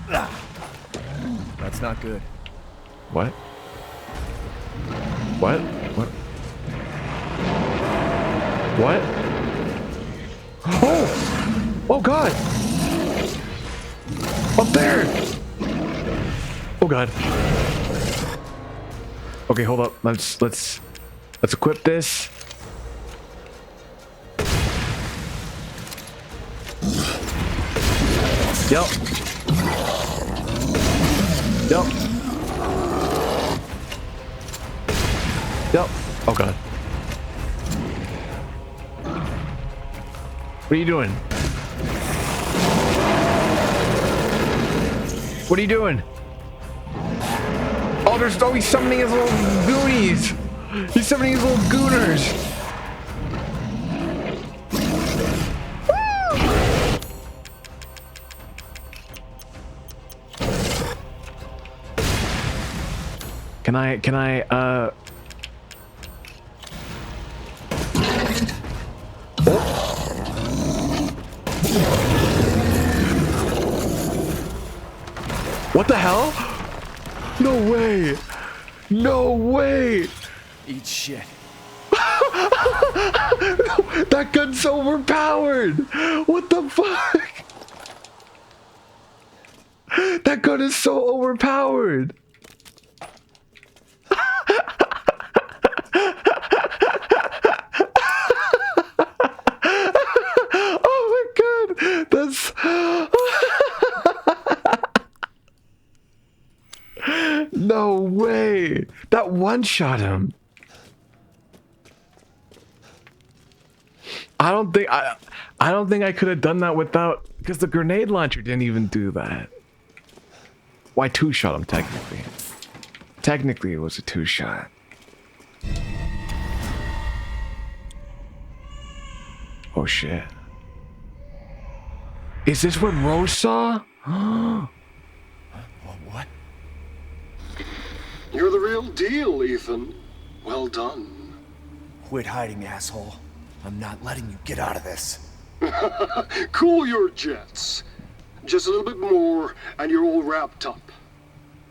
That's not good. What? What? What? What? Oh! Oh god! Up there! Oh god. Okay, hold up. Let's equip this. Yep. Yep. Yep. Oh god. What are you doing? What are you doing? Oh, there's always summoning his little goonies. He's summoning his little gooners. Can I, oh. What the hell? No way. No way. Eat shit. That gun's overpowered. What the fuck? That gun is so overpowered. Oh my god. That's... No way. That one-shot him. I don't think I could have done that without, because the grenade launcher didn't even do that. Why two-shot him technically? Technically it was a two-shot. Oh shit. Is this what Rose saw? What? You're the real deal, Ethan. Well done. Quit hiding, asshole. I'm not letting you get out of this. Cool your jets. Just a little bit more, and you're all wrapped up.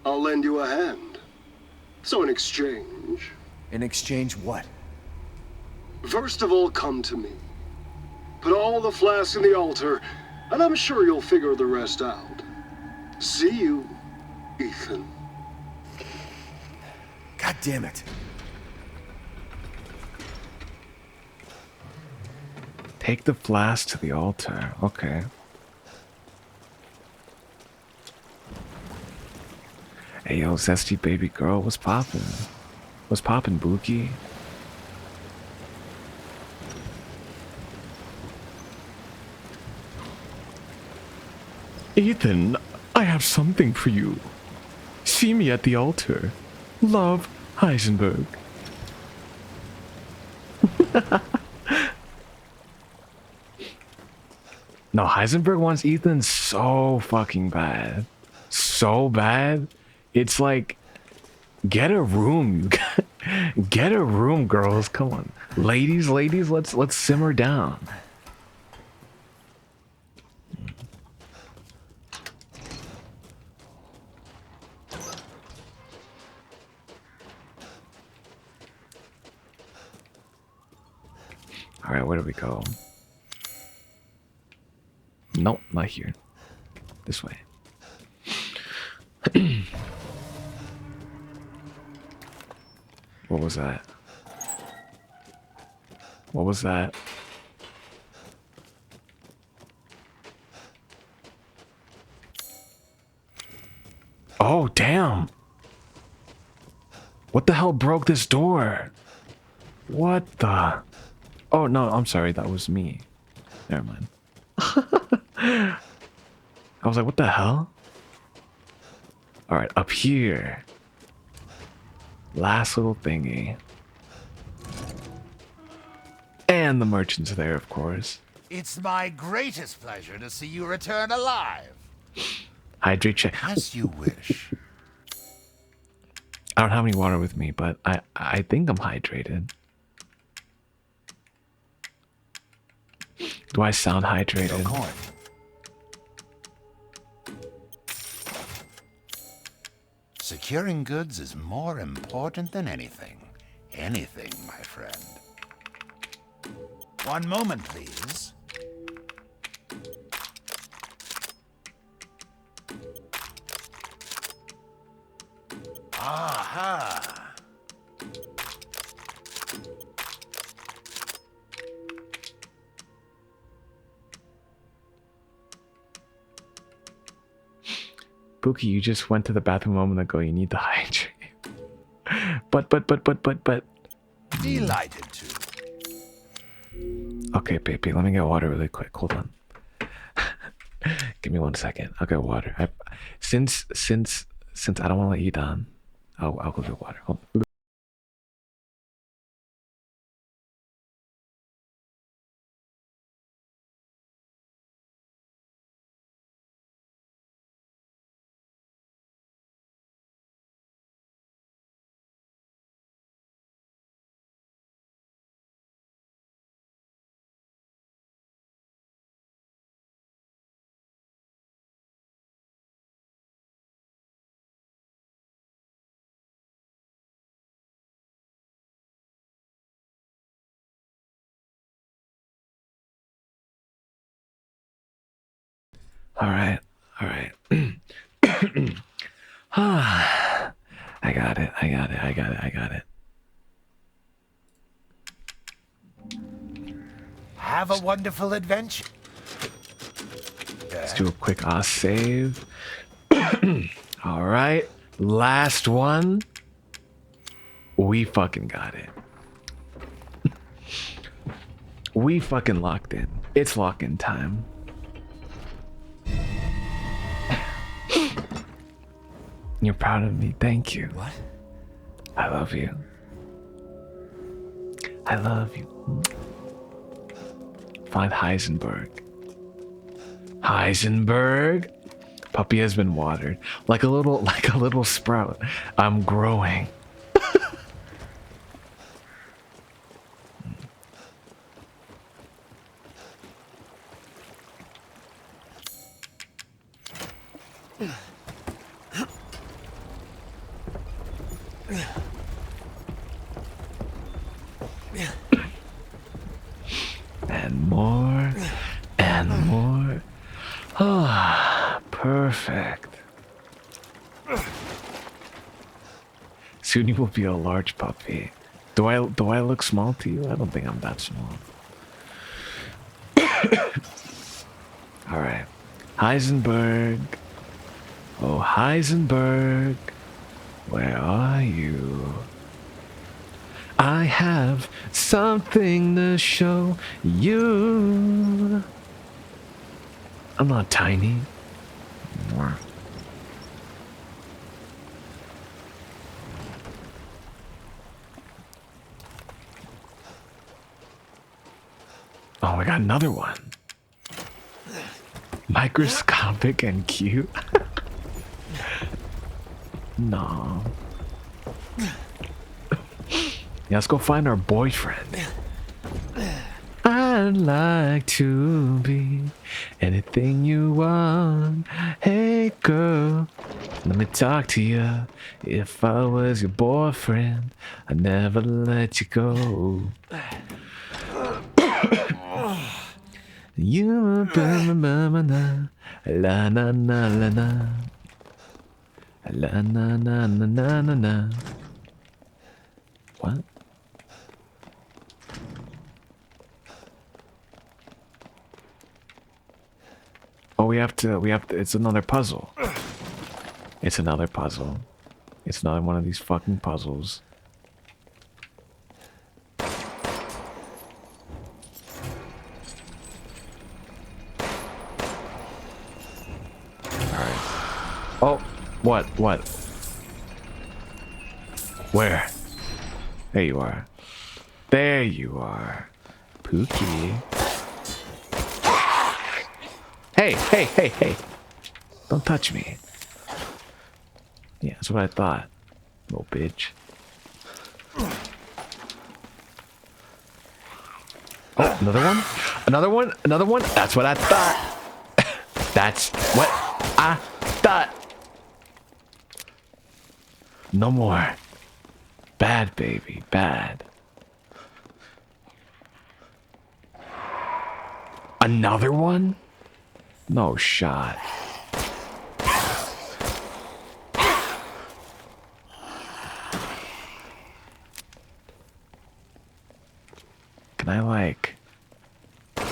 I'll lend you a hand. So in exchange... In exchange what? First of all, come to me. Put all the flasks in the altar, and I'm sure you'll figure the rest out. See you, Ethan. God damn it. Take the flask to the altar. Okay. Hey yo, zesty baby girl, what's poppin'? What's poppin', Bookie? Ethan, I have something for you. See me at the altar. Love, Heisenberg. No, Heisenberg wants Ethan so fucking bad. So bad. It's like, get a room. Get a room, girls. Come on. Ladies, let's simmer down. All right, where do we go? Nope, not here. This way. What was that? What was that? Oh, damn. What the hell broke this door? What the? Oh, no, I'm sorry. That was me. Never mind. I was like, what the hell? All right, up here. Last little thingy. And the merchant's there, of course. It's my greatest pleasure to see you return alive. Hydrate check. As you wish. I don't have any water with me, but I think I'm hydrated. Do I sound hydrated? Coin. Securing goods is more important than anything. Anything, my friend. One moment, please. Aha! Pookie, you just went to the bathroom a moment ago. You need to hydrate. But. Delighted to. Okay, baby, let me get water really quick. Hold on. Give me 1 second. I'll get water. Since I don't want to let you down, I'll go get water. Hold on. All right. I got it. Have a wonderful adventure. Let's do a quick save. All right, last one. We fucking got it. We fucking locked in. It's lock-in time. You're proud of me. Thank you. What? I love you. I love you. Find Heisenberg. Heisenberg. Puppy has been watered. Like a little sprout. I'm growing. And more. And more. Ah, perfect. Soon you will be a large puppy. Do I look small to you? I don't think I'm that small. All right. Heisenberg. Oh, Heisenberg. Where are you? I have something to show you. I'm not tiny. Oh, we got another one. Microscopic and cute. No. Yeah, let's go find our boyfriend. I'd like to be anything you want. Hey girl, let me talk to you. If I was your boyfriend, I'd never let you go. You la na na la na la na na na na na na. What? Oh, we have to, it's another puzzle. It's another puzzle. It's another one of these fucking puzzles. Alright. Oh, what? Where? There you are. There you are. Pookie. Hey. Don't touch me. Yeah, that's what I thought. Little bitch. Oh, another one. That's what I thought. That's what I thought. No more. Bad, baby, bad. Another one? No shot. Can I like... No.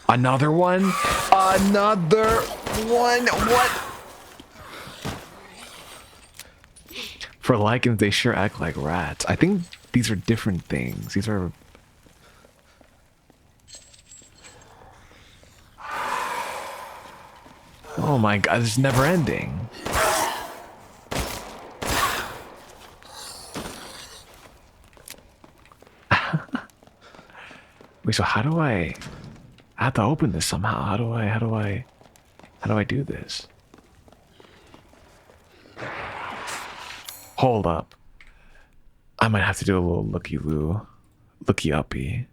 Another one? Another one? What? For lichens, they sure act like rats. I think these are different things. These are... Oh my god, it's never ending. Wait, so how do I have to open this somehow? How do I do this? Hold up. I might have to do a little looky-uppy.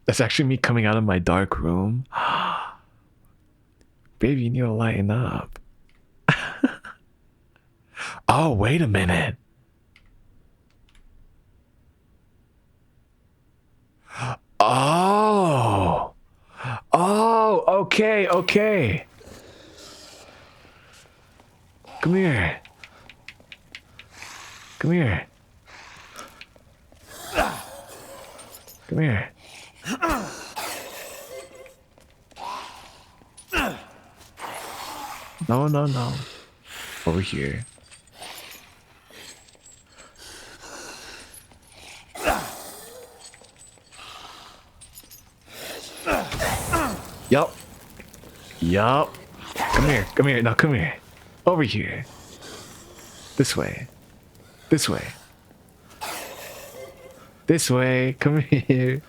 That's actually me coming out of my dark room. Baby, you need to lighten up. Oh, wait a minute. Oh. Oh, okay. Come here. Come here. No. Over here. Yup. Come here. No, come here. Over here. This way. Come here.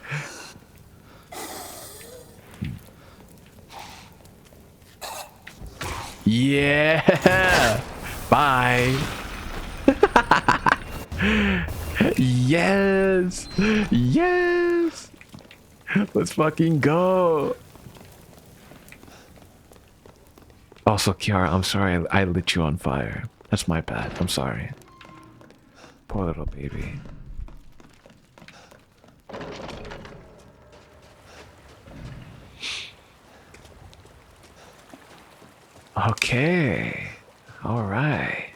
Yeah. Bye. Yes. Let's fucking go. Also, Kiara, I'm sorry I lit you on fire. That's my bad. I'm sorry. Poor little baby. Okay. All right.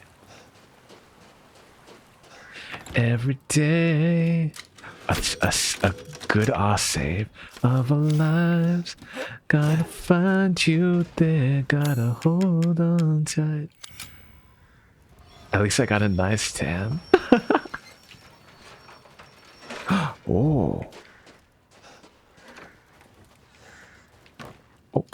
Every day, a good save of our lives. Gotta find you there. Gotta hold on tight. At least I got a nice tan. Oh. Oh.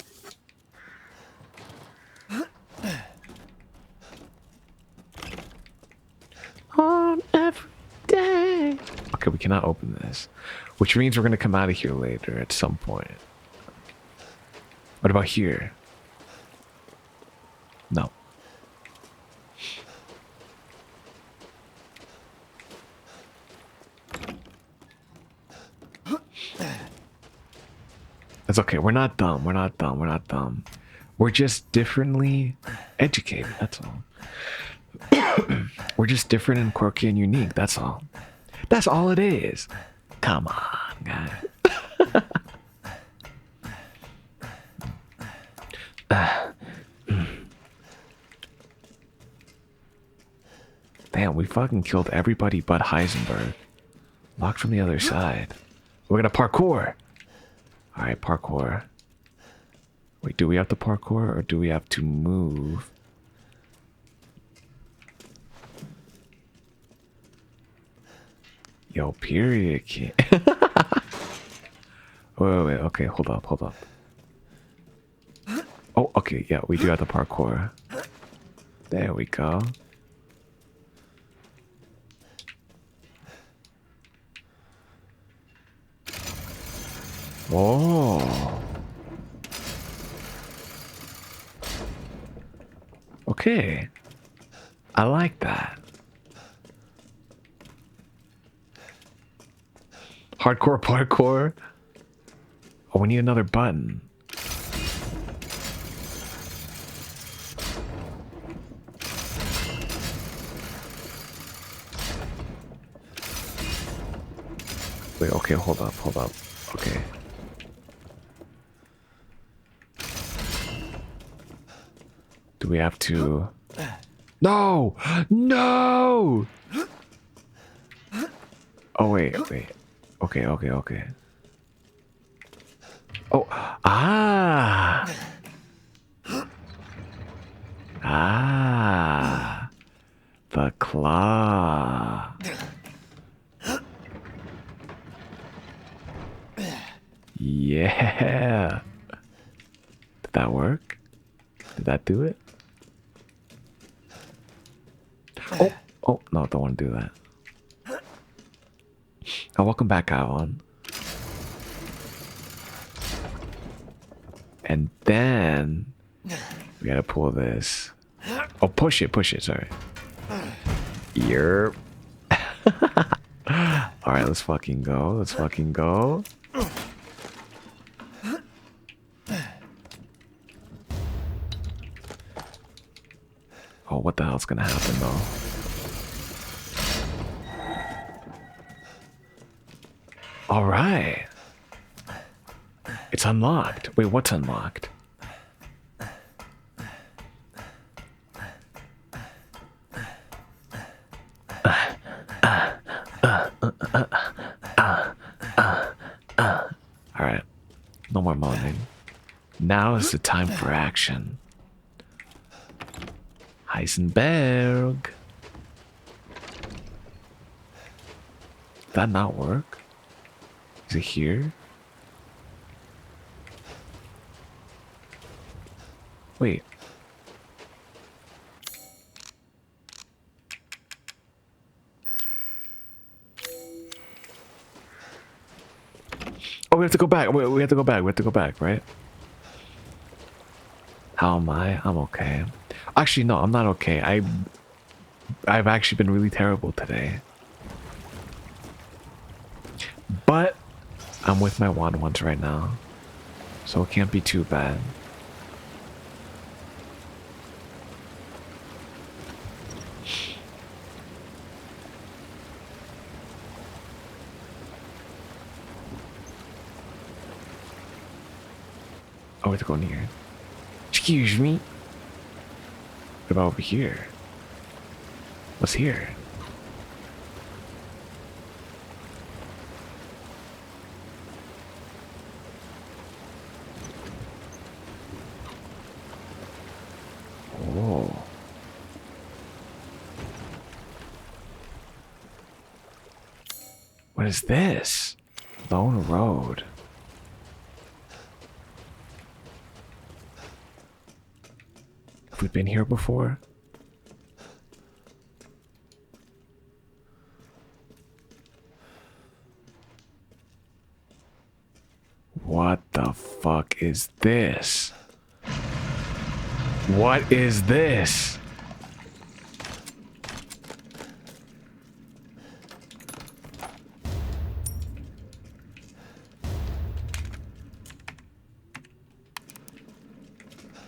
On every day. Okay, we cannot open this, which means we're gonna come out of here later at some point. What about here? No. That's okay. We're not dumb. We're not dumb. We're not dumb. We're just differently educated. That's all. We're just different and quirky and unique. That's all. That's all it is. Come on, guys. Damn, we fucking killed everybody but Heisenberg. Locked from the other side. We're gonna parkour. Alright, parkour. Wait, do we have to parkour or do we have to move? Yo, period, kid. wait, okay, hold up. Oh, okay, yeah, we do have the parkour. There we go. Whoa. Okay. I like that. Hardcore parkour. Oh, we need another button. Wait, okay, hold up. Okay. Do we have to... No! No! Oh, wait. Okay. Oh, ah! Ah! The claw. Yeah! Did that work? Did that do it? Oh, no, don't want to do that. Oh, welcome back, Alan. And then we gotta pull this. Oh, push it, sorry. Yerp. Alright, let's fucking go. Oh, what the hell's gonna happen though? Alright. It's unlocked. Wait, what's unlocked? Alright. No more moaning. Now is the time for action. Heisenberg. Did that not work? Is it here? Wait. Oh, we have to go back. We have to go back, right? How am I? I'm okay. Actually, no, I'm not okay. I've actually been really terrible today. But I'm with my wand ones right now. So it can't be too bad. Oh, we have to go in here. Excuse me. What about over here? What's here? Oh. What is this? Lone Road. Have we been here before? What the fuck is this? What is this?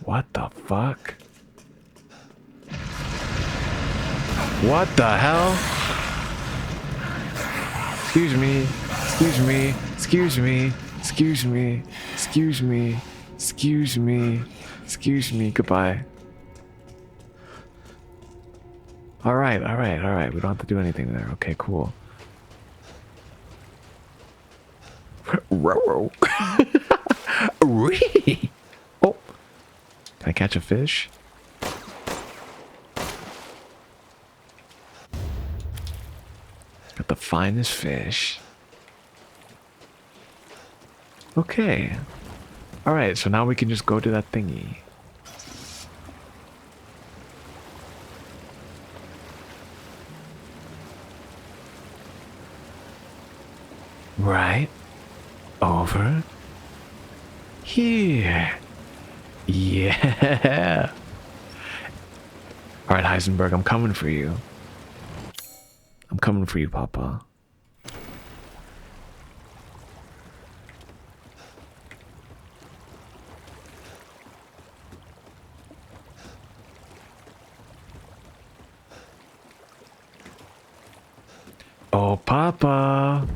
What the fuck? What the hell? Excuse me. Excuse me. Excuse me. Excuse me. Excuse me. Excuse me. Excuse me. Goodbye. Alright, alright, alright. We don't have to do anything there. Okay, cool. Roro. Oh. Can I catch a fish? Got the finest fish. Okay. Alright, so now we can just go to that thingy. Right over here. Yeah. Alright, Heisenberg, I'm coming for you. I'm coming for you, Papa. Oh, Papa.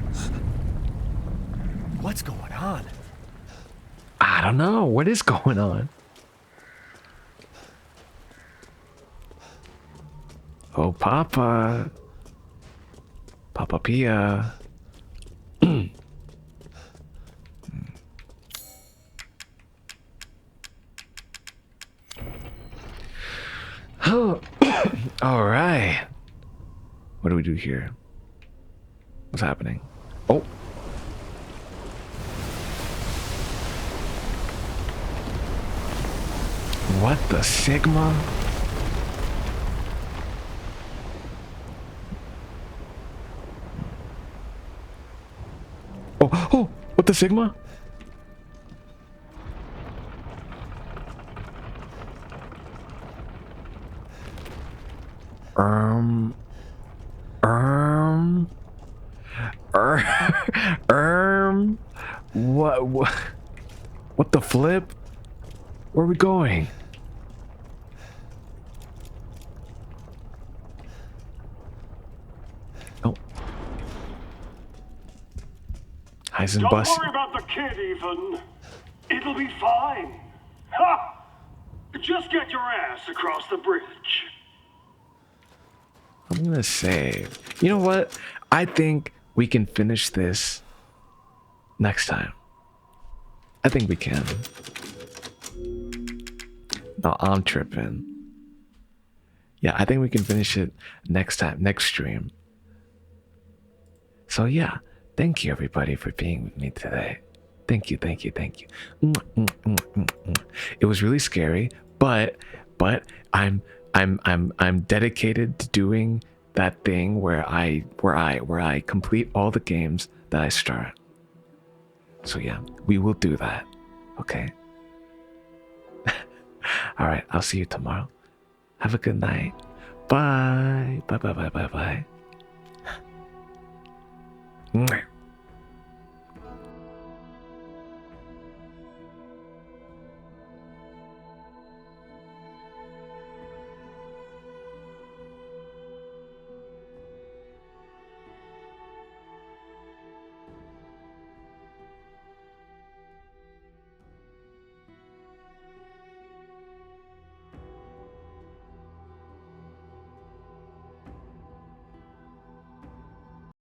What's going on? I don't know. What is going on? Oh, Papa. Papa Pia. Oh, all right. What do we do here? What's happening? Oh. What the Sigma? Oh, what the Sigma? What the flip? Where are we going? Oh. Don't worry about the kid, Ethan. It'll be fine. Ha! Just get your ass across the bridge. I'm gonna save. You know what? I think we can finish this next time. I think we can. No, I'm tripping. Yeah, I think we can finish it next time, next stream. So yeah, thank you everybody for being with me today. Thank you, thank you, thank you. It was really scary, but I'm dedicated to doing that thing where I complete all the games that I start. So yeah, we will do that. Okay. All right, I'll see you tomorrow. Have a good night. Bye. Bye.